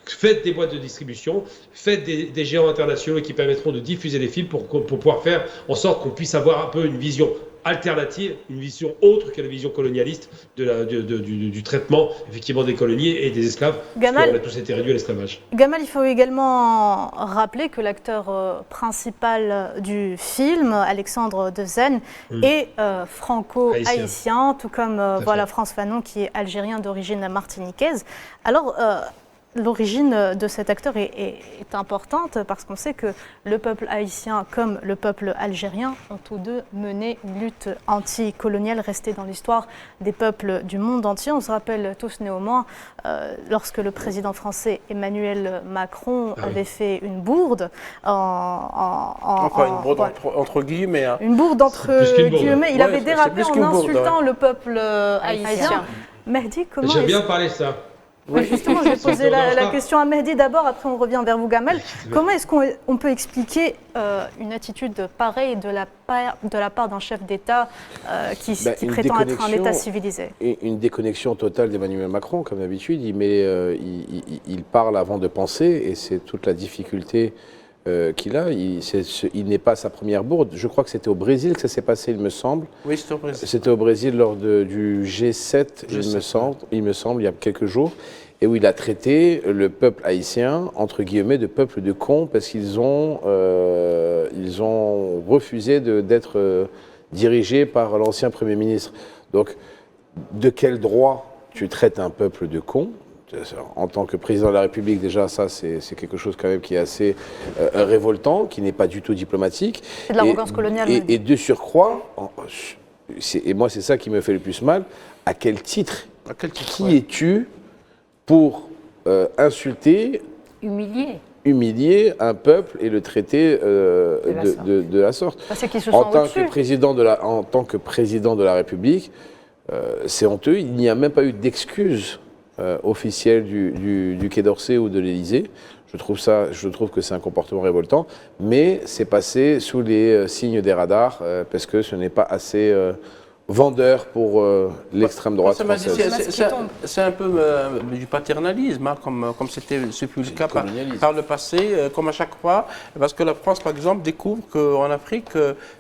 faites des boîtes de distribution, faites des géants internationaux qui permettront de diffuser les films pour pouvoir faire en sorte qu'on puisse avoir un peu une vision alternative, une vision autre que la vision colonialiste du traitement effectivement des colonies et des esclaves. Gamal, on a tous été réduits à l'esclavage. Gamal, il faut également rappeler que l'acteur principal du film, Alexandre Dezen, est franco-haïtien, tout comme François Fanon qui est algérien d'origine martiniquaise. Alors, l'origine de cet acteur est importante parce qu'on sait que le peuple haïtien comme le peuple algérien ont tous deux mené une lutte anticoloniale restée dans l'histoire des peuples du monde entier. On se rappelle tous néanmoins lorsque le président français Emmanuel Macron avait fait une bourde une bourde entre guillemets. Hein. Une bourde entre guillemets. Il avait dérapé en insultant le peuple haïtien. Mehdi, comment J'aime bien parler de ça. Oui. Justement, je vais poser la question à Mehdi d'abord, après on revient vers vous, Gamal. Comment est-ce qu'on peut expliquer une attitude pareille de la part d'un chef d'État qui prétend être un État civilisé? Une déconnexion totale d'Emmanuel Macron, comme d'habitude. Il parle avant de penser, et c'est toute la difficulté qu'il a. Il n'est pas sa première bourde. Je crois que c'était au Brésil que ça s'est passé, il me semble. Oui, c'était au Brésil. C'était au Brésil lors du G7, il me semble, il y a quelques jours, et où il a traité le peuple haïtien, entre guillemets, de peuple de cons, parce qu'ils ont refusé d'être dirigés par l'ancien Premier ministre. Donc, de quel droit tu traites un peuple de cons ? En tant que président de la République, déjà, ça, c'est quelque chose quand même qui est assez révoltant, qui n'est pas du tout diplomatique. C'est de l'arrogance coloniale. Et de surcroît, et moi, c'est ça qui me fait le plus mal, à quel titre qui es-tu pour insulter, humilier un peuple et le traiter de la sorte. En tant que président de la République, c'est honteux, il n'y a même pas eu d'excuse officielle du Quai d'Orsay ou de l'Élysée. Je trouve que c'est un comportement révoltant, mais c'est passé sous les signes des radars parce que ce n'est pas assez vendeur pour l'extrême droite française. C'est un peu du paternalisme, hein, comme ce fut le cas par le passé, comme à chaque fois, parce que la France, par exemple, découvre qu'en Afrique,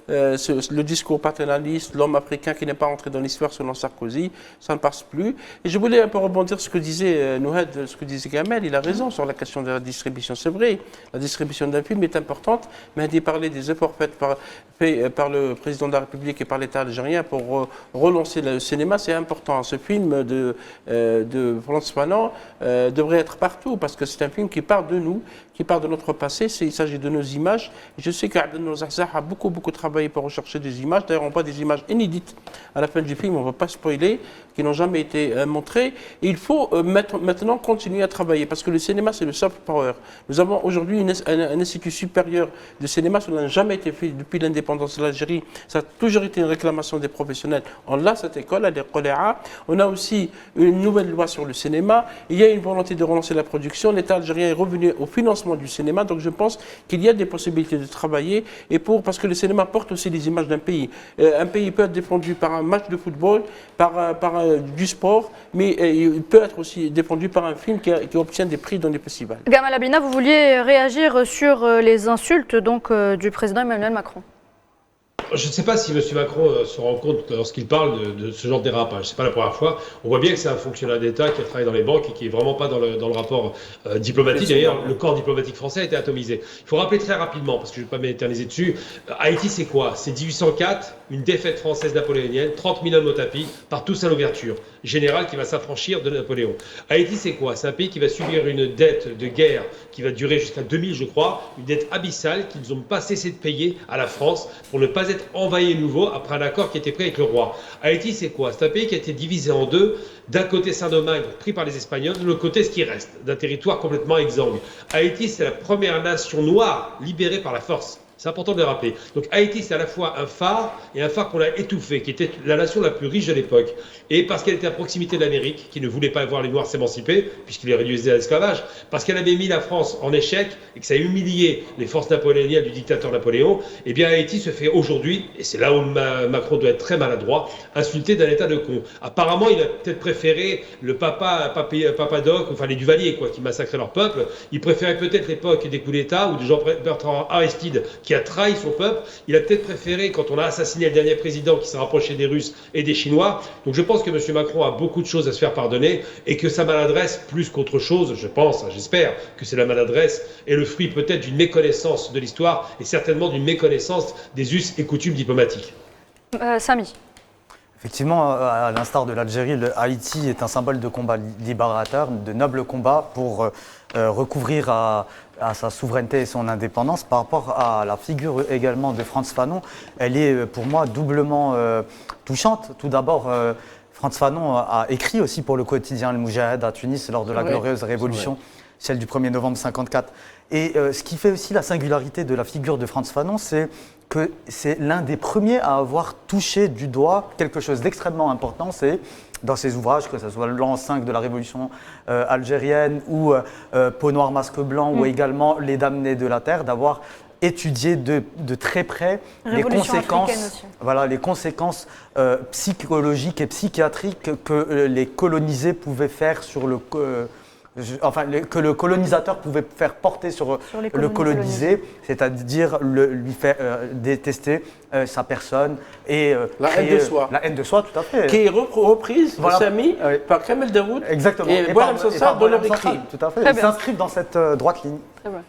le discours paternaliste, l'homme africain qui n'est pas entré dans l'histoire selon Sarkozy, ça ne passe plus. Et je voulais un peu rebondir sur ce que disait Nouhed, ce que disait Gamel, il a raison sur la question de la distribution. C'est vrai, la distribution d'un film est importante, mais il parlait des efforts faits par le président de la République et par l'État algérien pour relancer le cinéma, c'est important. Ce film de François Fanon devrait être partout parce que c'est un film qui part de nous, qui part de notre passé. Il s'agit de nos images. Je sais qu'Abdel Zahzah a beaucoup travaillé pour rechercher des images. D'ailleurs, on voit des images inédites à la fin du film, on ne va pas spoiler, qui n'ont jamais été montrées. Et il faut maintenant continuer à travailler parce que le cinéma, c'est le soft power. Nous avons aujourd'hui un institut supérieur de cinéma, ça n'a jamais été fait depuis l'indépendance de l'Algérie. Ça a toujours été une réclamation des professionnels. On a cette école, à l'Ecoléa. On a aussi une nouvelle loi sur le cinéma. Il y a une volonté de relancer la production. L'État algérien est revenu au financement du cinéma. Donc je pense qu'il y a des possibilités de travailler. Parce que le cinéma porte aussi les images d'un pays. Un pays peut être défendu par un match de football, par du sport, mais il peut être aussi défendu par un film qui obtient des prix dans les festivals. Gamal Abina, vous vouliez réagir sur les insultes du président Emmanuel Macron. Je ne sais pas si M. Macron se rend compte lorsqu'il parle de ce genre de dérapage. Ce n'est pas la première fois. On voit bien que c'est un fonctionnaire d'État qui a travaillé dans les banques et qui n'est vraiment pas dans le rapport diplomatique. D'ailleurs, le corps diplomatique français a été atomisé. Il faut rappeler très rapidement, parce que je ne vais pas m'éterniser dessus, Haïti c'est quoi? C'est 1804, une défaite française napoléonienne, 30 000 hommes au tapis, par tous à l'ouverture. Général qui va s'affranchir de Napoléon. Haïti c'est quoi? C'est un pays qui va subir une dette de guerre qui va durer jusqu'à 2000 je crois, une dette abyssale qu'ils n'ont pas cessé de payer à la France pour ne pas être envahi de nouveau après un accord qui était pris avec le roi. Haïti c'est quoi? C'est un pays qui a été divisé en deux. D'un côté Saint-Domingue pris par les Espagnols, de l'autre côté ce qui reste, d'un territoire complètement exsangue. Haïti c'est la première nation noire libérée par la force. C'est important de le rappeler. Donc Haïti, c'est à la fois un phare et un phare qu'on a étouffé, qui était la nation la plus riche de l'époque. Et parce qu'elle était à proximité de l'Amérique, qui ne voulait pas voir les Noirs s'émanciper, puisqu'il les réduisait à l'esclavage, parce qu'elle avait mis la France en échec et que ça a humilié les forces napoléoniennes du dictateur Napoléon, eh bien Haïti se fait aujourd'hui, et c'est là où Macron doit être très maladroit, insulté d'un état de con. Apparemment, il a peut-être préféré le Papadoc, enfin les Duvalier, quoi, qui massacraient leur peuple. Il préférait peut-être l'époque des coups d'État ou de Jean-Bertrand Aristide, qui a trahi son peuple. Il a peut-être préféré, quand on a assassiné le dernier président qui s'est rapproché des Russes et des Chinois. Donc je pense que M. Macron a beaucoup de choses à se faire pardonner et que sa maladresse, plus qu'autre chose, je pense, j'espère que c'est la maladresse, est le fruit peut-être d'une méconnaissance de l'histoire et certainement d'une méconnaissance des us et coutumes diplomatiques. Samy. Effectivement, à l'instar de l'Algérie, Haïti est un symbole de combat libérateur, de noble combat pour recouvrir à sa souveraineté et son indépendance. Par rapport à la figure également de Frantz Fanon, elle est pour moi doublement touchante. Tout d'abord, Frantz Fanon a écrit aussi pour le quotidien Le Moudjahid à Tunis lors de la glorieuse révolution, celle du 1er novembre 1954. Et ce qui fait aussi la singularité de la figure de Frantz Fanon, c'est que c'est l'un des premiers à avoir touché du doigt quelque chose d'extrêmement important, c'est dans ses ouvrages, que ce soit l'an 5 de la Révolution algérienne ou Peau noire, masque blanc, ou également Les damnés de la terre, d'avoir étudié de très près les conséquences psychologiques et psychiatriques que les colonisés pouvaient faire sur que le colonisateur pouvait faire porter sur le colonisé, c'est-à-dire lui faire détester sa personne et la haine de soi. La haine de soi, tout à fait. Qui est reprise, Samy, par Kamel Daoud et Boualem Sansal dans leur écrit. Tout à fait. Ils s'inscrivent dans cette droite ligne.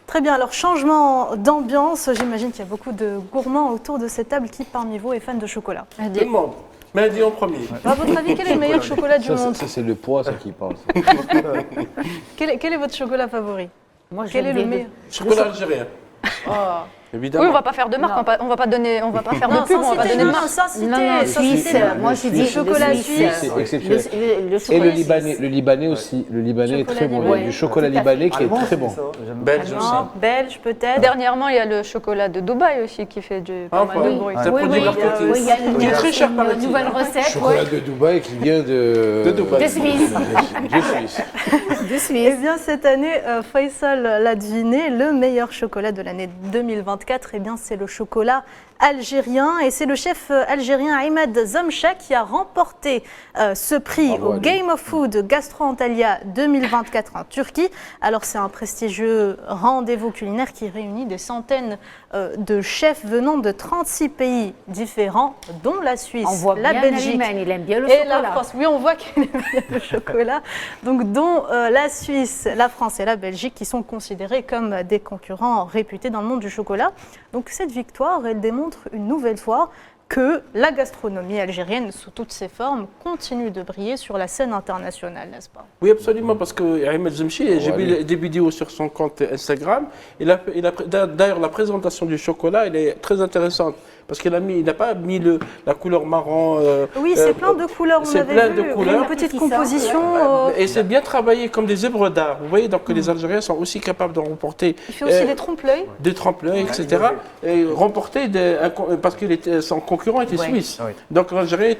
Très bien, alors changement d'ambiance, j'imagine qu'il y a beaucoup de gourmands autour de cette table. Qui parmi vous est fan de chocolat? Tout le monde. Mehdi en premier. À votre avis, quel est le meilleur chocolat du monde? Ça, c'est le poids, ça qui parle. Quel est votre chocolat favori? Moi, quel est le meilleur? Chocolat algérien. Évidemment. Oui, on va pas faire de marque, on va pas faire de pub, on va donner de marque. Suisse. Moi, je dis chocolat suisse. C'est exceptionnel. Et le libanais aussi. Le libanais est très bon. Il y a du chocolat libanais qui est très bon. Belge aussi. Belge peut-être. Dernièrement, il y a le chocolat de Dubaï aussi qui fait pas mal de bruit. Qui est très cher par une nouvelle recette. Chocolat de Dubaï qui vient de Dubaï. De Suisse. De Suisse. Eh bien, cette année, Faisal l'a deviné, le meilleur chocolat de l'année 2024, eh bien, c'est le chocolat algérien. Et c'est le chef algérien Ahmed Zamcha qui a remporté ce prix au Game of Food Gastro Antalya 2024 en Turquie. Alors, c'est un prestigieux rendez-vous culinaire qui réunit des centaines de chefs venant de 36 pays différents, dont la Suisse, la Belgique il aime bien le et chocolat. la France. Oui, on voit qu'il aime bien le chocolat. Donc, dont la Suisse, la France et la Belgique qui sont considérés comme des concurrents réputés dans le monde du chocolat. Donc, cette victoire, elle démontre une nouvelle fois que la gastronomie algérienne, sous toutes ses formes, continue de briller sur la scène internationale, n'est-ce pas? Oui, absolument, parce que Ahmed Zamchi, j'ai vu des vidéos sur son compte Instagram. D'ailleurs, la présentation du chocolat, elle est très intéressante. Parce qu'il n'a pas mis la couleur marron. Oui, c'est plein de couleurs, on avait vu. De couleurs. Une petite composition. Et c'est bien travaillé comme des œuvres d'art. Vous voyez, donc les Algériens sont aussi capables de remporter. Il fait aussi des trompe-l'œil. Des trompe-l'œil, etc. Et remporter parce que son concurrent était suisse. Donc l'Algérien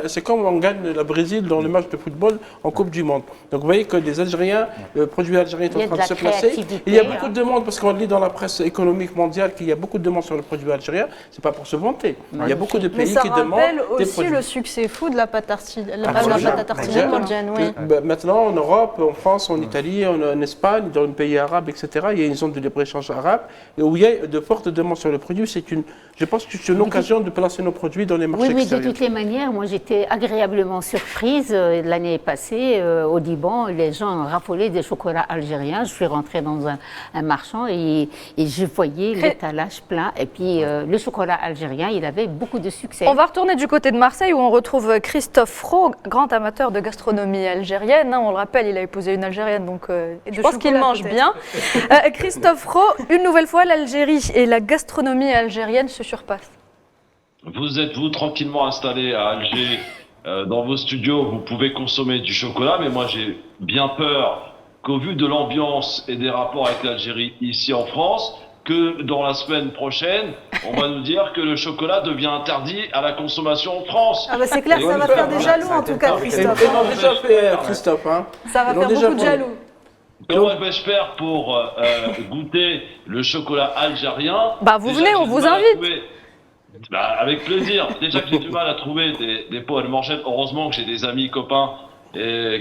c'est comme on gagne le Brésil dans le match de football en Coupe du Monde. Donc vous voyez que les Algériens, le produit algérien est en train de se placer. Il y a beaucoup de demandes, parce qu'on lit dans la presse économique mondiale qu'il y a beaucoup de demandes sur le produit algérien. C'est pas pour se vanter. Il y a beaucoup de Mais pays ça qui demandent rappelle des aussi produits. le succès fou de la pâte tartine Exactement. georgienne, oui. Maintenant, en Europe, en France, en Italie, en Espagne, dans les pays arabes, etc., il y a une zone de libre-échange arabe où il y a de fortes demandes sur le produit. Je pense que c'est une occasion de placer nos produits dans les marchés extérieurs. De toutes les manières, moi j'étais agréablement surprise l'année passée au Liban, les gens raffolaient des chocolats algériens. Je suis rentrée dans un marchand et je voyais l'étalage plein. Et puis le chocolat algérien, il avait beaucoup de succès. On va retourner du côté de Marseille où on retrouve Christophe Roux, grand amateur de gastronomie algérienne. On le rappelle, il a épousé une Algérienne, donc je pense qu'il mange bien. Christophe Roux, une nouvelle fois, l'Algérie et la gastronomie algérienne se surpassent. Vous êtes-vous tranquillement installé à Alger, dans vos studios, vous pouvez consommer du chocolat, mais moi j'ai bien peur qu'au vu de l'ambiance et des rapports avec l'Algérie ici en France, que dans la semaine prochaine, on va nous dire que le chocolat devient interdit à la consommation en France. Ah bah c'est clair, ça va faire des jaloux en tout cas, Christophe. Ils l'ont déjà fait, Christophe. Hein. Ça va faire beaucoup de jaloux. Comment vais-je faire pour goûter le chocolat algérien? Bah vous venez, on vous invite. Avec plaisir. Déjà que j'ai du mal à trouver des pots allemangènes. Heureusement que j'ai des amis, copains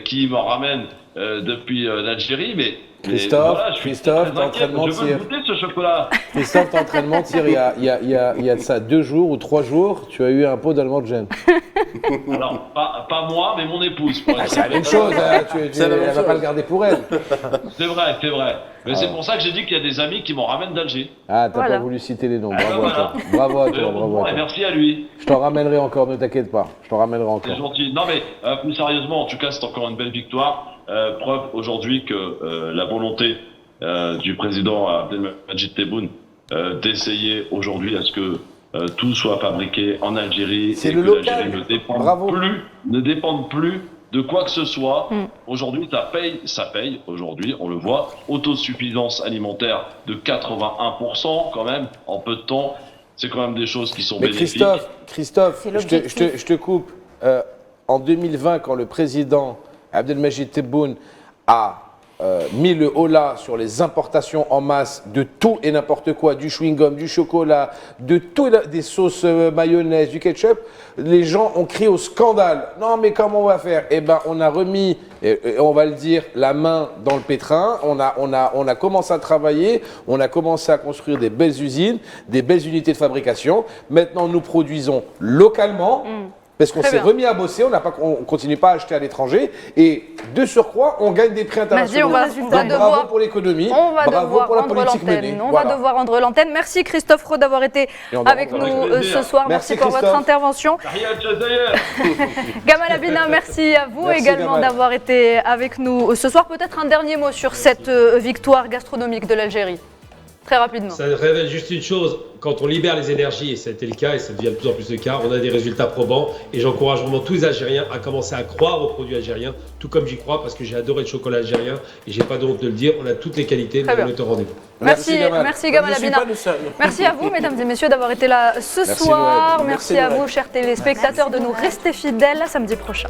qui m'en ramènent depuis l'Algérie. Mais Christophe, voilà, Christophe, t'es en train de mentir. Je veux goûter ce chocolat. Christophe, t'es en train de mentir. Il y a de ça 2 jours ou 3 jours, tu as eu un pot d'allemande. Alors, pas moi, mais mon épouse. C'est la même chose. Elle ne va pas le garder pour elle. C'est vrai, c'est vrai. Mais c'est pour ça que j'ai dit qu'il y a des amis qui m'en ramènent d'Alger. Ah, t'as pas voulu citer les noms. Bravo à toi. Bravo à toi. Bravo à toi. Et merci à lui. Je t'en ramènerai encore, ne t'inquiète pas. Je t'en ramènerai encore. C'est gentil. Non mais plus sérieusement, en tout cas, c'est encore une belle victoire. Preuve aujourd'hui que la volonté du président Abdelmajid Tebboune d'essayer aujourd'hui à ce que tout soit fabriqué en Algérie et que l'Algérie ne dépende plus de quoi que ce soit. Aujourd'hui, ça paye. Aujourd'hui, on le voit, autosuffisance alimentaire de 81% quand même en peu de temps. C'est quand même des choses qui sont bénéfiques. Christophe, je te coupe. En 2020, quand le président Abdelmajid Tebboune a mis le holà sur les importations en masse de tout et n'importe quoi, du chewing-gum, du chocolat, de tout, des sauces mayonnaise, du ketchup, les gens ont crié au scandale. Non mais comment on va faire? Eh ben on a remis, on va le dire, la main dans le pétrin, on a commencé à travailler, on a commencé à construire des belles usines, des belles unités de fabrication. Maintenant nous produisons localement. Parce qu'on s'est remis à bosser, on continue pas à acheter à l'étranger et de surcroît, on gagne des prix internationaux. Bravo pour l'économie, bravo pour la politique menée. On va devoir rendre l'antenne. Merci Christophe Roux d'avoir été avec nous ce soir. Merci pour votre intervention. Gamal Abina, merci à vous également d'avoir été avec nous ce soir. Peut-être un dernier mot sur cette victoire gastronomique de l'Algérie. Très rapidement. Ça révèle juste une chose, quand on libère les énergies, et ça a été le cas, et ça devient de plus en plus le cas, on a des résultats probants, et j'encourage vraiment tous les Algériens à commencer à croire aux produits algériens, tout comme j'y crois, parce que j'ai adoré le chocolat algérien, et j'ai pas de honte de le dire, on a toutes les qualités, mais on est au rendez-vous. Merci Gamal Abina. Merci à vous, mesdames et messieurs, d'avoir été là ce soir. Merci à vous, chers téléspectateurs, de nous rester fidèles. À samedi prochain.